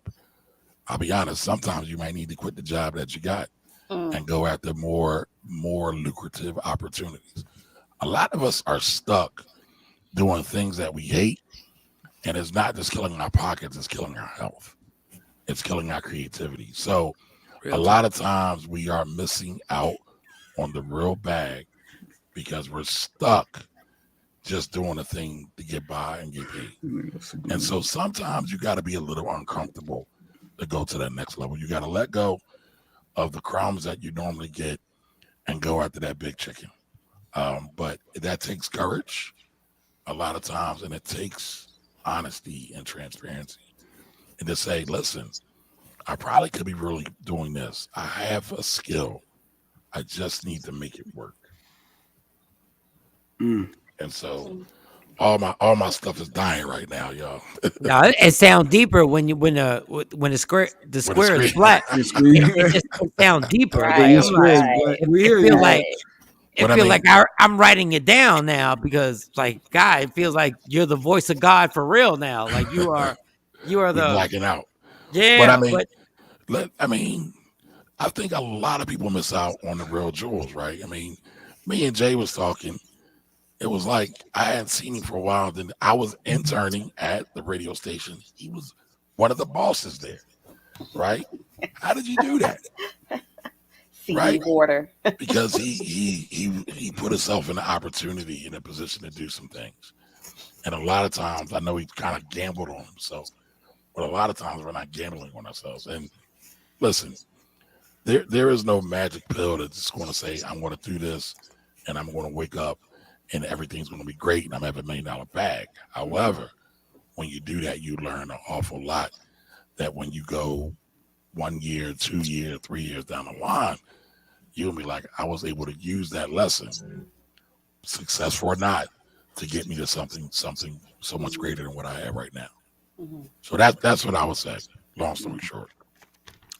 I'll be honest, sometimes you might need to quit the job that you got and go after more lucrative opportunities. A lot of us are stuck doing things that we hate, and it's not just killing our pockets, it's killing our health. It's killing our creativity. So a lot of times we are missing out on the real bag because we're stuck just doing a thing to get by and get paid. And so sometimes you got to be a little uncomfortable to go to that next level. You got to let go of the crumbs that you normally get and go after that big chicken. But that takes courage a lot of times, and it takes honesty and transparency. And to say, listen, I probably could be really doing this. I have a skill. I just need to make it work. And so all my stuff is dying right now, y'all. No, it sounds deeper when the square is black. It just sounds deeper. Right, Like, I'm like, right. We it hear feel you. like But I feel mean- like I'm writing it down now because like God, it feels like you're the voice of God for real now. Like you are We're the blacking out. yeah. But I mean, I think a lot of people miss out on the real jewels, right? I mean, me and Jay was talking. It was like I hadn't seen him for a while. Then I was interning at the radio station. He was one of the bosses there, right? How did you do that? CD Right. water. Because he put himself in the opportunity, in a position to do some things. And a lot of times, I know he kind of gambled on himself, but a lot of times we're not gambling on ourselves. And listen, there is no magic pill that's just going to say, I'm going to do this and I'm going to wake up and everything's going to be great and I'm having $1 million bag. However, when you do that, you learn an awful lot that when you go 1 year, 2 years, 3 years down the line, you'll be like, I was able to use that lesson, successful or not, to get me to something so much greater than what I have right now. So that's what I would say. Long story short.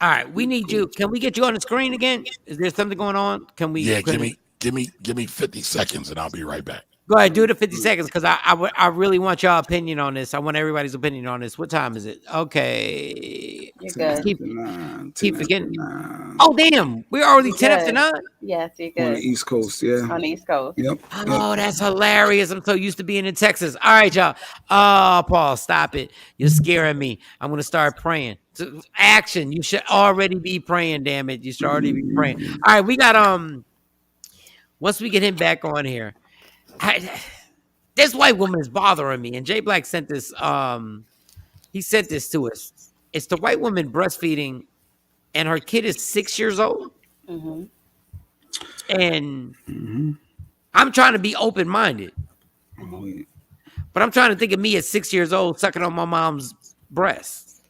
All right, we need you. Can we get you on the screen again? Is there something going on? Can we? Yeah, give me 50 seconds and I'll be right back. Go ahead, do it in 50 seconds because I really want y'all opinion on this. I want everybody's opinion on this. What time is it? Okay. You're good. Keep forgetting. Oh, damn. We're already 10 after 9? Yes, you're On good. the East Coast, yeah. On the East Coast. Yep. Oh, that's hilarious. I'm so used to being in Texas. All right, y'all. Oh, Paul, stop it. You're scaring me. I'm going to start praying. So, action. You should already be praying, damn it. You should already be praying. All right, we got, once we get him back on here, this white woman is bothering me. And Jay Black sent this, he sent this to us. It's the white woman breastfeeding, and her kid is 6 years old. And I'm trying to be open-minded. But I'm trying to think of me at 6 years old sucking on my mom's breast.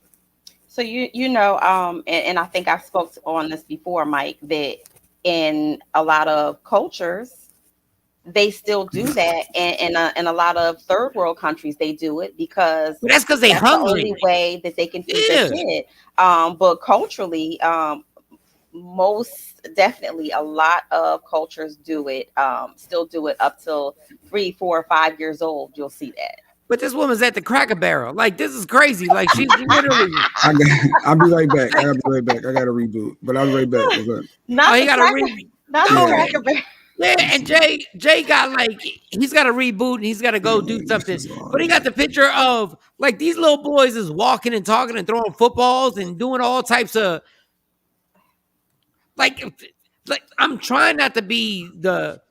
So you know, and I think I've spoke on this before, Mike, that in a lot of cultures they still do that, and in a lot of third world countries they do it because But that's because they that's the only hungry. way that they can feed their Yeah. kid. But culturally, most definitely a lot of cultures do it, still do it up till 3, 4, 5 years old. You'll see that. But this woman's at the Cracker Barrel. Like, this is crazy. Like, she's literally. I'll be right back. I gotta be right back. I gotta reboot, but I'll be right back. Okay. Not Oh, he the got to cracker, read. not the No. cracker barrel. Yeah, and Jay got like he's got to reboot and he's got to go do something. But he got the picture of like these little boys is walking and talking and throwing footballs and doing all types of like I'm trying not to be the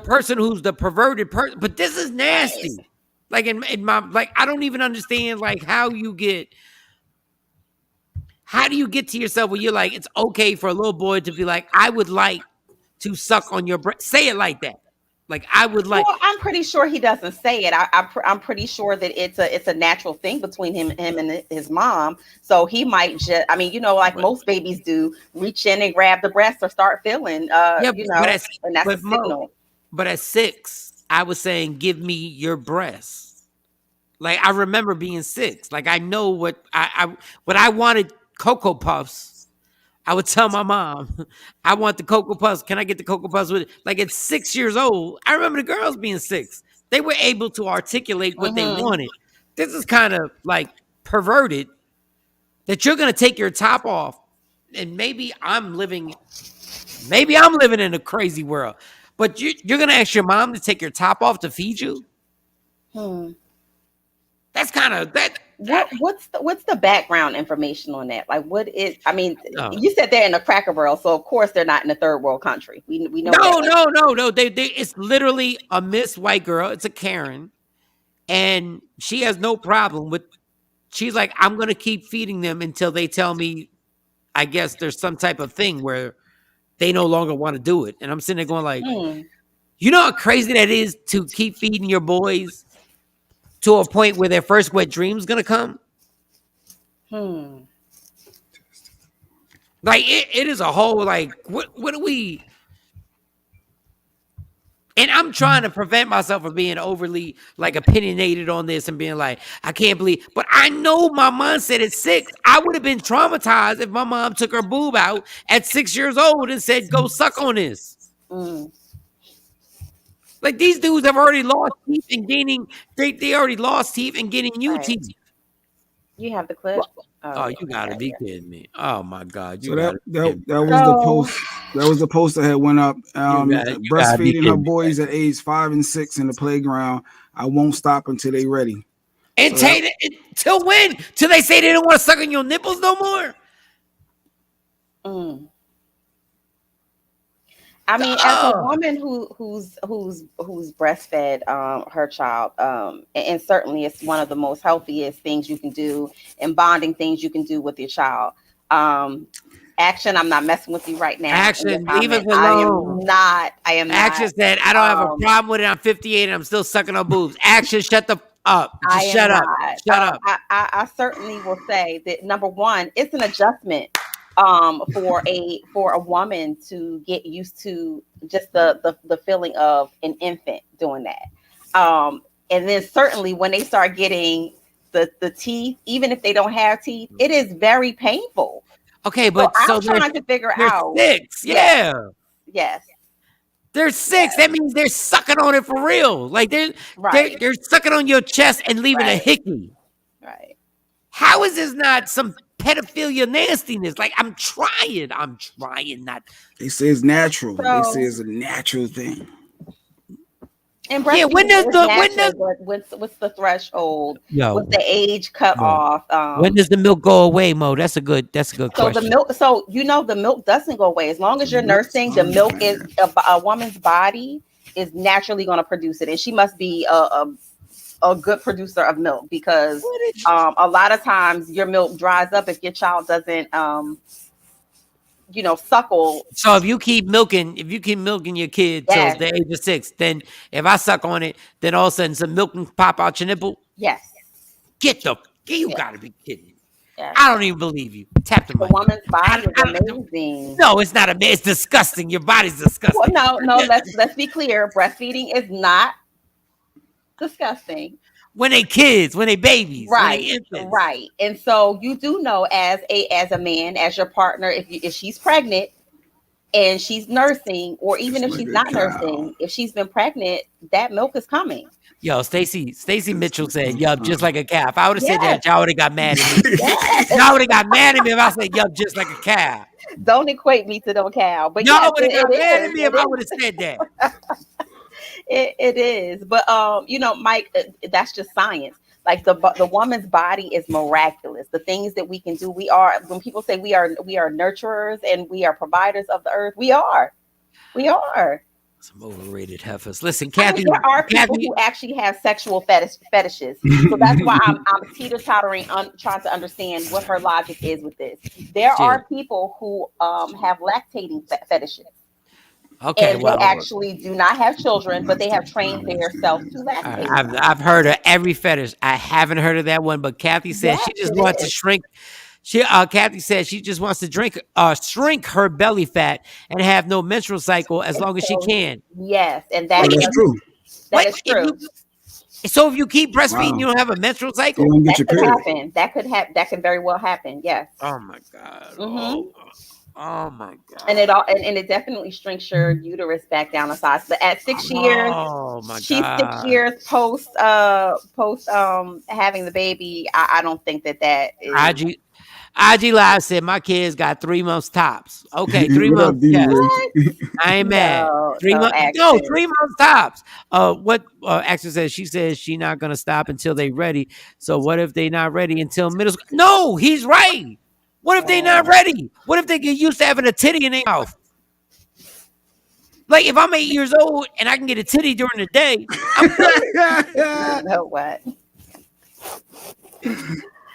person who's the perverted person, but this is nasty. Like in my like I don't even understand like how do you get to yourself where you're like it's okay for a little boy to be like I would like to suck on your breast. Say it like that. Like I would like. Well, I'm pretty sure he doesn't say it. I'm pretty sure that it's a natural thing between him and his mom. So he might just, I mean, you know, like most babies do, reach in and grab the breast or start feeling, Yeah, you know, and that's a but signal. But at 6, I was saying, "Give me your breast." Like I remember being 6. Like I know what I wanted Cocoa Puffs. I would tell my mom, I want the Cocoa Puffs. Can I get the Cocoa Puffs with it? Like at 6 years old, I remember the girls being 6. They were able to articulate what they wanted. This is kind of like perverted that you're going to take your top off. And maybe I'm living in a crazy world. But you're going to ask your mom to take your top off to feed you? That's kind of that. What's the background information on that? Like, what is? I mean, you said they're in a Cracker Barrel, so of course they're not in a third world country. We know. No. They it's literally a Miss White girl. It's a Karen, and she has no problem with. She's like, I'm gonna keep feeding them until they tell me. I guess there's some type of thing where they no longer want to do it, and I'm sitting there going like, you know how crazy that is to keep feeding your boys to a point where their first wet dream's gonna come. Like it is a whole like what do we? And I'm trying to prevent myself from being overly like opinionated on this and being like I can't believe. But I know my mindset at 6. I would have been traumatized if my mom took her boob out at 6 years old and said, "Go suck on this." Like these dudes have already lost teeth and gaining. They already lost teeth and getting new teeth. You have the clip. Oh, you gotta be kidding me! Oh my God! So that was the post. That was the post that had went up. Breastfeeding her boys at age 5 and 6 in the playground. I won't stop until they ready. And till when? Till they say they don't want to suck on your nipples no more. I mean, as a woman who's breastfed her child, and certainly it's one of the most healthiest things you can do and bonding things you can do with your child. Action, I'm not messing with you right now. Action, leave us alone. I am not. Action said, I don't have a problem with it. I'm 58 and I'm still sucking on boobs. Action, shut the up. Just shut up. Shut up. I certainly will say that number one, it's an adjustment. For a woman to get used to just the feeling of an infant doing that, and then certainly when they start getting the teeth, even if they don't have teeth, it is very painful. Okay, but so I'm trying to figure out 6. Yeah. Yes. They're 6. That means they're sucking on it for real. Like they're sucking on your chest and leaving a hickey. Right. How is this not some pedophilia nastiness? Like I'm trying not. They say it's natural. They say it's a natural thing. And what's the threshold? What's the age cut off? When does the milk go away, Mo? That's a good question. The milk. So the milk doesn't go away as long as you're nursing. The milk is a woman's body is naturally going to produce it, and she must be a good producer of milk because a lot of times your milk dries up if your child doesn't suckle. So if you keep milking your kid till the age of 6, then if I suck on it, then all of a sudden some milk can pop out your nipple. Yes. You gotta be kidding me. Yes. I don't even believe you. Tap the The mic. woman's body is amazing. No, it's not it's disgusting. Your body's disgusting. Well, no. Let's be clear. Breastfeeding is not disgusting. When they kids, when they babies, when they Right, infants. right. And so you do know as a man, as your partner, if she's pregnant and she's nursing, or even if It's she's like a not cow. nursing, if she's been pregnant, that milk is coming. Yo, Stacy Mitchell said, yup, just like a cow. If I would have said Yes. that, y'all would have got mad at me. Yes. Y'all would have got mad at me if I said, yup, just like a cow. Don't equate me to no cow. But Y'all yes, would have got it mad is. at me if I would have said that. It is. But Mike, that's just science. Like the woman's body is miraculous. The things that we can do, when people say we are nurturers and we are providers of the earth, we are. Some overrated heifers. Listen, I mean, Kathy. there are people who actually have sexual fetishes. So that's why I'm teeter-tottering trying to understand what her logic is with this. There are people who have lactating fetishes. Okay, and they actually do not have children, but they have trained themselves to lactate. I've heard of every fetish. I haven't heard of that one, but Kathy said she just wants to shrink. Kathy said she just wants to shrink her belly fat and have no menstrual cycle as long as she can. Yes, and that's true. That is true. So if you keep breastfeeding, you don't have a menstrual cycle. You don't get That your could period. happen. That could very well happen. Yes. Oh my God. Oh my God. And it definitely shrinks your uterus back down a size. But at 6 years, she's 6 years post having the baby. I don't think that is. IG Live said my kids got 3 months tops. Okay, 3 What up, months. Yes. D-Ray? I ain't mad. 3 months. No, 3 months tops. What Axel says? She says she's not gonna stop until they ready. So what if they not ready until middle school? No, he's right. What if they not ready? What if they get used to having a titty in their mouth? Like if I'm 8 years old and I can get a titty during the day, I'm good. You know what?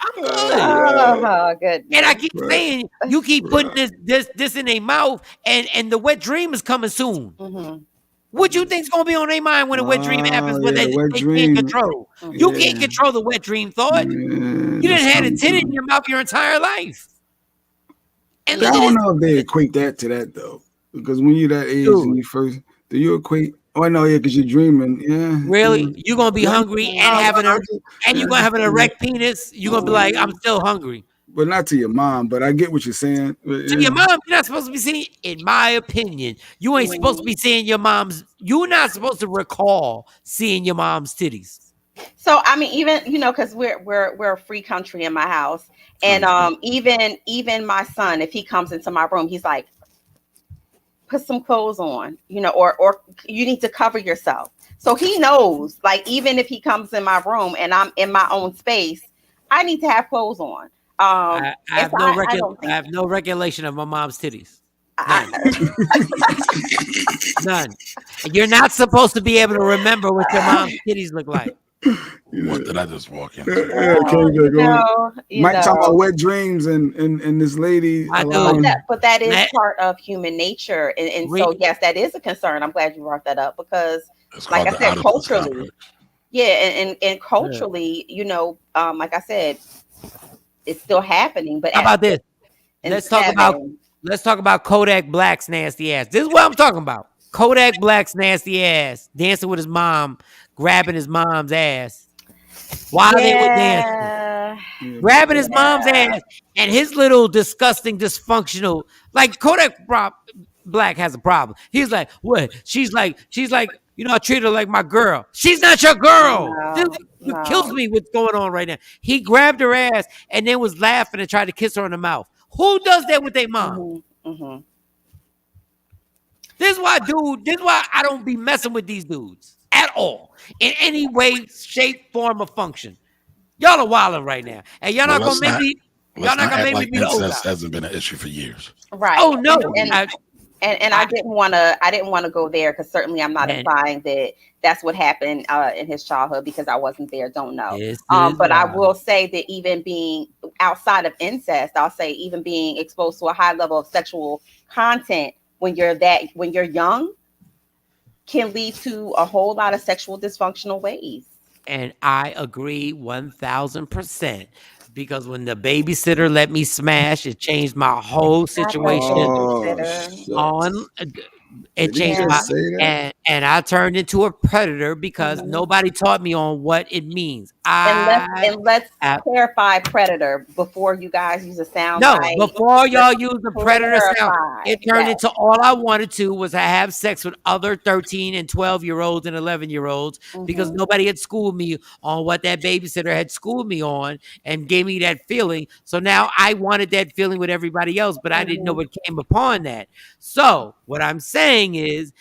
I'm good. Oh, goodness. And I keep saying you keep putting this in their mouth, and the wet dream is coming soon. Mm-hmm. What you think's gonna be on their mind when a wet dream happens? When they dream. can't control. You can't control the wet dream thought. You didn't have a titty in your mouth your entire life. And I don't know if they equate that to that though, because when you're that age and you first, do you equate? Oh, I know, yeah, because you're dreaming. Yeah. Really? You're gonna be hungry and you're gonna have an erect penis. You're gonna be like, I'm still hungry. But not to your mom. But I get what you're saying. To your mom, you're not supposed to be seeing. In my opinion, you ain't supposed to be seeing your mom's. You're not supposed to recall seeing your mom's titties. So I mean, even because we're a free country in my house, and even my son, if he comes into my room, he's like, put some clothes on, or you need to cover yourself. So he knows, like, even if he comes in my room and I'm in my own space, I need to have clothes on. I have no recollection of my mom's titties. None. You're not supposed to be able to remember what your mom's titties look like. What did I just walk into? Mike talking about wet dreams and this lady. But that is part of human nature, and so yes, that is a concern. I'm glad you brought that up because, like I said, culturally, and culturally, like I said, it's still happening. But how about this? Let's talk about Kodak Black's nasty ass. This is what I'm talking about. Kodak Black's nasty ass dancing with his mom, grabbing his mom's ass while they were dancing, grabbing his mom's ass, and his little disgusting, dysfunctional. Like Kodak Black has a problem. He's like, what? She's like, I treat her like my girl. She's not your girl. This kills me what's going on right now. He grabbed her ass and then was laughing and tried to kiss her in the mouth. Who does that with their mom? Mm-hmm. This is why I don't be messing with these dudes at all in any way, shape, form, or function. Y'all are wilding right now, and y'all not gonna make me. Y'all not gonna make me be the old guy. Incest hasn't been an issue for years, right? Oh no, and I didn't want to go there because certainly I'm not implying that that's what happened in his childhood because I wasn't there. Don't know. But I will say that even being outside of incest, I'll say even being exposed to a high level of sexual content when you're young can lead to a whole lot of sexual dysfunctional ways. And I agree 1000%. because when the babysitter let me smash, it changed my whole situation on. It Did he changed just my say that? and I turned into a predator because nobody taught me on what it means. Let's clarify predator before you guys use a sound No, bite. before y'all Let's use the predator sound, clarify. it turned Yes. into all I wanted to was to have sex with other 13 and 12-year-olds and 11-year-olds because nobody had schooled me on what that babysitter had schooled me on and gave me that feeling. So now I wanted that feeling with everybody else, but I didn't know what came upon that. So what I'm saying is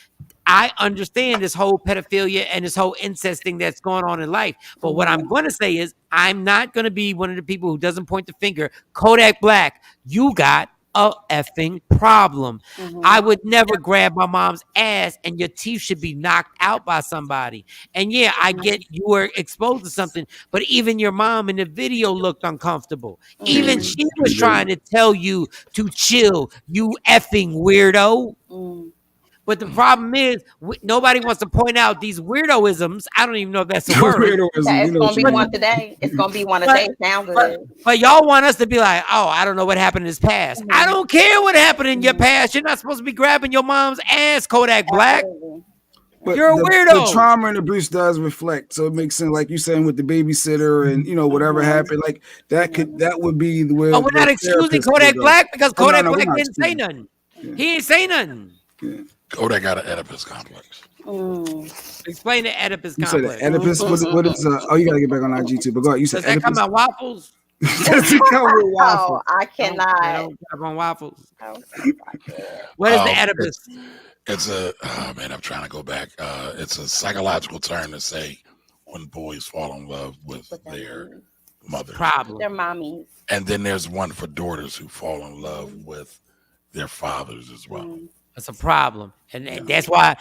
I understand this whole pedophilia and this whole incest thing that's going on in life. But what I'm going to say is I'm not going to be one of the people who doesn't point the finger. Kodak Black, you got a effing problem. I would never grab my mom's ass and your teeth should be knocked out by somebody. And yeah, I get you were exposed to something, but even your mom in the video looked uncomfortable. Even she was trying to tell you to chill, you effing weirdo. But the problem is, nobody wants to point out these weirdoisms. I don't even know if that's a word. It's gonna be one today. It's gonna be one today. Sound good. But y'all want us to be like, oh, I don't know what happened in his past. I don't care what happened in your past. You're not supposed to be grabbing your mom's ass, Kodak Black. But You're a weirdo. The trauma and abuse does reflect, so it makes sense. Like you saying with the babysitter and whatever happened, like that would be where. But we're not excusing Kodak Black because Kodak Black didn't say nothing. Yeah. He didn't say nothing. Yeah. Kodak got an Oedipus complex. Explain the Oedipus You complex. said Oedipus. What is? Oh, you gotta get back on IG too. But go ahead. You said Does that Oedipus. come out waffles? Does it come with waffles? I cannot. I don't have on waffles. What is the Oedipus? It's a man. I'm trying to go back. It's a psychological term to say when boys fall in love with their mothers, Their mommies. and then there's one for daughters who fall in love with their fathers as well. That's a problem, and that's why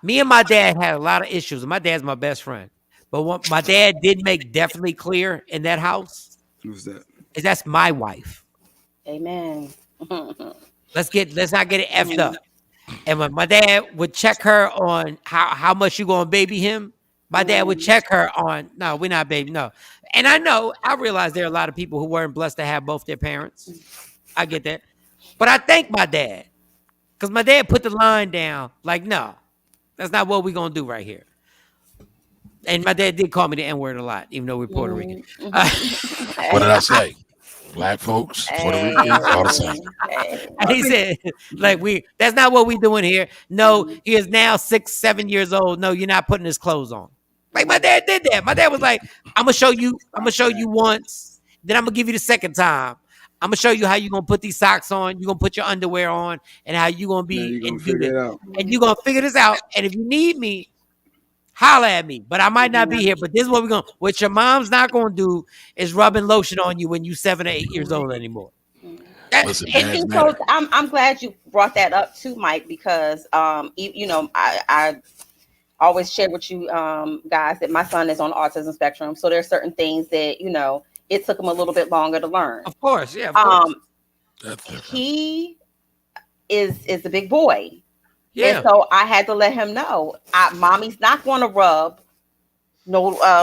me and my dad had a lot of issues. And my dad's my best friend, but what my dad did make definitely clear in that house Who's that? is that's my wife. Amen. Let's not get it effed up. And when my dad would check her on how much you gonna baby him, my dad would check her on no, we're not baby, no. And I realize there are a lot of people who weren't blessed to have both their parents. I get that, but I thank my dad. Because my dad put the line down, like, no, that's not what we're going to do right here. And my dad did call me the N-word a lot, even though we're Puerto Rican. What did I say? Black folks, Puerto Ricans, all the same. And he said, like, that's not what we're doing here. No, he is now 6, 7 years old. No, you're not putting his clothes on. Like, my dad did that. My dad was like, I'm going to show you once. Then I'm going to give you the second time. I'm gonna show you how you're gonna put these socks on. You're gonna put your underwear on, and how you're gonna be and do this. And you're gonna figure this out. And if you need me, holla at me. But I might not be here. But this is what we're gonna. What your mom's not gonna do is rubbing lotion on you when you're 7 or 8 years old anymore. Listen, So I'm glad you brought that up too, Mike, because I always share with you guys that my son is on the autism spectrum. So there's certain things that it took him a little bit longer to learn. Of course, yeah. Of course. He is a big boy. Yeah. And so I had to let him know, mommy's not going to rub no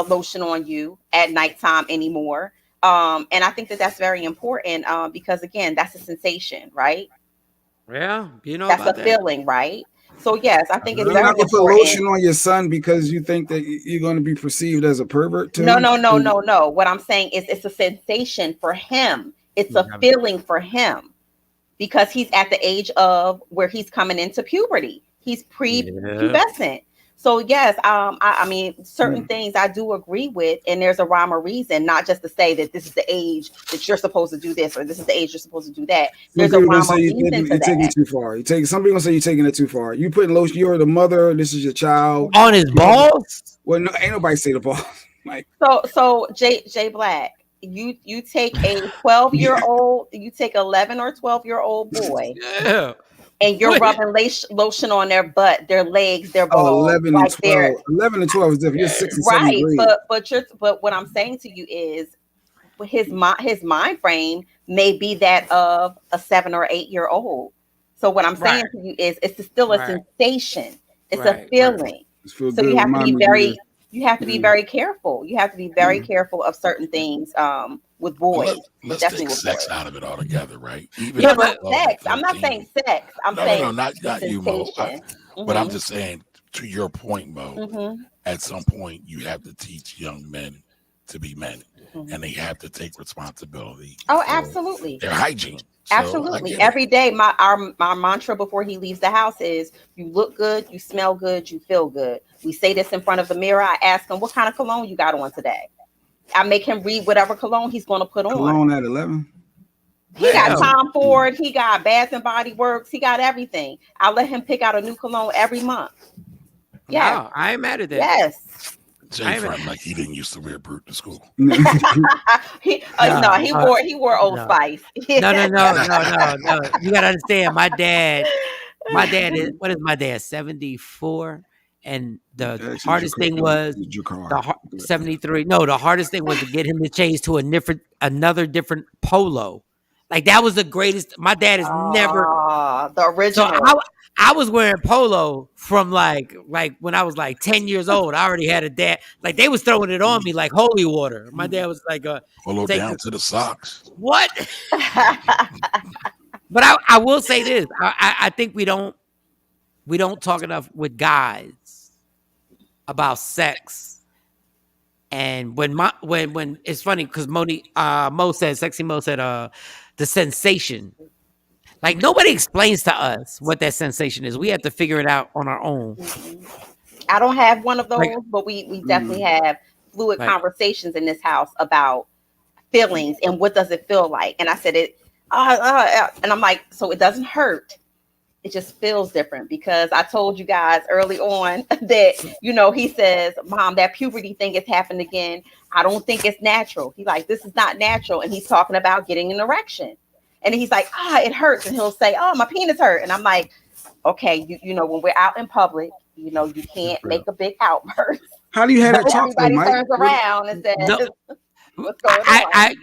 lotion on you at nighttime anymore. And I think that's very important because, again, that's a sensation, right? Yeah, that's about a feeling, right? So yes, I think it's You're very not gonna put important. lotion on your son because you think that you're going to be perceived as a pervert. No. What I'm saying is it's a sensation for him. It's a feeling for him because he's at the age of where he's coming into puberty. He's prepubescent. So yes, I mean, certain things I do agree with, and there's a rhyme or reason, not just to say that this is the age that you're supposed to do this or this is the age you're supposed to do that. There's a rhyme or reason to you're taking it too far. Somebody gonna say you're taking it too far. You putting lotion. You're the mother. This is your child on his balls. Well, no, ain't nobody say the balls. Like so, Jay Black, you take a 12-year-old, you take 11 or 12-year-old boy. Yeah. And you're rubbing lotion on their butt, their legs, their balls. 11 and 12. 11 and 12 is different. You're 6 and 7 grade. But what I'm saying to you is his mind frame may be that of a 7 or 8-year-old. So what I'm saying to you is it's still a sensation. It's a feeling. So you have to be very you have to be very careful. You have to be very careful of certain things with boys. Let's take sex out of it altogether, right? Even Yeah, but sex. I'm not saying sex. I'm saying not you, Mo. But I'm Mhm. just saying, to your point, Mo. Mhm. At some point, you have to teach young men to be men, and they have to take responsibility. Oh, absolutely. Their hygiene. Absolutely. Every day, my mantra before he leaves the house is: you look good, you smell good, you feel good. We say this in front of the mirror. I ask him, what kind of cologne you got on today? I make him read whatever cologne he's going to put on. Cologne at 11. He got Tom Ford. He got Bath and Body Works. He got everything. I let him pick out a new cologne every month. Yeah, no, I ain't mad at that. Yes. Jay Front, like he didn't used to wear Brute to school. No, he wore Old Spice. No. You gotta understand, my dad is, what is my dad? 74, and the hardest thing was 73. No, the hardest thing was to get him to change to another different polo. Like that was the greatest. My dad has never the original. So I was wearing polo from like when I was like 10 years old. I already had a dad. Like they was throwing it on me like holy water. My dad was like, polo down to the socks. What? But I will say this. I think we don't talk enough with guys about sex. And when it's funny because Sexy Mo said the sensation. Like nobody explains to us what that sensation is. We have to figure it out on our own. I don't have one of those, but we definitely have fluid conversations in this house about feelings and what does it feel like. And I said it, and I'm like, so it doesn't hurt. It just feels different because I told you guys early on that, he says, Mom, that puberty thing has happened again. I don't think it's natural. He's like, this is not natural. And he's talking about getting an erection. And he's like, it hurts. And he'll say, my penis hurt. And I'm like, okay, you know, when we're out in public, you can't make a big outburst. How do you have that talk? Everybody turns around and says, what's going on?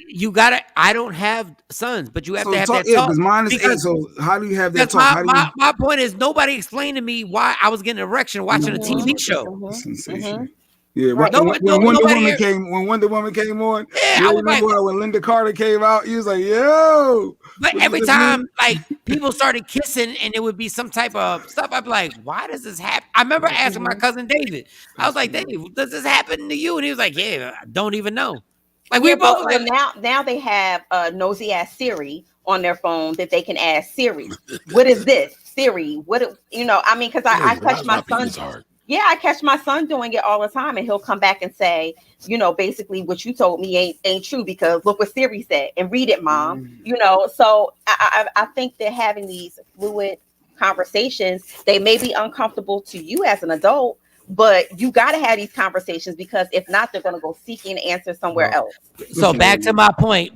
I don't have sons, but you have to have talk, that talk. Because mine is 8. So how do you have that talk? My point is nobody explained to me why I was getting an erection watching a TV show. Sensation. Yeah, right. when Wonder Woman came on, I was like, when Linda Carter came out, he was like, "Yo!" But every time, like people started kissing, and it would be some type of stuff, I'd be like, "Why does this happen?" I remember asking my cousin David. I was like, "Dave, does this happen to you?" And he was like, "Yeah, I don't even know." Like we both like now they have nosy ass Siri on their phone that they can ask Siri, "What is this, Siri? What I mean?" Because I catch my son. Yeah, I catch my son doing it all the time, and he'll come back and say, basically what you told me ain't true because look what Siri said, and read it, Mom. So I think that having these fluid conversations, they may be uncomfortable to you as an adult, but you got to have these conversations because if not, they're going to go seeking an answer somewhere else. So back to my point,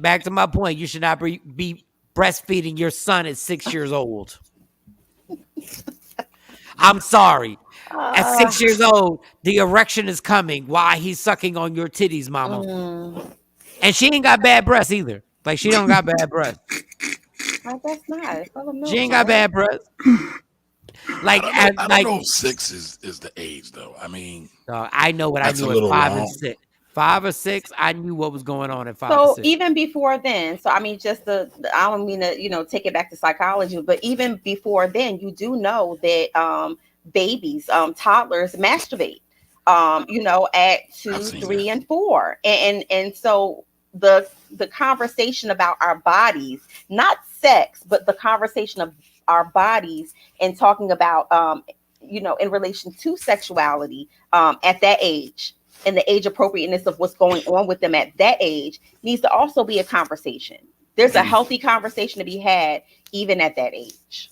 you should not be breastfeeding your son at 6 years old. I'm sorry. At 6 years old, the erection is coming while he's sucking on your titties, Mama. And she ain't got bad breasts either. Like she don't got bad breasts. That's nice. She ain't got bad breasts. Like I don't know if 6 is the age though. I mean, I know what I knew at 5 and 6. 5 or 6, I knew what was going on at 5 or 6. Even before then, I mean, just I don't mean to take it back to psychology, but even before then, you do know that babies, toddlers masturbate, at 2, 3, and 4. And so the conversation about our bodies, not sex, but the conversation of our bodies and talking about, in relation to sexuality at that age and the age appropriateness of what's going on with them at that age needs to also be a conversation. There's a healthy conversation to be had even at that age.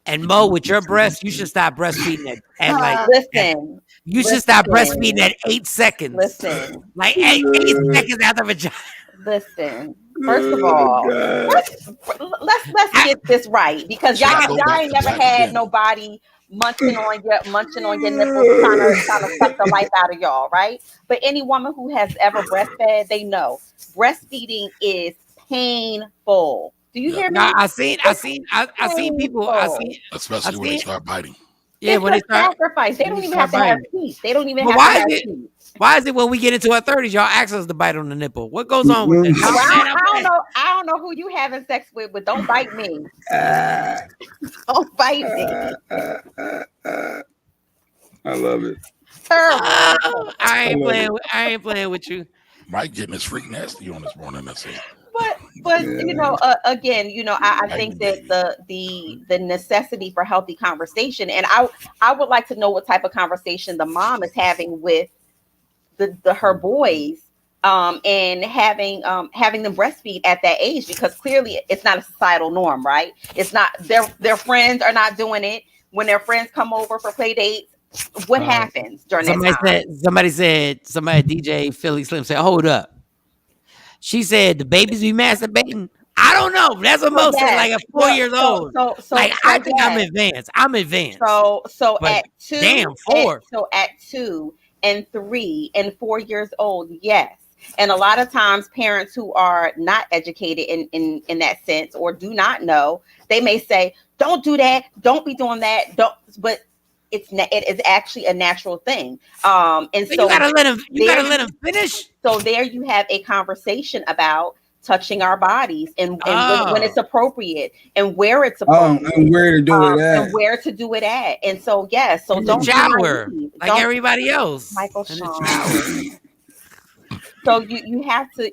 And Mo, with your breast, you should stop breastfeeding you should stop breastfeeding at 8 seconds. Listen. Like 8 seconds after vagina. Listen. First of all, let's get this right because y'all ain't never had nobody munching on your nipples, trying to suck the life out of y'all, right? But any woman who has ever breastfed, they know breastfeeding is painful. Do you hear me? I seen people. Especially when they start biting. Yeah, It's when they a start, sacrifice. They when don't they even have start to have biting. teeth. They don't even But have to why is have it? teeth. Why is it when we get into our 30s, y'all ask us to bite on the nipple? What goes on with that? Mm-mm. No, Well, man, I'm I don't playing. know. I don't know who you having sex with, but don't bite me. Ah, Don't bite me. ah, ah, ah, ah. I love it. Terrible. Oh, I love it. I ain't playing with you. Mike getting his freak nasty on this morning. That's it. But Yeah. again, I Bite me, think that baby. the necessity for healthy conversation, and I would like to know what type of conversation the mom is having with the her boys, and having them breastfeed at that age, because clearly it's not a societal norm, right? It's not, their friends are not doing it. When their friends come over for play dates, what happens during that time? Somebody DJ Philly Slim said, hold up. She said the babies be masturbating. I don't know. That's what So Mo said, yes, like at 4 well, years old. Like I think I'm yes. advanced. I'm advanced. So But damn, 4. at 2 and 3 and 4 years old, yes. And a lot of times parents who are not educated in that sense, or do not know, they may say, don't do that, don't be doing that, don't, but it is actually a natural thing. And But you so gotta let him. You there gotta let him finish. so there you have a conversation about touching our bodies, and when Oh, it's appropriate, and where it's And appropriate, where to do it and at? where to do it at. And so, yes, so in the don't be shower, naive. like Don't, everybody else Michael in the Shawn. shower. So you have to,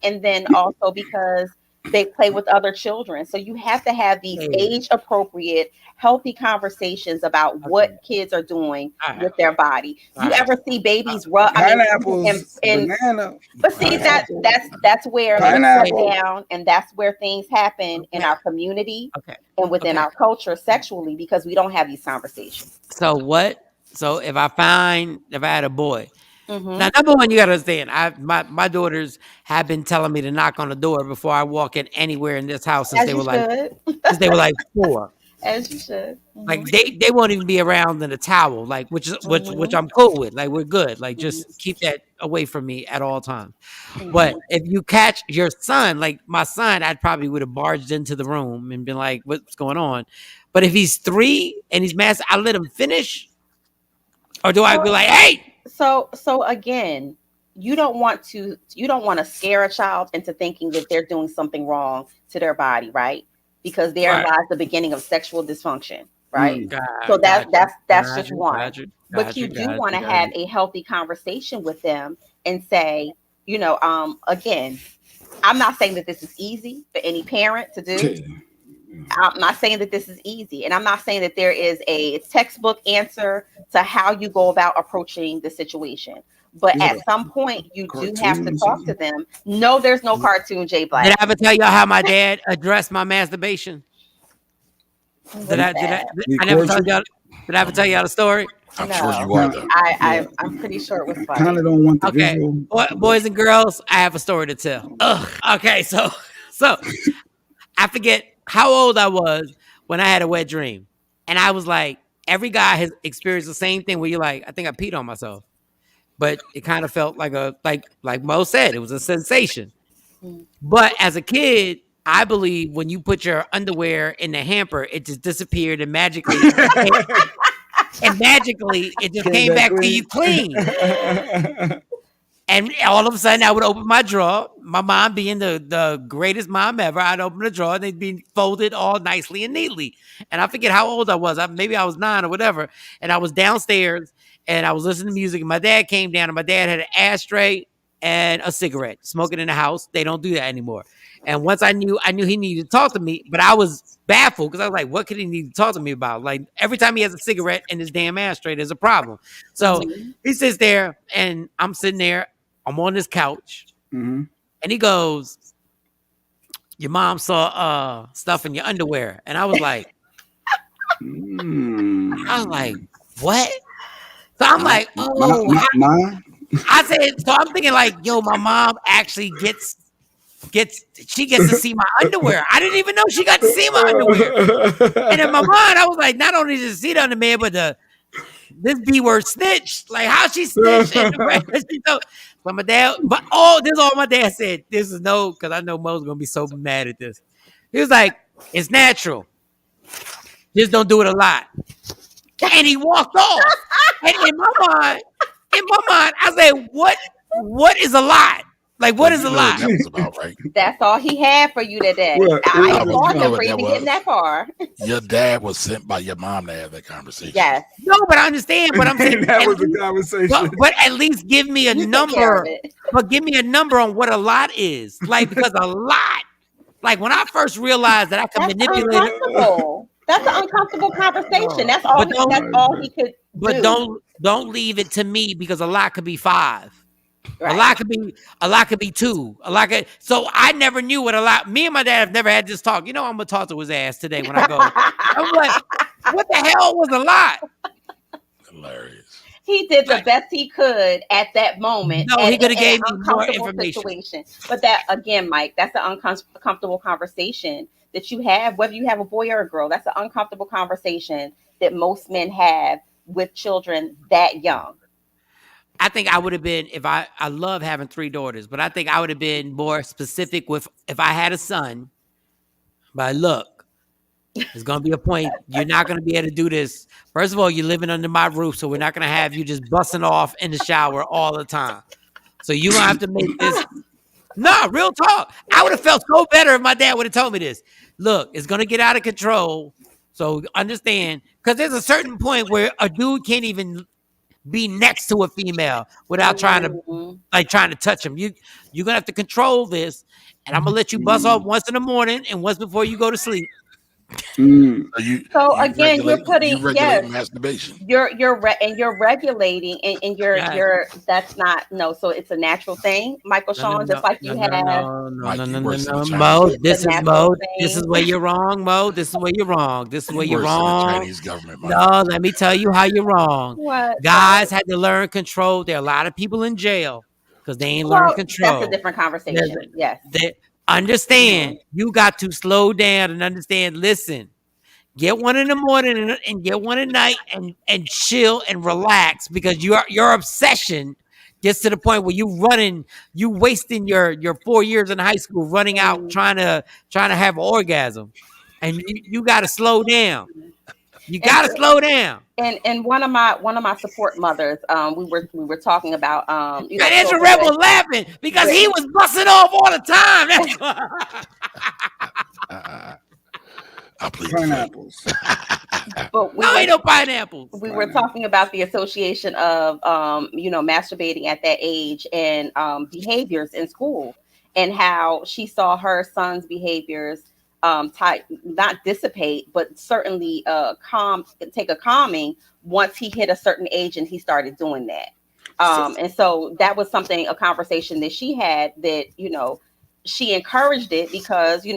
and then also because they play with other children. So you have to have these Hey, age appropriate, healthy conversations about okay, what kids are doing all right, with their body. all You right. ever see babies rub? I mean, Pineapples, and banana, but see, pineapple, that's where they shut pineapple. down, and that's where things happen in Okay, our community okay, and within okay. our culture sexually, because we don't have these conversations. So what? So if I had a boy. Now, Hmm. number one, you gotta understand. My daughters have been telling me to knock on the door before I walk in anywhere in this house As you should, since they were like 4. as you should. Hmm. Like they won't even be around in a towel, like which Hmm. I'm cool with. Like we're good. Like just Hmm. keep that away from me at all times. But Hmm. if you catch your son, like my son, I probably would have barged into the room and been like, "What's going on?" But if he's 3 and he's mad, I let him finish, or do I So be like, "Hey"? so again, you don't want to scare a child into thinking that they're doing something wrong to their body, right? Because there Right. lies the beginning of sexual dysfunction, right? Mm. So Got you, that's got just you, one. got you, But you do want to got have you. a healthy conversation with them and say, again, I'm not saying that this is easy for any parent to do. Okay. I'm not saying that this is easy, and I'm not saying that there is a textbook answer to how you go about approaching the situation. But Is it at a some point, you do have cartoon to or talk to something? them. No, there's no cartoon, J Did I Black. ever tell y'all how my dad addressed my masturbation? What Did is I? Did I? that? He I never court told you? y'all. Did I ever tell y'all the story? I'm sure No, you are, Kind though. of, I, yeah. I'm pretty sure it was Kind funny. of don't want the Okay, visual. boys and girls, I have a story to tell. Ugh. Okay, so I forget how old I was when I had a wet dream, and I was like, every guy has experienced the same thing where you're like, I think I peed on myself, but it kind of felt like like Mo said, it was a sensation. Mm. But as a kid, I believe when you put your underwear in the hamper, it just disappeared and magically it just Came came back back to you clean. clean. And all of a sudden, I would open my drawer. My mom being the greatest mom ever, I'd open the drawer and they'd be folded all nicely and neatly. And I forget how old I was. Maybe I was 9 or whatever. And I was downstairs and I was listening to music. And my dad came down and my dad had an ashtray and a cigarette smoking in the house. They don't do that anymore. And once I knew he needed to talk to me, but I was baffled because I was like, what could he need to talk to me about? Like every time he has a cigarette in his damn ashtray, there's a problem. So Mhm. he sits there and I'm sitting there. I'm on this couch, Hmm. and he goes, "Your mom saw stuff in your underwear," and I was like, Mm. "What?" So I'm My, like, "Oh," my. I said. So I'm thinking like, "Yo, my mom actually she gets to see my underwear. I didn't even know she got to see my underwear." And in my mind, I was like, "Not only did she see the underwear, but this B word snitch. Like how she snitched and the rest. So my dad, but this is all my dad said. This is no, because I know Mo's gonna be so mad at this. He was like, it's natural. Just don't do it a lot. and he walked off. And in my mind, I said, what is a lot? Like, what is a You know lot? what that was about, right? That's all he had for you today. What? I No, but applaud you know him what for that even getting was. that far. Your dad was sent by your mom to have that conversation. Yes. No, but I understand. But I'm saying that at was the least- conversation. but at least give me a You take care of number. it. But give me a number on what a lot is. Like, because a lot. Like when I first realized that I could That's manipulate it. uncomfortable. That's an uncomfortable conversation. That's all. But don't- That's all he could But do. don't leave it to me because a lot could be 5. Right. A lot could be 2. So I never knew what a lot. Me and my dad have never had this talk. You know, I'm gonna talk to his ass today when I go. I'm like, what the hell was a lot? Hilarious. He did the best he could at that moment. No, he could have gave me an more uncomfortable information. situation. But that again, Mike, that's an uncomfortable conversation that you have, whether you have a boy or a girl. That's an uncomfortable conversation that most men have with children that young. I think I would have been if I love having 3 daughters, but I think I would have been more specific with if I had a son. But look, there's gonna be a point you're not gonna be able to do this. First of all, you're living under my roof, so we're not gonna have you just busting off in the shower all the time. So you're gonna have to make this. No, real talk. I would have felt so better if my dad would have told me this. Look, it's gonna get out of control. So understand, because there's a certain point where a dude can't even be next to a female without trying to touch him. You're gonna have to control this, and I'm gonna let you buzz off once in the morning and once before you go to sleep. So again, you're putting masturbation. You're regulating and you're that's not no. So it's a natural thing, Michael Shawn, just like you have. No, Mo. This is Mo. This is where you're wrong, Mo. This is where you're wrong. This is where you're wrong. Chinese government. No, let me tell you how you're wrong. What? Guys had to learn control. There are a lot of people in jail because they ain't learned control. That's a different conversation. Yes. Understand, you got to slow down and understand. Listen, get one in the morning and get one at night and chill and relax because your obsession gets to the point where you wasting your 4 years in high school running out trying to have an orgasm, and you got to slow down. You got to slow down. And one of my support mothers, we were talking about and Andrew Red was laughing because he was busting off all the time. That's why. I plead pineapples. But ain't no pineapples. We were talking about the association of masturbating at that age and behaviors in school, and how she saw her son's behaviors not dissipate, but certainly take a calming once he hit a certain age and he started doing that. And so that was a conversation that she had that, she encouraged it because,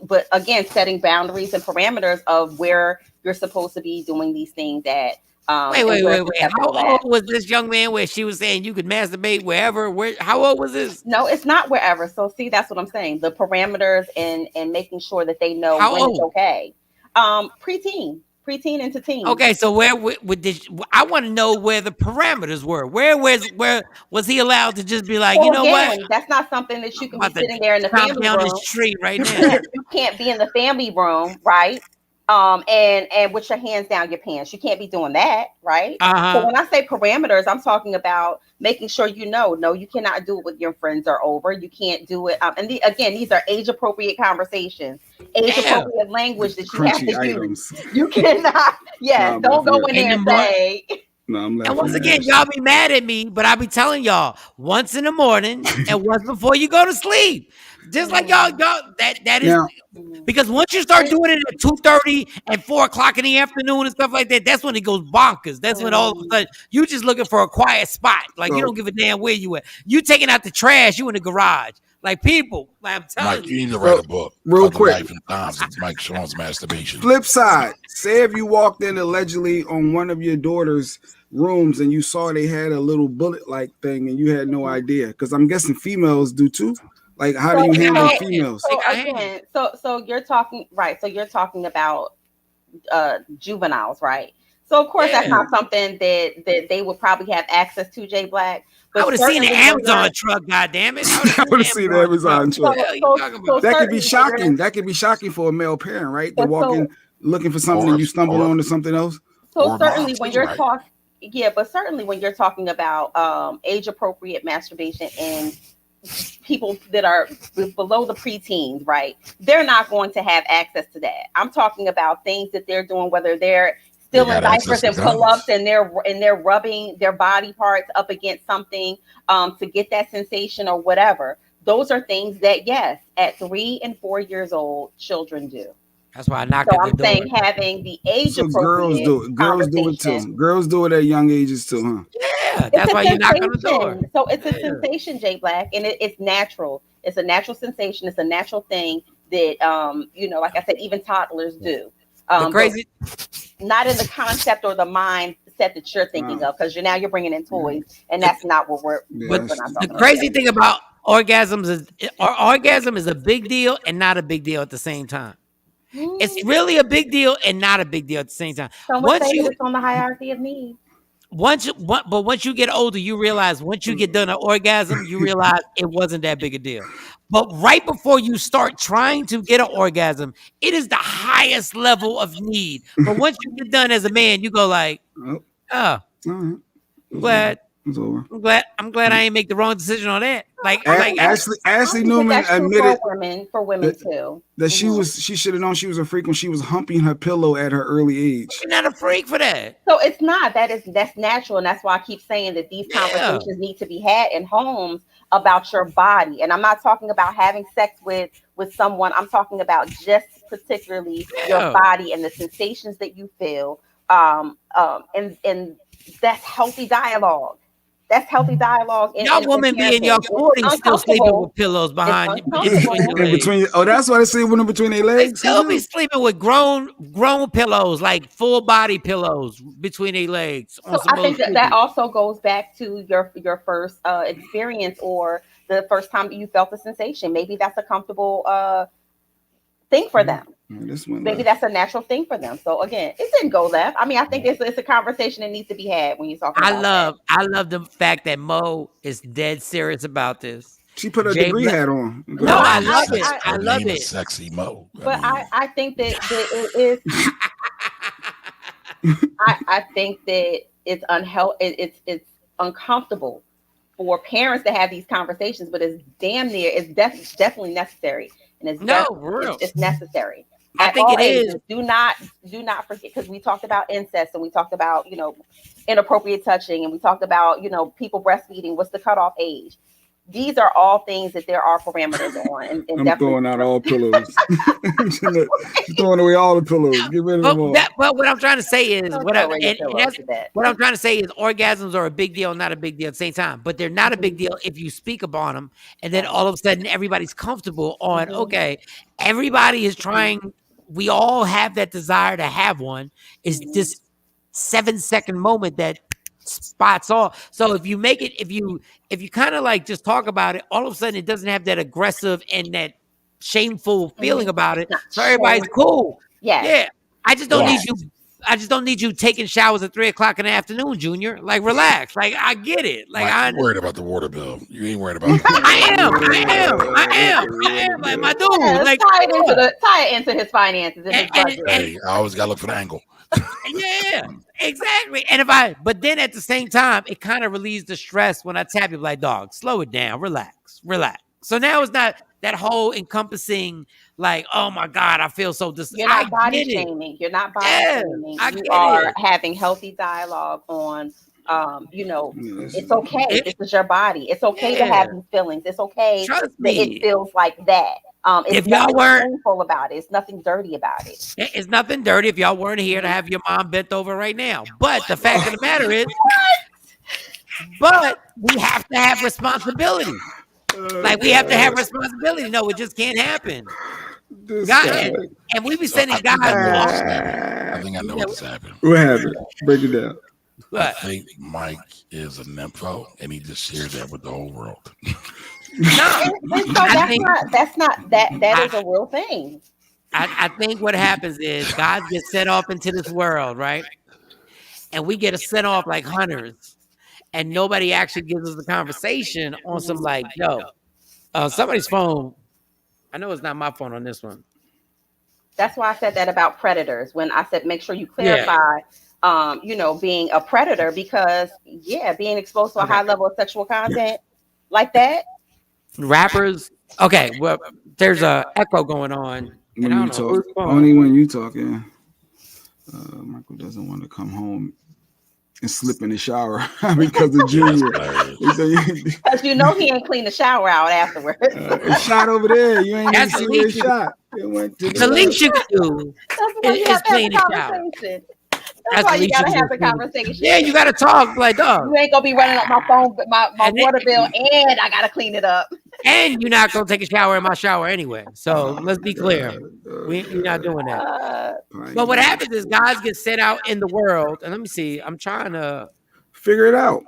but again, setting boundaries and parameters of where you're supposed to be doing these things at. Wait. How old was this young man where she was saying you could masturbate wherever? How old was this? No, it's not wherever. So see, that's what I'm saying. The parameters and making sure that they know when it's okay. Preteen into teen. Okay, so where I want to know where the parameters were. Where was he allowed to just be like, what? That's not something that you can be sitting there in the family down room. this tree right now. You can't be in the family room, right? And with your hands down your pants. You can't be doing that, right? So when I say parameters, I'm talking about making sure no, you cannot do it when your friends are over. You can't do it. And these are age-appropriate conversations, age-appropriate language that you have to use. You cannot, don't go in there and say... No, I'm and once again, y'all be mad at me, but I be telling y'all once in the morning and once before you go to sleep. Just like y'all that is because once you start doing it at 2:30 and 4:00 in the afternoon and stuff like that, that's when it goes bonkers. That's when all of a sudden you just looking for a quiet spot. Like you don't give a damn where you at. You taking out the trash, you in the garage. Like people, I'm telling you need to write a book. Real quick. Life and times of Mike Shawn's masturbation. Flip side. Say if you walked in allegedly on one of your daughter's rooms and you saw they had a little bullet-like thing and you had no idea. Because I'm guessing females do too. Like, how do you handle females? So again, so you're talking right. So you're talking about juveniles, right? So of course that's not something that they would probably have access to, Jay Black. But I would have seen the Amazon truck, goddamn it. I would have seen the Amazon truck. That could be shocking. That could be shocking for a male parent, right? To walk in looking for something and you stumble onto something else. So Or certainly moms when too, you're right? talking, yeah, but certainly when you're talking about age appropriate masturbation and people that are below the preteens, right? They're not going to have access to that. I'm talking about things that they're doing, whether they're They still in got access diapers to and pull-ups guns. and they're rubbing their body parts up against something to get that sensation or whatever. Those are things that yes, at 3 and 4 years old, children do. That's why I knocked So at the I'm door. saying having the age So girls appropriate do it. Girls do it conversation. too. Girls do it at young ages too, huh? Yeah, It's that's a why you knock on the door. sensation. So it's a Yeah. sensation, Jay Black, and it's natural. It's a natural sensation. It's a natural thing that like I said, even toddlers do. The But crazy, not in the concept or the mindset that you're thinking Wow. of, because you're bringing in Yeah, toys, and the, that's not what we're yeah, but what we're that's not the talking about. crazy thing about orgasms is orgasm is a big deal and not a big deal at the same time. It's really a big deal and not a big deal at the same time. Some would Once say that you it's on the hierarchy of needs. but once you get older, you realize once you get done an orgasm, you realize it wasn't that big a deal. But right before you start trying to get an orgasm, it is the highest level of need. But once you get done as a man, you go like, oh, oh, all right. I'm It's over. glad, It's over. I'm glad I ain't make the wrong decision on that. I Ashley think that Newman that's true admitted for women too. that Mhm. she should have known she was a freak when she was humping her pillow at her early age. you're not a freak for that. So it's not that's natural, and that's why I keep saying that these Yeah, conversations need to be had in homes about your body. And I'm not talking about having sex with someone. I'm talking about just particularly your yeah. body and the sensations that you feel. And that's healthy dialogue. That's healthy dialogue Y'all in women be in your parenting. It's 40s still sleeping uncomfortable. with pillows It's in between uncomfortable. your In legs. between, oh, that's why they say when in between their They legs. Who still be knew? sleeping with grown pillows, like full body pillows between their legs on So some I think that bullshit. also goes back to your first experience or the first time that you felt the sensation. Maybe that's a comfortable thing for them. This one Maybe left. that's a natural thing for them. So again, it didn't go left. I mean, I think it's a conversation that needs to be had when you're talking about that. I love the fact that Mo is dead serious about this. She put her Jay degree Black, hat on. No, no, Girl. I Her name love is it. Her I love name is it. Sexy Mo. but I think that it is. I think that it's it's uncomfortable for parents to have these conversations, but it's damn near definitely necessary, and No, for real. it's necessary I at think all it is. ages. Do not forget, because we talked about incest and we talked about inappropriate touching, and we talked about people breastfeeding. What's the cutoff age? These are all things that there are parameters on, and I'm definitely throwing out all pillows. She's throwing away all the pillows. Get rid of them all. But what I'm trying to say is don't throw away your and pillows that's to that. what I'm trying to say is orgasms are a big deal, not a big deal at the same time. But they're not a big deal if you speak upon them, and then all of a sudden everybody's comfortable on. Okay, everybody is trying. We all have that desire to have one. Is this 7-second moment that spots off? So if you make it, if you kind of like just talk about it, all of a sudden it doesn't have that aggressive and that shameful feeling about it. Not So everybody's shameful. cool. Yes. Yeah. I just don't Yes. need you. I just don't need you taking showers at 3:00 in the afternoon, Junior. Like, relax. Like, I get it. Like, Mike, you worried about the water bill. You ain't worried about the I am. Like, my dude. Yeah, Like, tie it into his finances and his budget. Hey, I always gotta look for the angle. yeah, exactly. And but then at the same time, it kind of relieves the stress when I tap you, like, dog, slow it down, relax. So now it's not that whole encompassing, like, oh my God, I feel so You're not body get it. shaming. You're not body Yeah, shaming. I You get are it. having healthy dialogue on, it's It- okay. This is your body. It's okay to have Yeah. these feelings. It's okay Trust that me. it feels like that. It's If y'all nothing weren't- shameful about it. It's nothing dirty about it. It's nothing dirty if y'all weren't here to have your mom bent over right now. But the fact of the matter is, but we have to have responsibility. Like, we have to have responsibility. No, it just can't happen. This God, guy. and we be So I sending think I know what's guys. happening. I think I know what's happening. What happened? Break it down. I What? think Mike is a nympho, and he just shares that with the whole world. No, And so I that is a real thing. I think what happens is guys get sent off into this world, right? And we get sent off like hunters, and nobody actually gives us a conversation on some like, yo, somebody's phone. I know it's not my phone on this one. That's why I said that about predators. When I said make sure you clarify being a predator because being exposed to a high level of sexual content like that. Rappers. Okay, well, there's a echo going on, and When I you don't know talk, who's phone. only when you talking. Michael doesn't want to come home and slip in the shower because of Junior. Because he ain't clean the shower out afterwards. A shot over there. You ain't even see where it shot. It went to the least you can do That's why you is have to have clean the the shower. conversation. That's why you gotta have the conversation. Yeah, you gotta talk like dog. You ain't gonna be running up my phone, my water bill, and I gotta clean it up. And you're not gonna take a shower in my shower anyway. So let's be clear. We're not doing that. But what happens is guys get sent out in the world, and let me see. I'm trying to figure it out.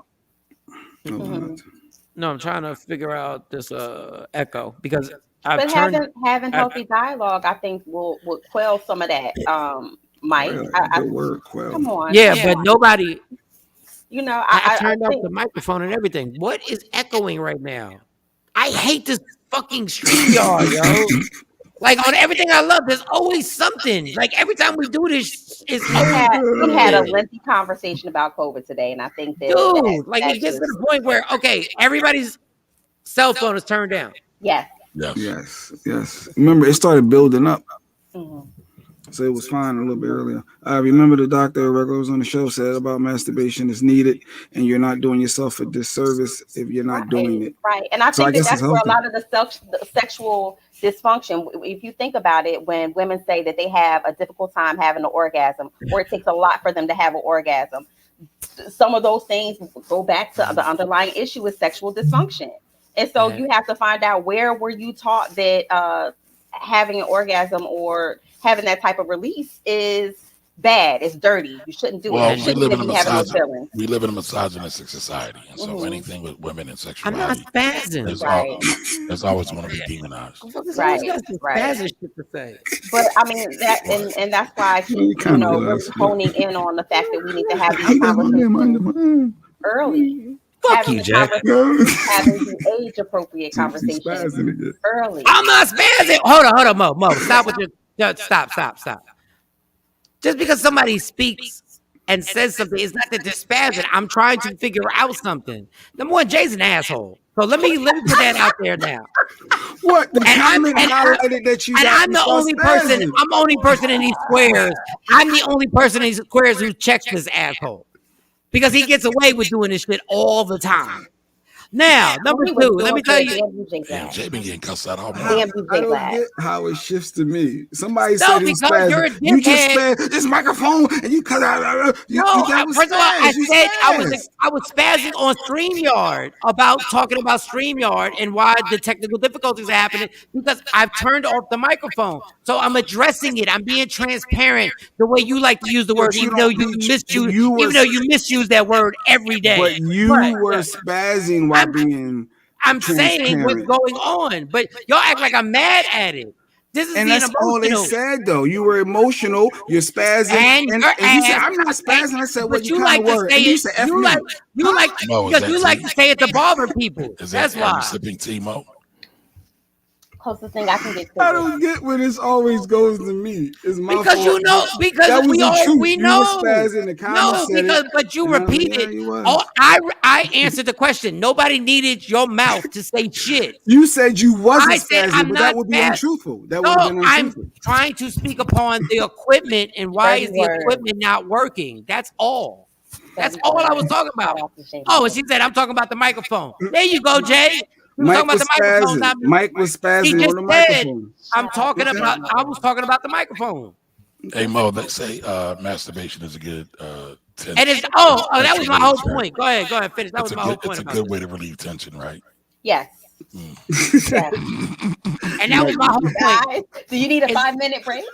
No, I'm trying to figure out this echo because having healthy dialogue, I think will quell some of that. Mike, good word, quell. Come on. But nobody. I turned off the microphone and everything. What is echoing right now? I hate this fucking StreamYard, yo. Like on everything I love, there's always something. Like every time we do this, we had a lengthy conversation about COVID today, and I think that it gets to the point where everybody's cell phone is turned down. Yes. Remember, it started building up. Mm-hmm. So it was fine a little bit earlier. I remember the doctor regulars on the show said about masturbation is needed, and you're not doing yourself a disservice if you're not doing it. Right, and I think that's where a lot of the sexual dysfunction. If you think about it, when women say that they have a difficult time having an orgasm, or it takes a lot for them to have an orgasm, some of those things go back to the underlying issue with sexual dysfunction. And so you have to find out, where were you taught that having an orgasm or having that type of release is bad, it's dirty, you shouldn't do it. We live in a misogynistic society, and so anything with women and sexuality, I'm not spazzing. That's always going to be demonized. Right. But I mean that, and that's why I keep really honing in on the fact that we need to have these conversations early. Fuck you, Jack. Having the age appropriate conversation early. I'm not spazzing. Hold on, Mo. Stop with your stop. Just because somebody speaks and says something, it's not that they're spazzing. I'm trying to figure out something. Number one, Jay's an asshole. So let me put that out there now. What? The comment highlighted that you. And I'm the only person. I'm the only person in these squares. I'm the only person in these squares who checks this asshole. Because he gets away with doing this shit all the time. Now, number two, let me tell you. Jay been getting cussed out all I don't get how it shifts to me. Somebody said because you're a dickhead. You just spaz this microphone and you cut out. First of all, I was spazzing on StreamYard about talking about StreamYard and why the technical difficulties are happening, because I've turned off the microphone. So I'm addressing it. I'm being transparent the way you like to use the word, even though you misuse that word every day. But you were spazzing while being I'm saying what's going on, but y'all act like I'm mad at it. This is that's all they said, though. You were emotional. You're spazzing, and you said, "I'm not spazzing." I said, "Well, you like to say it. You like to say it to bother people." That's why. Sipping Timo. Closest thing I can get to. I don't get where this always goes to me. It's my because fault. Because we know. But you repeated. I answered the question. Nobody needed your mouth to say shit. You said you wasn't spazzing, but that would be untruthful. I'm trying to speak upon the equipment and why is the equipment not working. That's all. That's all I was talking about. Oh, and she said, I'm talking about the microphone. There you go, Jay. Mike was spazzing on the microphone. I was talking about the microphone. Hey Mo, they say masturbation is a good tension. And it's that was my whole point. Go ahead, finish. That was my whole point. It's a good way to relieve tension, right? Yes. Yes. And that was my whole point. Do you need a 5-minute break?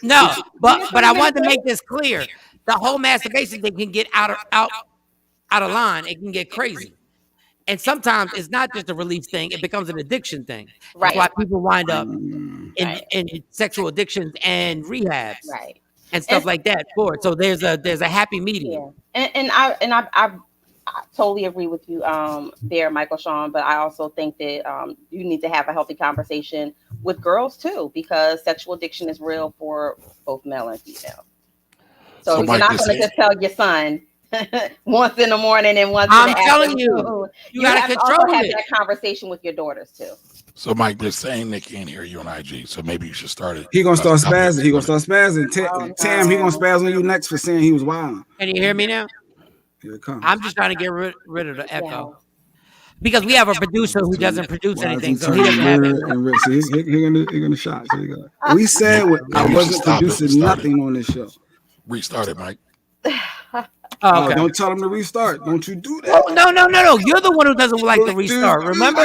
No, but I wanted to make this clear. The whole masturbation thing can get out of line. It can get crazy. And sometimes it's not just a relief thing; it becomes an addiction thing. Right. That's why people wind up in sexual addictions and rehabs, and stuff like that. So there's a happy medium. Yeah. And I totally agree with you there, Michael, Shawn. But I also think that you need to have a healthy conversation with girls too, because sexual addiction is real for both male and female. So you're not going to just tell your son once in the morning and once in the afternoon. I'm telling you, you got to control have it. that conversation with your daughters too. So, Mike, they're saying they can't hear you on IG, so maybe you should start it. He gonna start spazzing. He gonna start spazzing. Tam, he gonna spazz on you next for saying he was wild. Can you hear me now? Here it comes. I'm just trying to get rid of the echo. Because we have a producer who doesn't produce anything, so he doesn't have it. See, he gonna shot. So you got. We said I wasn't producing nothing on this show. Restart it, Mike. Oh, okay. Don't tell him to restart. Don't you do that. Oh, no. You're the one who doesn't like to restart. Remember?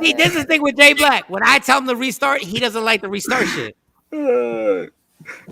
See, this is the thing with Jay Black. When I tell him to restart, he doesn't like to restart shit.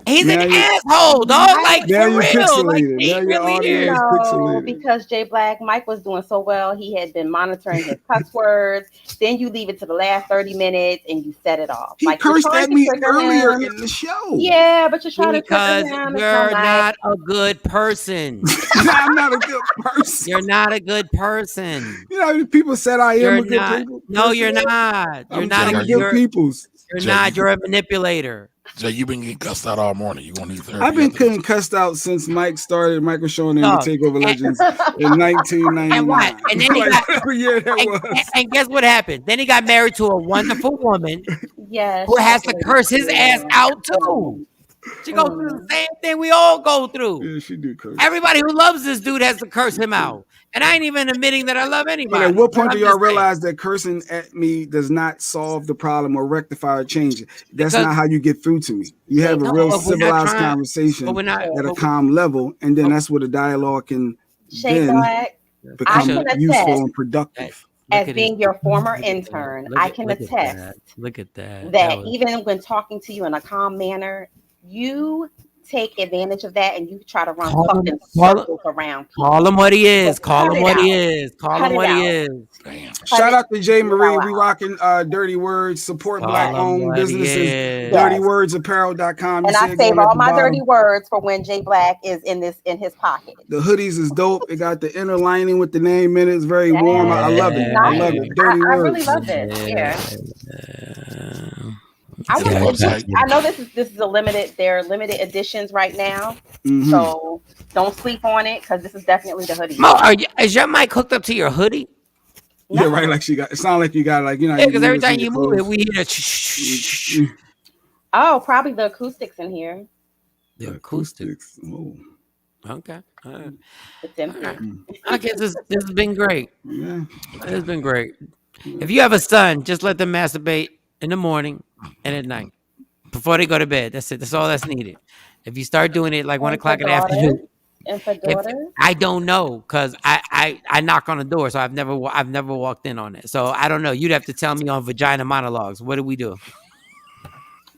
He's an asshole, dog. Like, for real. Like, he really is. No, because Jay Black, Mike was doing so well. He had been monitoring his cuss words. Then you leave it to the last 30 minutes and you set it off. He cursed at me earlier in the show. Yeah, but you're trying to because you're not a good person. I'm not a good person. You're not a good person. You know, people said I am a good person. No, you're not. You're not a good people's. You're not. You're a manipulator. Jay, you've been getting cussed out all morning. You won't need therapy. I've been getting cussed out since Mike started Michael Shawn and the Takeover Legends in 1999. And what? And then he got every year that was. And guess what happened? Then he got married to a wonderful woman. Yes. Who has to curse his ass out too. She goes through the same thing we all go through. Yeah, she do curse. Everybody who loves this dude has to curse him out. And I ain't even admitting that I love anybody. But at what point do y'all realize that cursing at me does not solve the problem or rectify or change it? That's not how you get through to me. You have a real civilized conversation at a calm level, and then that's where the dialogue can then become useful and productive. As being your former intern, I can attest. Look at that. That even when talking to you in a calm manner, you take advantage of that and you try to run fucking circles around people. Call him what he is. Call him what he is. Call him what he is. Shout out to Jay Marie. We rocking Dirty Words. Support Black-owned businesses. DirtyWordsApparel.com. And I save all my dirty words for when Jay Black is in his pocket. The hoodies is dope. It got the inner lining with the name in it. It's very warm. I love it. I love it. Dirty Words. I really love it. Yeah. I know this is a limited. They're limited editions right now, so don't sleep on it because this is definitely the hoodie. Mo, is your mic hooked up to your hoodie? No. Yeah, right. Like she got. It sounds like you got like Yeah, because every time you move it, we hear a. Oh, probably the acoustics in here. The acoustics. Oh. Okay. It's empty. I guess this has been great. Yeah, it's been great. If you have a son, just let them masturbate in the morning and at night before they go to bed. That's it. That's all that's needed. If you start doing it like 1 o'clock in the afternoon, and for daughters, I don't know because I knock on the door, so I've never walked in on it. So I don't know. You'd have to tell me on Vagina Monologues. What do we do?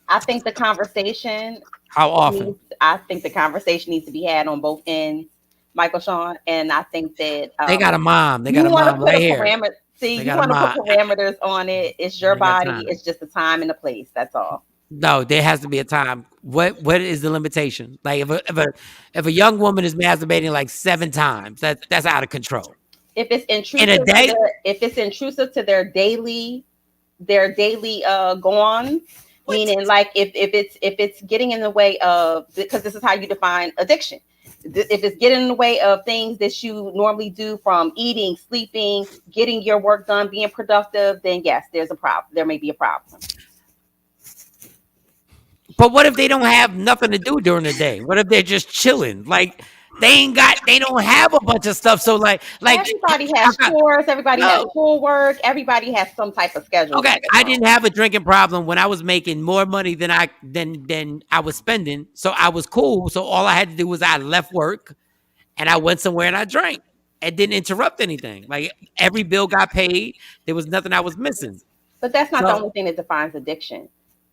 I think the conversation. How often? I think the conversation needs to be had on both ends, Michael Shawn, and I think that they got a mom. They got a mom right here. See, you want to put parameters on it. It's your body. It's just the time and the place. That's all. No, there has to be a time. What is the limitation? Like if a young woman is masturbating like 7 times, that's out of control. If it's intrusive in a day, if it's intrusive to their daily go on, meaning like if it's getting in the way of, because this is how you define addiction. If it's getting in the way of things that you normally do, from eating, sleeping, getting your work done, being productive, then yes, there's a problem. There may be a problem. But what if they don't have nothing to do during the day? What if they're just chilling? Like they don't have a bunch of stuff. So like everybody has chores, everybody has schoolwork, everybody has some type of schedule. Okay, I didn't have a drinking problem when I was making more money than I was spending. So I was cool. So all I had to do was I left work and I went somewhere and I drank. It didn't interrupt anything. Like every bill got paid. There was nothing I was missing. But that's not the only thing that defines addiction.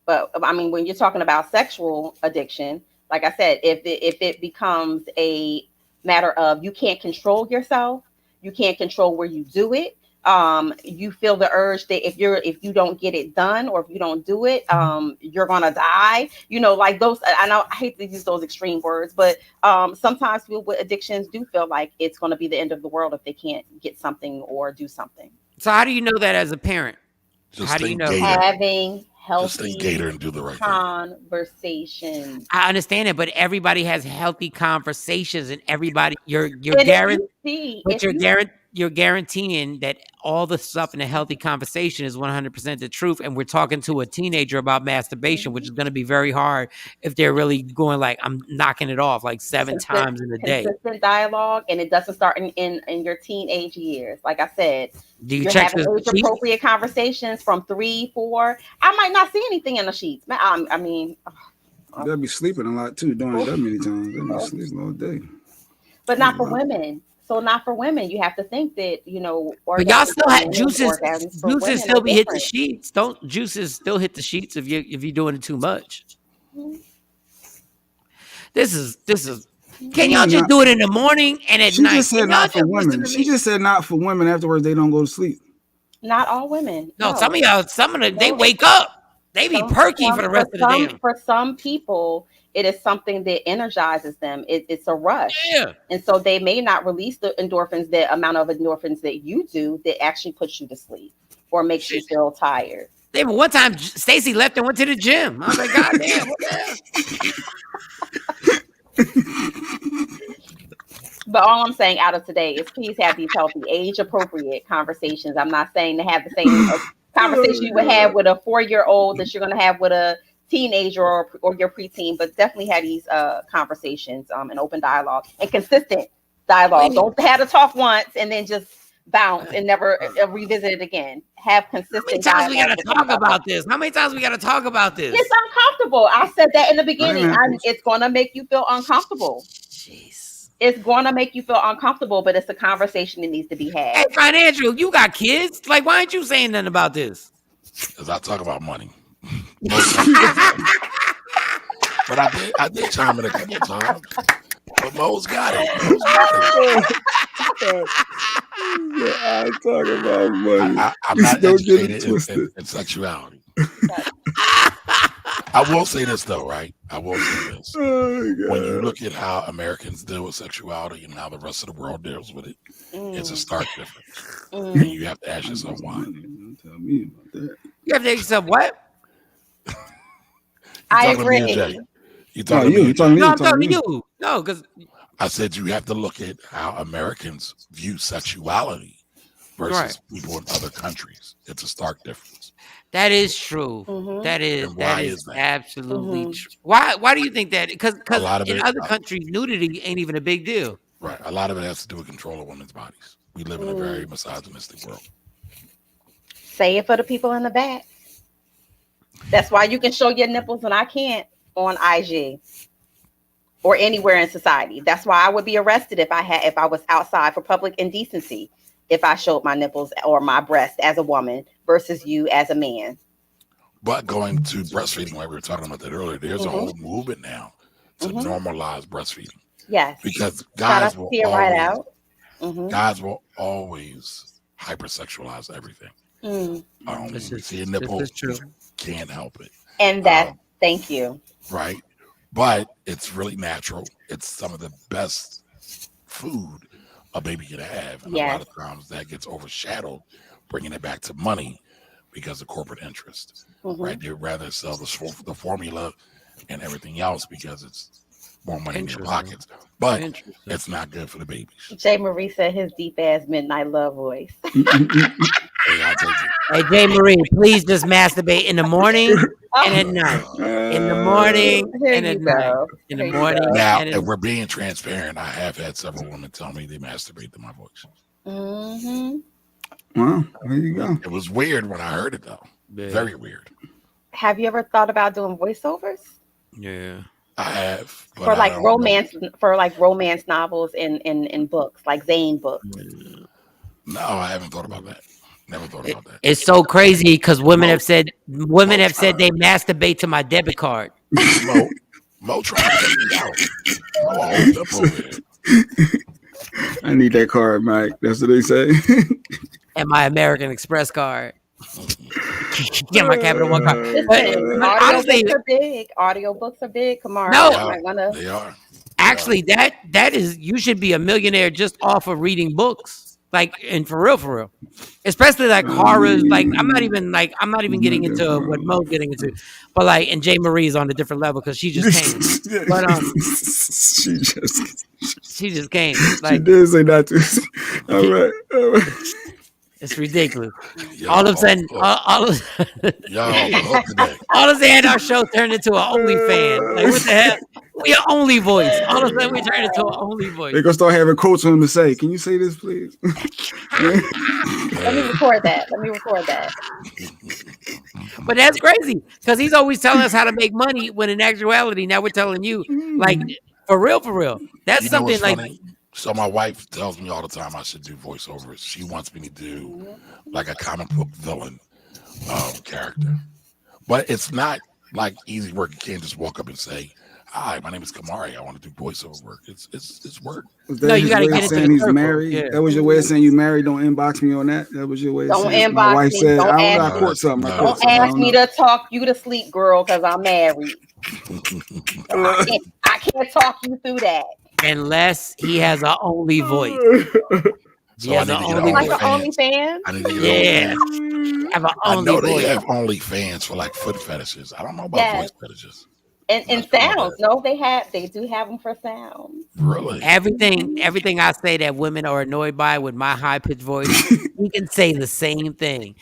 But I mean, when you're talking about sexual addiction, like I said, if it becomes a matter of you can't control yourself, you can't control where you do it, you feel the urge that if you don't get it done or if you don't do it, you're gonna die. You know, like those. I know I hate to use those extreme words, but sometimes people with addictions do feel like it's going to be the end of the world if they can't get something or do something. So how do you know that as a parent? Just how do you know? Just think healthy gator and do the right thing. conversations. I understand it, but everybody has healthy conversations, and everybody you're And if guaranteed, you see, but if you're you you're guaranteeing that all the stuff in a healthy conversation is 100% the truth. And we're talking to a teenager about masturbation, which is going to be very hard if they're really going like, I'm knocking it off like 7 times in a day. consistent dialogue, and it doesn't start in your teenage years. Like I said, Do you you're check having the age sheets? appropriate conversations from 3, 4. I might not see anything in the sheets. I mean, They'll be sleeping a lot too, doing it that many times. They'll be sleeping all day. but not for women. So not for women. You have to think that, But y'all orgasms still for have men and juices. orgasms for Juices women still are be hit the different. sheets. Don't juices still hit the sheets if you're doing it too much? This is. Can y'all just do it in the morning and at She night? just said Can y'all not for just listen women. to She me? just said not for women. Afterwards, they don't go to sleep. Not all women. No, some of y'all, they No. wake up. They be perky for the rest of the day. For some people, it is something that energizes them. It's a rush. Yeah. And so they may not release the endorphins, the amount of endorphins that you do, that actually puts you to sleep or makes you feel tired. One time, Stacy left and went to the gym. I was like, God damn, what the hell? But all I'm saying out of today is please have these healthy, age-appropriate conversations. I'm not saying to have the same conversation you would have with a 4-year-old that you're going to have with a teenager or your preteen, but definitely have these conversations and open dialogue and consistent dialogue. Don't have to talk once and then just bounce and never revisit it again. Have consistent. How many times we got to talk about this? How many times we got to talk about this? It's uncomfortable. I said that in the beginning. It's going to make you feel uncomfortable. Jeez. It's going to make you feel uncomfortable, but it's a conversation that needs to be had. Hey, Financial, you got kids? Like, why aren't you saying nothing about this? Because I talk about money. But I did chime in a couple of times. But Mo's got it. I talk about money. I'm not educated in sexuality. I will say this though, right? I will say this. When you look at how Americans deal with sexuality and how the rest of the world deals with it, it's a stark difference. And you have to ask yourself why. Tell me about that. You have to ask yourself what? I agree. You talking to me? No, I'm talking to you. No, because I said you have to look at how Americans view sexuality versus people in other countries. It's a stark difference. That is true. Mm-hmm. That is that? absolutely true. Why do you think that? Because in other countries, countries, nudity ain't even a big deal. Right. A lot of it has to do with control of women's bodies. We live in a very misogynistic world. Say it for the people in the back. That's why you can show your nipples and I can't on IG or anywhere in society. That's why I would be arrested if I was outside for public indecency, if I showed my nipples or my breast as a woman versus you as a man. But going to breastfeeding, like we were talking about that earlier, there's a whole movement now to normalize breastfeeding. Yes. Because guys will guys will always hypersexualize everything. See a nipple, can't help it. And that, thank you. Right. But it's really natural. It's some of the best food a baby can have. And a lot of times that gets overshadowed, bringing it back to money because of corporate interest. Right. They'd rather sell the formula and everything else because it's more money in your pockets. But it's not good for the babies. Jay Marie said his deep ass midnight love voice. Hey, Jay Marie, please just masturbate in the morning and at night. In the morning and at night. In the morning. Now, if we're being transparent, I have had several women tell me they masturbate to my voice. Well, there you go. It was weird when I heard it, though. Very weird. Have you ever thought about doing voiceovers? Yeah. I have. For like romance novels and books, like Zane books. No, I haven't thought about that. Never thought about that. It's so crazy because women have said they masturbate to my debit card. Mo trying to take me out. Mo hold up over there. I need that card, Mike. That's what they say. And my American Express card. Get my Capital One card. Audiobooks are big. Audiobooks are big. Kamara. No, they are. Actually, that is, you should be a millionaire just off of reading books. Like, and for real, especially like horrors. Like, I'm not even getting into what Mo's getting into, but like, and Jay Marie's on a different level because she just came. But she just came. She Like, did say not to. All right. it's ridiculous. Y'all All of a sudden, y'all on the hook today. all of a sudden, our show turned into an OnlyFans. Like, what the hell? We are only voice. All of a sudden, we turned into an only voice. They're gonna start having quotes on them to say, "Can you say this, please?" Let me record that. But that's crazy because he's always telling us how to make money when in actuality, now we're telling you, like, for real. That's You know something what's like. funny? So my wife tells me all the time I should do voiceovers. She wants me to do like a comic book villain character. But it's not like easy work. You can't just walk up and say, "Hi, my name is Kamari. I want to do voiceover work." It's work. No, you gotta get into the he's circle. married. Yeah. That was your way of saying you married. Don't inbox me on that. That was your way of Don't saying. My inbox wife me. said, Don't "I ask caught something." No. Don't ask me to talk you to sleep, girl, because I'm married. I can't talk you through that. Unless he has an only voice. So I need to get Like an OnlyFans. OnlyFans? I need to get Yeah. OnlyFans. Have an I only know they voice. have OnlyFans for like foot fetishes. I don't know about Yes. voice fetishes. And sounds. No, they do have them for sound. Really? Everything I say that women are annoyed by with my high pitched voice, he can say the same thing.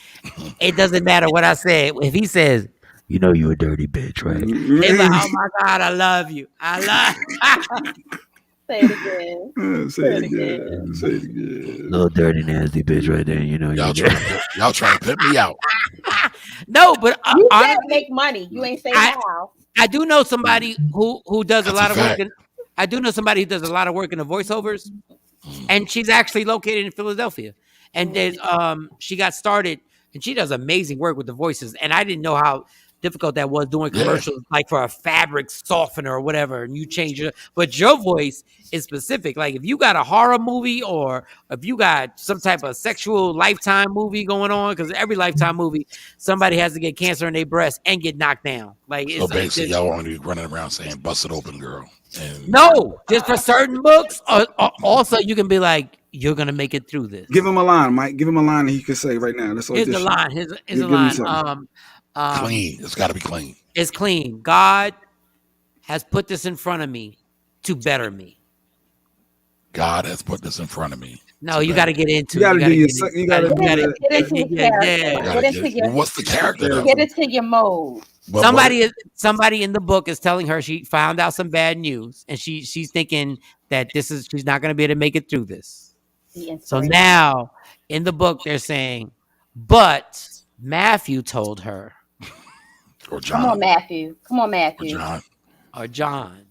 It doesn't matter what I say. If he says, "You know you a dirty bitch, right?" It's like, "Oh my God, I love you. I love." Say it again. Say it again. Say it again. Little dirty nasty bitch right there. You know Y'all trying to pimp me out. No, but You honestly, can't make money. You ain't saying how. I do know somebody who does a That's lot a of work. fact. I do know somebody who does a lot of work in the voiceovers, and she's actually located in Philadelphia. And there's she got started, and she does amazing work with the voices. And I didn't know how difficult that was doing commercials like for a fabric softener or whatever, and you change it. But your voice is specific. Like if you got a horror movie or if you got some type of sexual Lifetime movie going on, because every Lifetime movie, somebody has to get cancer in their breast and get knocked down. Like So basically, y'all want to be running around saying "bust it open, girl." And no, just for certain books. Or also, you can be like, "You're gonna make it through this." Give him a line, Mike. Give him a line that he can say right now. That's all. Here's the line. Here's a Give him line. something. clean. It's got to be clean. It's clean. God has put this in front of me to better me. God has put this in front of me. No, you got to get into. You got to do your. Get into your character. What's the character? Get into your mode. But Somebody in the book is telling her she found out some bad news, and she's thinking that she's not going to be able to make it through this. So now in the book they're saying, but Matthew told her, or John. Come on, Matthew. Or John.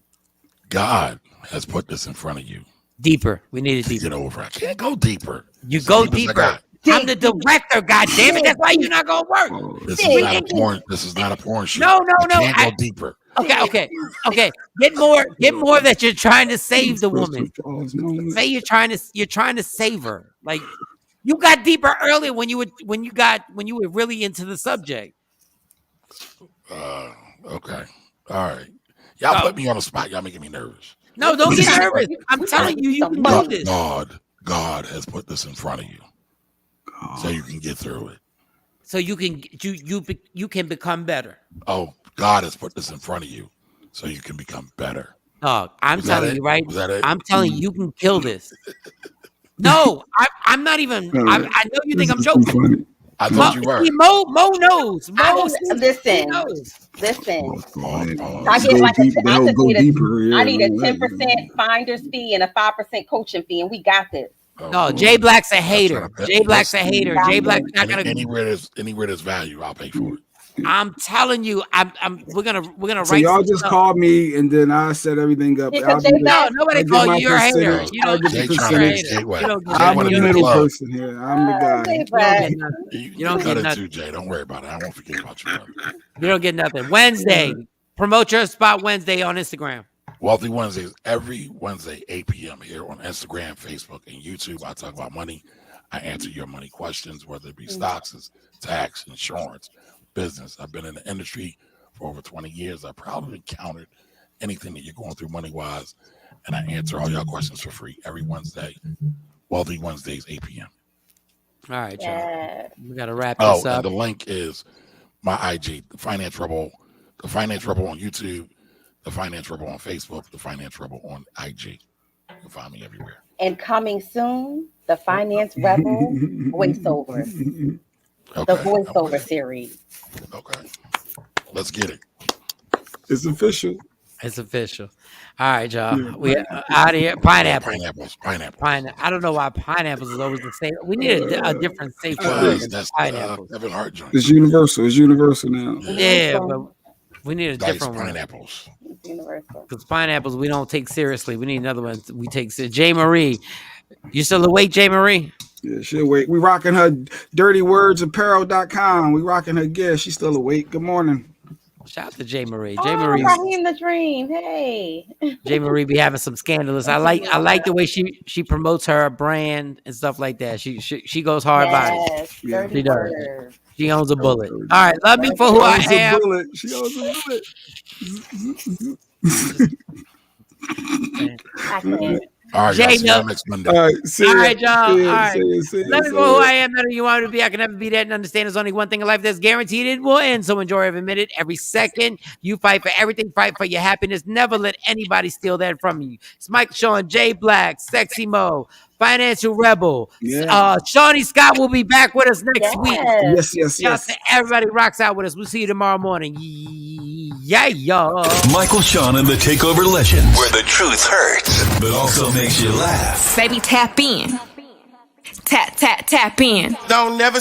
God has put this in front of you. Deeper. We need it deeper. Get over. I can't go deeper. You go deeper. I'm the director. God damn it! That's why you're not gonna work. This is not a porn. This is not a porn show. No. Can't go deeper. Okay. Get more that you're trying to save the woman. Say you're trying to save her. Like you got deeper earlier when you were really into the subject. Okay. All right. Y'all put me on the spot. Y'all making me nervous. No, don't get nervous. I'm telling you, you can do this. God has put this in front of you, so you can get through it. So you can become better. Oh, God has put this in front of you, so you can become better. Dog, I'm telling you, right? Was that it? I'm telling you, you can kill this. No, I'm not even. I know you think I'm joking. I thought you were. Mo knows. Listen. Oh, I get like I need a 10% finder's fee and a 5% coaching fee, and we got this. No, Jay Black's a hater. Jay Black's a hater. Jay Black's not gonna. Anywhere there's value, I'll pay for it. I'm telling you, we're gonna write. So y'all just called me and then I set everything up. No, nobody called you. You're a hater. You don't get I'm the middle person here. I'm the guy. You don't get nothing too, Jay. Don't worry about it. I won't forget about you. You don't get nothing. Wednesday, promote your spot Wednesday on Instagram. Wealthy Wednesdays every Wednesday, 8 p.m. here on Instagram, Facebook, and YouTube. I talk about money. I answer your money questions, whether it be stocks, tax, insurance, business. I've been in the industry for over 20 years. I probably encountered anything that you're going through money-wise, and I answer all your questions for free every Wednesday. Wealthy Wednesdays, 8 p.m. All right, y'all. Yes. We got to wrap Oh, this and up. the link is my IG, The Finance Rebel on YouTube, The Finance Rebel on Facebook, The Finance Rebel on IG. You can find me everywhere. And coming soon, the Finance Rebel voiceover. Okay. The voiceover series. Okay. Let's get it. It's official. It's official. All right, y'all. Yeah, We out of here. Pineapple. Pineapple. I don't know why pineapples is always the same. We need a different safe word Please, than that's pineapple. Kevin Hart joint. It's universal. It's universal now. Yeah, but we need a Diced different one. pineapples. It's universal. Because pineapples we don't take seriously. We need another one we take seriously. J. Marie. You still awake, J. Marie? Yeah, she'll wait. We rocking her dirtywordsapparel.com. We rocking her gear. She's still awake. Good morning. Shout out to J. Marie. Oh, J. Marie. Raheem the Dream. Hey. J. Marie be having some scandalous. I like the way she promotes her brand and stuff like that. She goes hard by it. Yes. Yeah. Dirty She does. words. She owns a bullet. All right, love me for who I am. She owns a bullet. I can't. All right, Jay, guys. See no. you next Monday. All right, see All ya. right, y'all. See ya, All right. see ya, see ya, Let me see know who ya. I am, nothing you want me to be. I can never be that and understand there's only one thing in life that's guaranteed it will end. So enjoy every minute, every second. You fight for everything, fight for your happiness. Never let anybody steal that from you. It's Mike Shawn, Jay Black, Sexy Mo, Financial Rebel. Yeah. Shawnee Scott will be back with us next week. Yes, yes, Shout out yes. to everybody rocks out with us. We'll see you tomorrow morning. Yeah, y'all. Michael Shawn and the Takeover Legends, where the truth hurts, but also makes you laugh. Baby, tap in. Tap in. Don't never